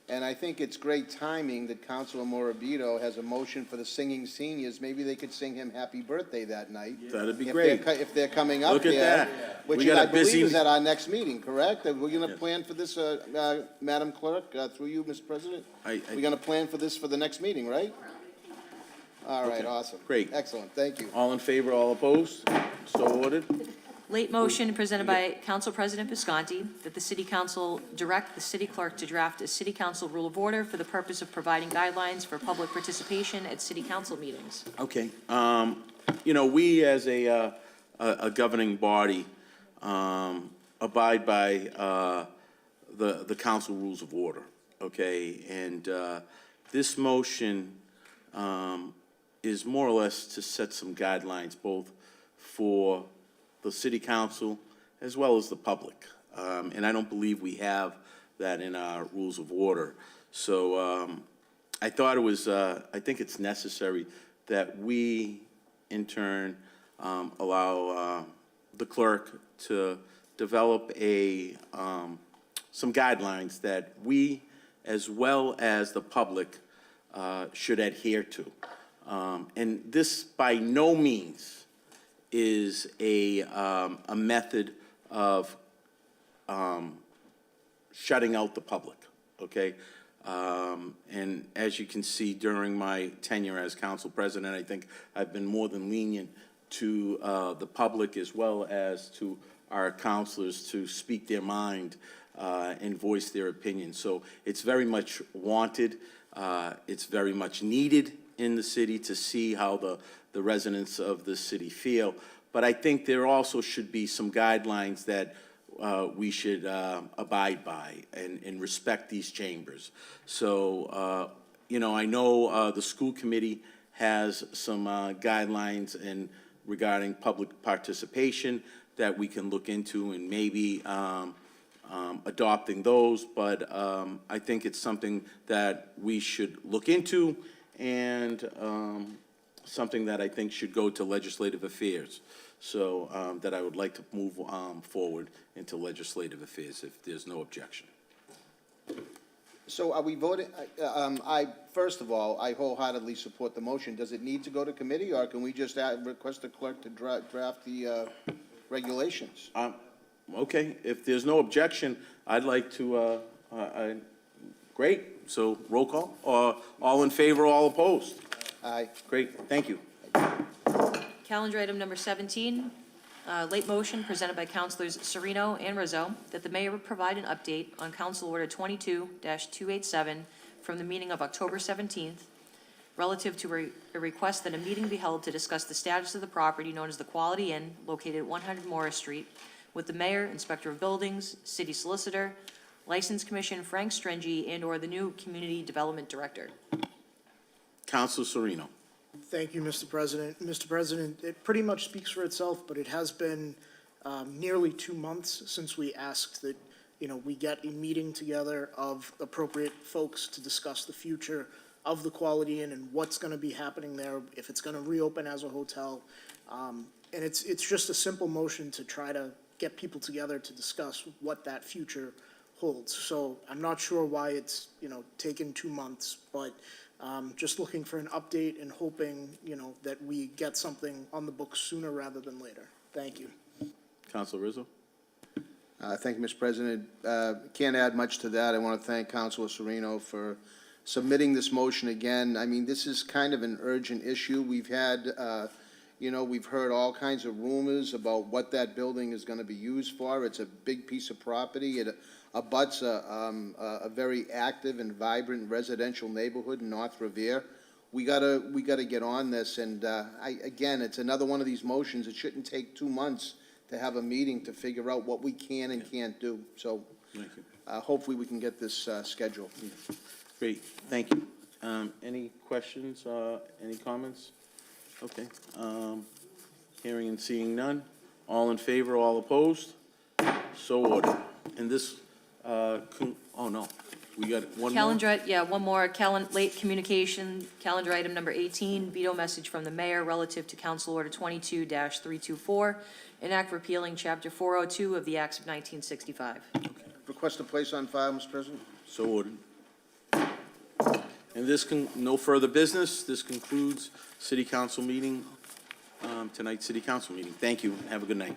and I think it's great timing that Councilor Morabito has a motion for the singing seniors. Maybe they could sing him happy birthday that night. That'd be great. If they're coming up Look at here. that. Which We got I a busy- believe is at our next meeting, correct? Are we going to plan for this, Madam Clerk, through you, Mr. President? We're going to plan for this for the next meeting, right? All right, Okay. awesome. Great. Excellent, thank you. All in favor, all opposed? So ordered. Late motion presented by Council President Visconti, that the City Council direct the City Clerk to draft a City Council Rule of Order for the purpose of providing guidelines for public participation at City Council meetings. Okay. You know, we as a governing body abide by the council rules of order, okay? And this motion is more or less to set some guidelines both for the city council as well as the public. And I don't believe we have that in our rules of order. So I thought it was, I think it's necessary that we, in turn, allow the clerk to develop some guidelines that we, as well as the public, should adhere to. And this by no means is a method of shutting out the public, okay? And as you can see, during my tenure as council president, I think I've been more than lenient to the public as well as to our councilors to speak their mind and voice their opinion. So it's very much wanted. It's very much needed in the city to see how the residents of the city feel. But I think there also should be some guidelines that we should abide by and respect these chambers. So, you know, I know the school committee has some guidelines regarding public participation that we can look into and maybe adopting those, but I think it's something that we should look into, and something that I think should go to legislative affairs. So that I would like to move forward into legislative affairs, if there's no objection. So are we voting, first of all, I wholeheartedly support the motion. Does it need to go to committee, or can we just request the clerk to draft the regulations? Okay, if there's no objection, I'd like to, great, so roll call, or all in favor, all opposed? Aye. Great, thank you. Calendar item number 17, late motion presented by Councilors Sereno and Rizzo that the mayor provide an update on Council Order 22-287 from the meeting of October 17th relative to a request that a meeting be held to discuss the status of the property known as the Quality Inn located at 100 Morris Street with the mayor, inspector of buildings, city solicitor, license commission Frank Stringy, and/or the new community development director. Councilor Sereno. Thank you, Mr. President. Mr. President, it pretty much speaks for itself, but it has been nearly 2 months since we asked that, we get a meeting together of appropriate folks to discuss the future of the Quality Inn and what's going to be happening there, if it's going to reopen as a hotel. And it's just a simple motion to try to get people together to discuss what that future holds. So I'm not sure why it's, taken 2 months, but just looking for an update and hoping, that we get something on the books sooner rather than later. Thank you. Councilor Rizzo. Thank you, Mr. President. Can't add much to that. I want to thank Councilor Sereno for submitting this motion again. I mean, this is kind of an urgent issue. We've had, we've heard all kinds of rumors about what that building is going to be used for. It's a big piece of property. It abuts a very active and vibrant residential neighborhood in North Revere. We gotta get on this, and again, it's another one of these motions. It shouldn't take 2 months to have a meeting to figure out what we can and can't do. So hopefully we can get this scheduled. Great, thank you. Any questions, any comments? Okay, hearing and seeing none. All in favor, all opposed? So ordered. And this, oh no, we got one more? Calendar, one more, late communication, calendar item number 18, veto message from the mayor relative to Council Order 22-324, an act repealing Chapter 402 of the Acts of 1965. Request to place on file, Mr. President. So ordered. And this no further business. This concludes city council meeting, tonight's city council meeting. Thank you. Have a good night.